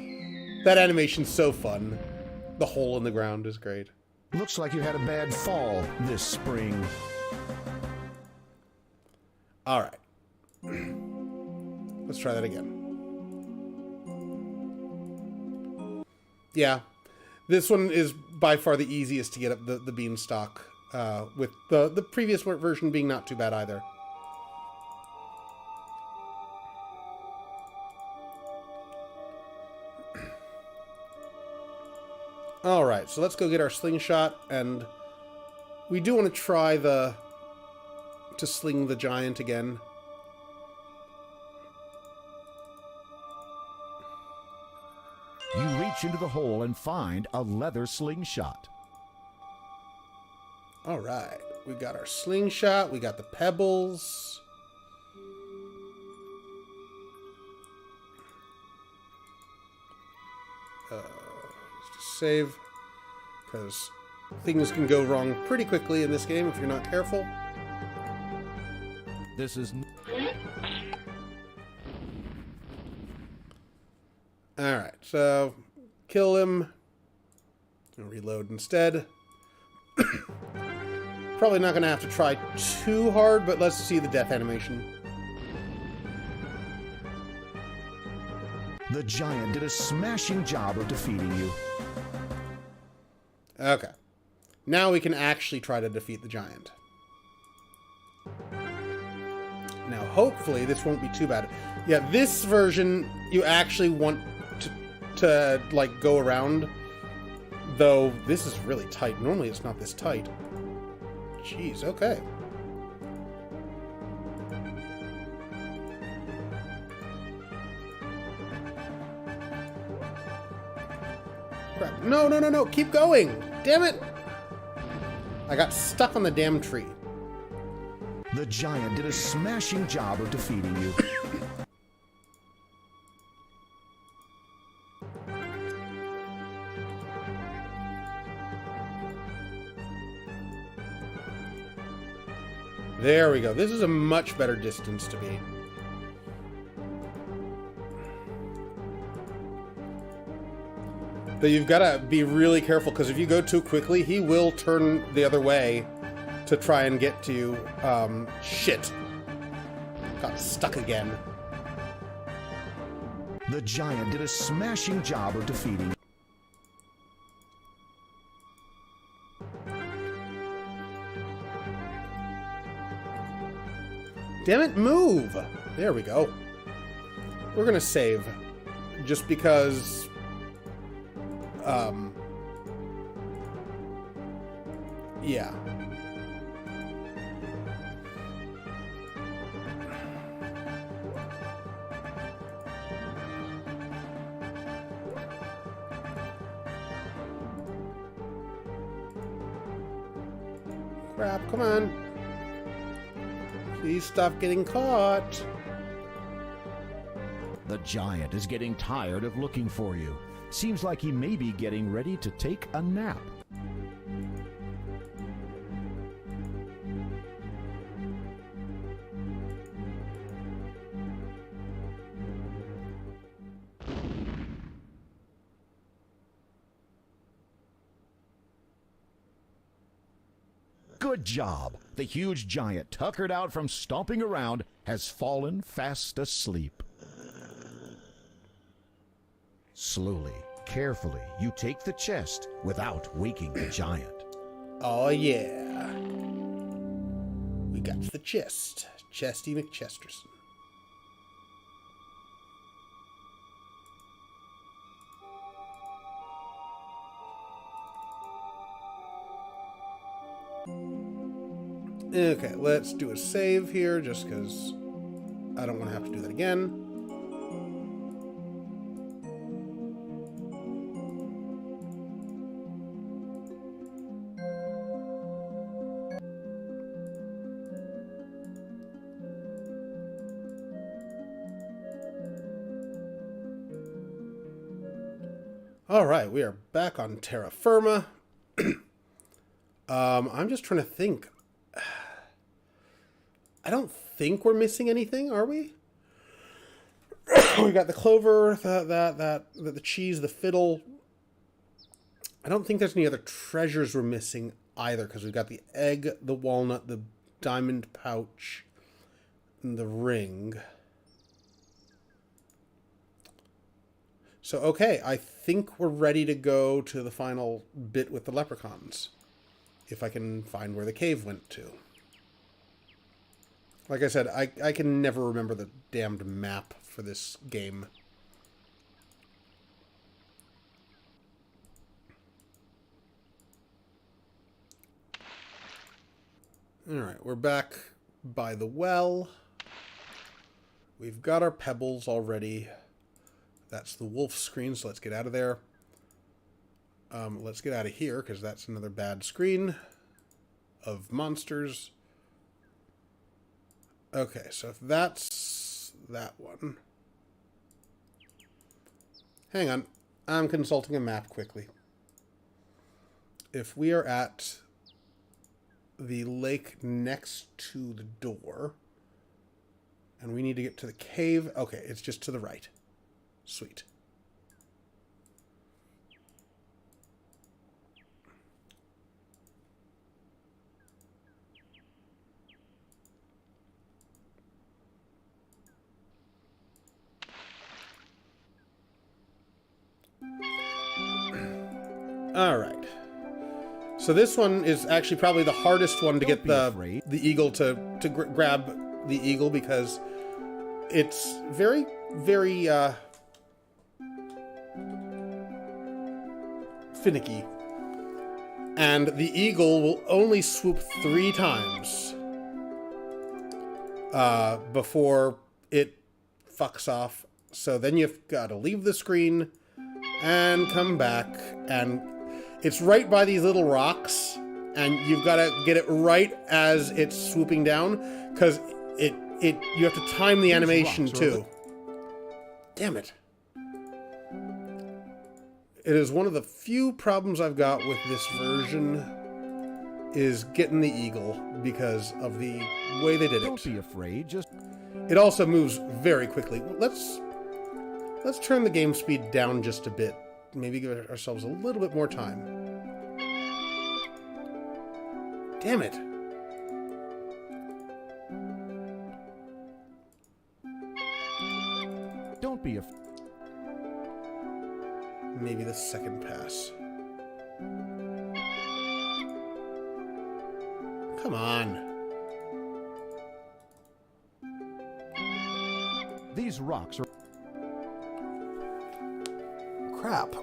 That animation's so fun. The hole in the ground is great. Looks like you had a bad fall this spring. Alright. Let's try that again. Yeah. This one is by far the easiest to get up the beanstalk, with the previous version being not too bad either. Alright, so let's go get our slingshot, and we do want to try to sling the giant again. You reach into the hole and find a leather slingshot. Alright, we got our slingshot, we got the pebbles. Save, because things can go wrong pretty quickly in this game if you're not careful. This is... Alright, so kill him. I'll reload instead. Probably not going to have to try too hard, but let's see the death animation. The giant did a smashing job of defeating you. Okay. Now we can actually try to defeat the giant. Now, hopefully, this won't be too bad. Yeah, this version, you actually want to like, go around. Though, this is really tight. Normally, it's not this tight. Jeez, okay. Crap. No, no, no, no. Keep going. Damn it. I got stuck on the damn tree. The giant did a smashing job of defeating you. There we go. This is a much better distance to be. But you've got to be really careful, because if you go too quickly, he will turn the other way to try and get to you. Shit. Got stuck again. The giant did a smashing job of defeating you. Damn it, move! There we go. We're gonna save. Just because... yeah. Crap, come on. Please stop getting caught. The giant is getting tired of looking for you. Seems like he may be getting ready to take a nap. Good job! The huge giant, tuckered out from stomping around, has fallen fast asleep. Slowly, carefully, you take the chest without waking the giant. Oh yeah. We got the chest. Chesty McChesterson. Okay, let's do a save here, just because I don't want to have to do that again. Alright, we are back on terra firma. I'm just trying to think. I don't think we're missing anything, are we? We got the clover, the cheese, the fiddle. I don't think there's any other treasures we're missing either, because we've got the egg, the walnut, the diamond pouch, and the ring. So, okay, I think we're ready to go to the final bit with the leprechauns. If I can find where the cave went to. Like I said, I can never remember the damned map for this game. Alright, we're back by the well. We've got our pebbles already. That's the wolf screen, so let's get out of there. Let's get out of here, because that's another bad screen of monsters. Okay, so if that's that one... Hang on. I'm consulting a map quickly. If we are at the lake next to the door, and we need to get to the cave... Okay, it's just to the right. Sweet. All right. So this one is actually probably the hardest one to get the eagle to grab the eagle, because it's very, very finicky. And the eagle will only swoop 3 times before it fucks off. So then you've got to leave the screen and come back, and it's right by these little rocks, and you've got to get it right as it's swooping down, because you have to time the animation too. Damn it. It is one of the few problems I've got with this version, is getting the eagle, because of the way they did it. Don't be afraid, just... It also moves very quickly. Let's turn the game speed down just a bit. Maybe give ourselves a little bit more time. Damn it. Don't be afraid. Maybe the second pass. Come on. These rocks are... crap.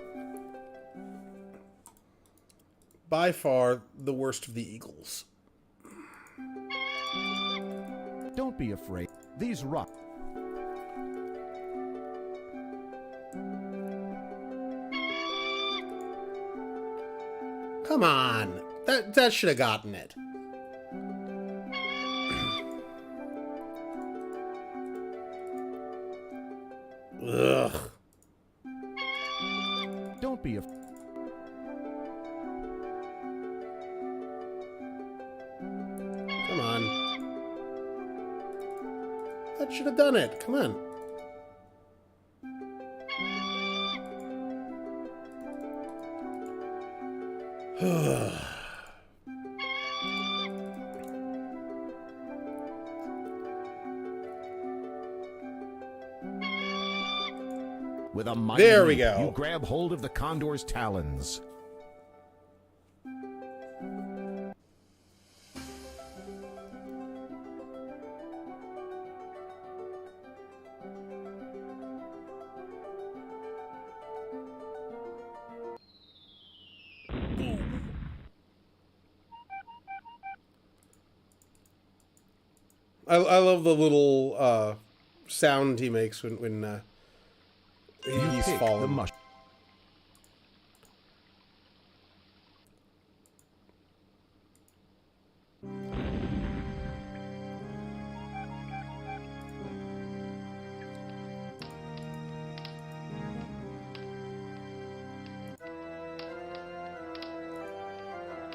By far the worst of the eagles. Don't be afraid. These rocks. Come on. That should have gotten it. Ugh. Don't be afraid. Come on. That should have done it. Come on. With a mighty There we leap, go. You grab hold of the condor's talons. I love the little sound he makes when he's Pick the falling. mush.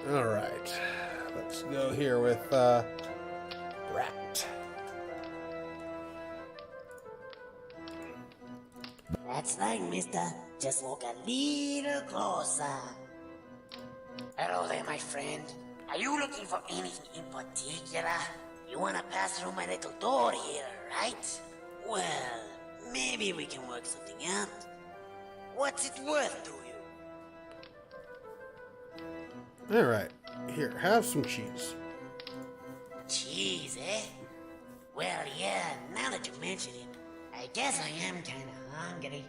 All right, let's go here with Rat. That's right, mister. Just walk a little closer. Hello there, my friend. Are you looking for anything in particular? You wanna pass through my little door here, right? Well, maybe we can work something out. What's it worth to you? All right, here, have some cheese. Cheese, eh? Well, yeah, now that you mention it, I guess I am kinda hungry.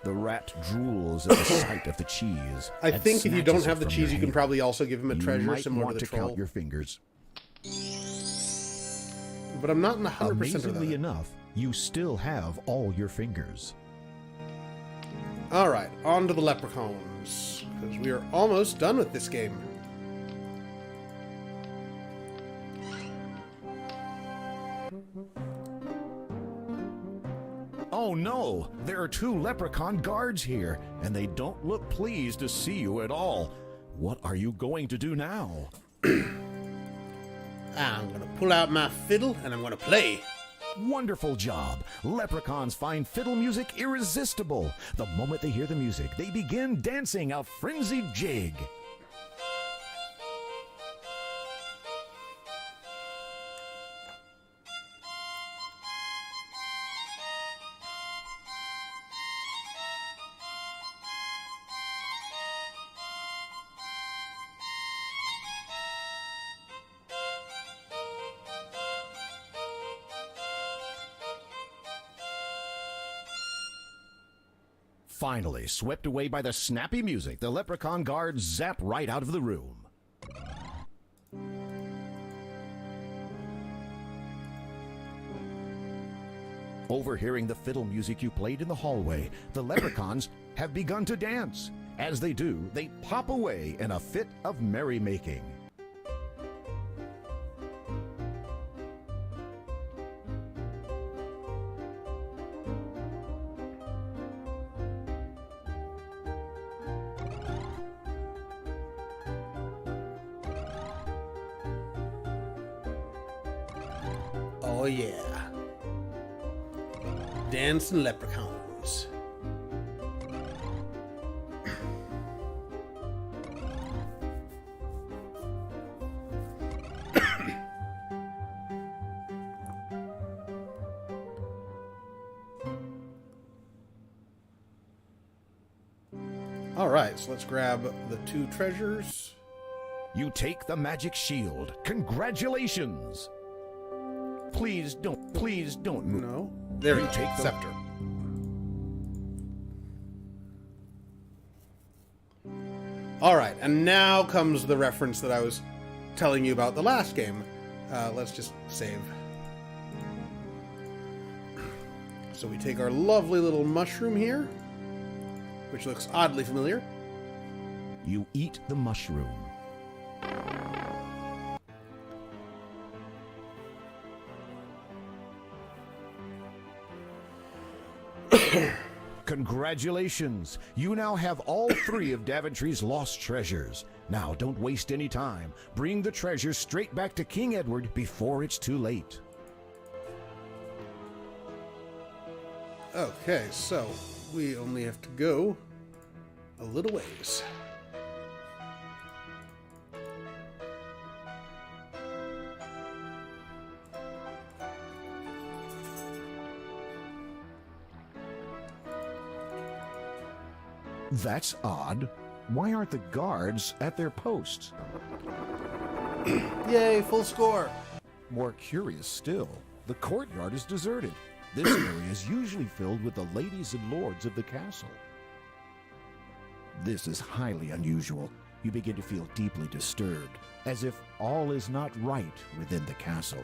The rat drools at the sight of the cheese. I and think if you don't snatches have it the from cheese, your you can hand. probably also give him a You treasure might similar want to the to count troll. your fingers. But I'm not in 100% of Amazingly that. enough, you still have all your fingers. All right, on to the leprechauns, because we are almost done with this game. Oh no! There are 2 leprechaun guards here, and they don't look pleased to see you at all. What are you going to do now? I'm gonna pull out my fiddle and I'm gonna play. Wonderful job! Leprechauns find fiddle music irresistible. The moment they hear the music, they begin dancing a frenzied jig. Finally, swept away by the snappy music, the leprechaun guards zap right out of the room. Overhearing the fiddle music you played in the hallway, the leprechauns have begun to dance. As they do, they pop away in a fit of merrymaking. Oh yeah. Dancing leprechauns. All right, so let's grab the 2 treasures. You take the magic shield. Congratulations! Please don't move. No, there we You go. take the Scepter. Alright, and now comes the reference that I was telling you about the last game. Let's just save. So we take our lovely little mushroom here, which looks oddly familiar. You eat the mushroom. Congratulations! You now have all 3 of Daventry's lost treasures. Now, don't waste any time. Bring the treasures straight back to King Edward before it's too late. Okay, so we only have to go a little ways. That's odd. Why aren't the guards at their posts? Yay, full score! More curious still, the courtyard is deserted. This area is usually filled with the ladies and lords of the castle. This is highly unusual. You begin to feel deeply disturbed, as if all is not right within the castle.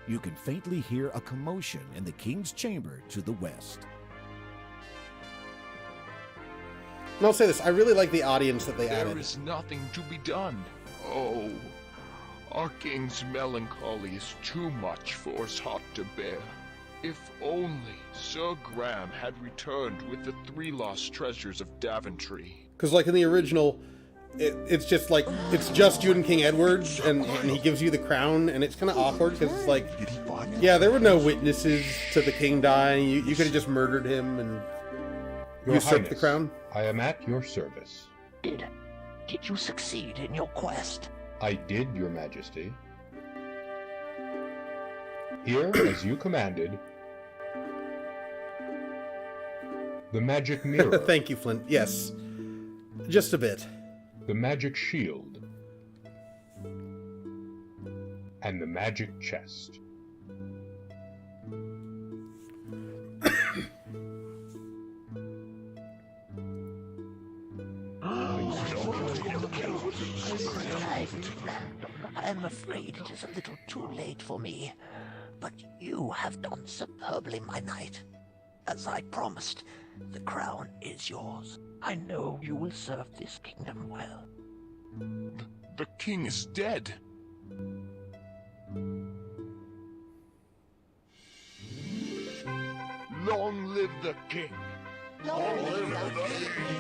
You can faintly hear a commotion in the king's chamber to the west. And I'll say this, I really like the audience that they added. There is nothing to be done. Oh, our king's melancholy is too much for us heart to bear. If only Sir Graham had returned with the 3 lost treasures of Daventry. Because like in the original, it's just like, it's just you and King Edward, and he gives you the crown, and it's kind of awkward, because it's like, yeah, there were no witnesses to the king dying. You could have just murdered him and Your usurped the Highness, crown. I am at your service. Did you succeed in your quest? I did, Your Majesty. Here, as you commanded, the magic mirror. Thank you, Flint. Yes. Just a bit. The magic shield. And the magic chest. I'm afraid it is a little too late for me, but you have done superbly, my knight. As I promised, the crown is yours. I know you will serve this kingdom well. The king is dead. Long live the king! Long live the king!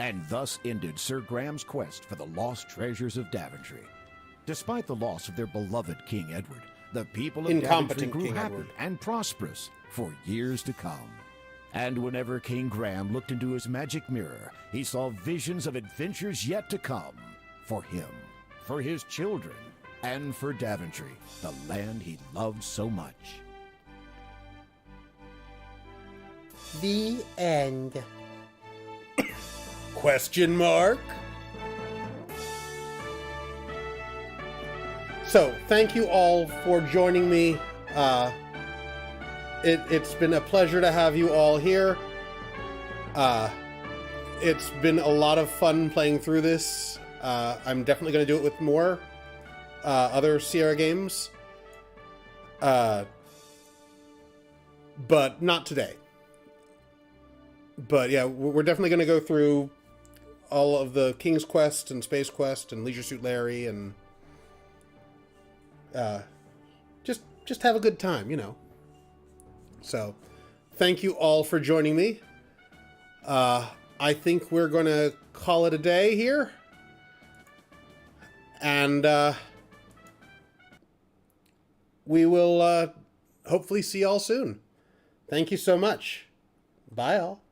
And thus ended Sir Graham's quest for the lost treasures of Daventry. Despite the loss of their beloved King Edward, the people of Daventry Incompetent grew King happy Edward. and prosperous for years to come. And whenever King Graham looked into his magic mirror, he saw visions of adventures yet to come for him, for his children, and for Daventry, the land he loved so much. The end. Question mark? So, thank you all for joining me. It's been a pleasure to have you all here. It's been a lot of fun playing through this. I'm definitely going to do it with more other Sierra games. But not today. But yeah, we're definitely going to go through all of the King's Quest and Space Quest and Leisure Suit Larry and just have a good time, you know. So, thank you all for joining me. I think we're going to call it a day here. And we will hopefully see y'all soon. Thank you so much. Bye, all.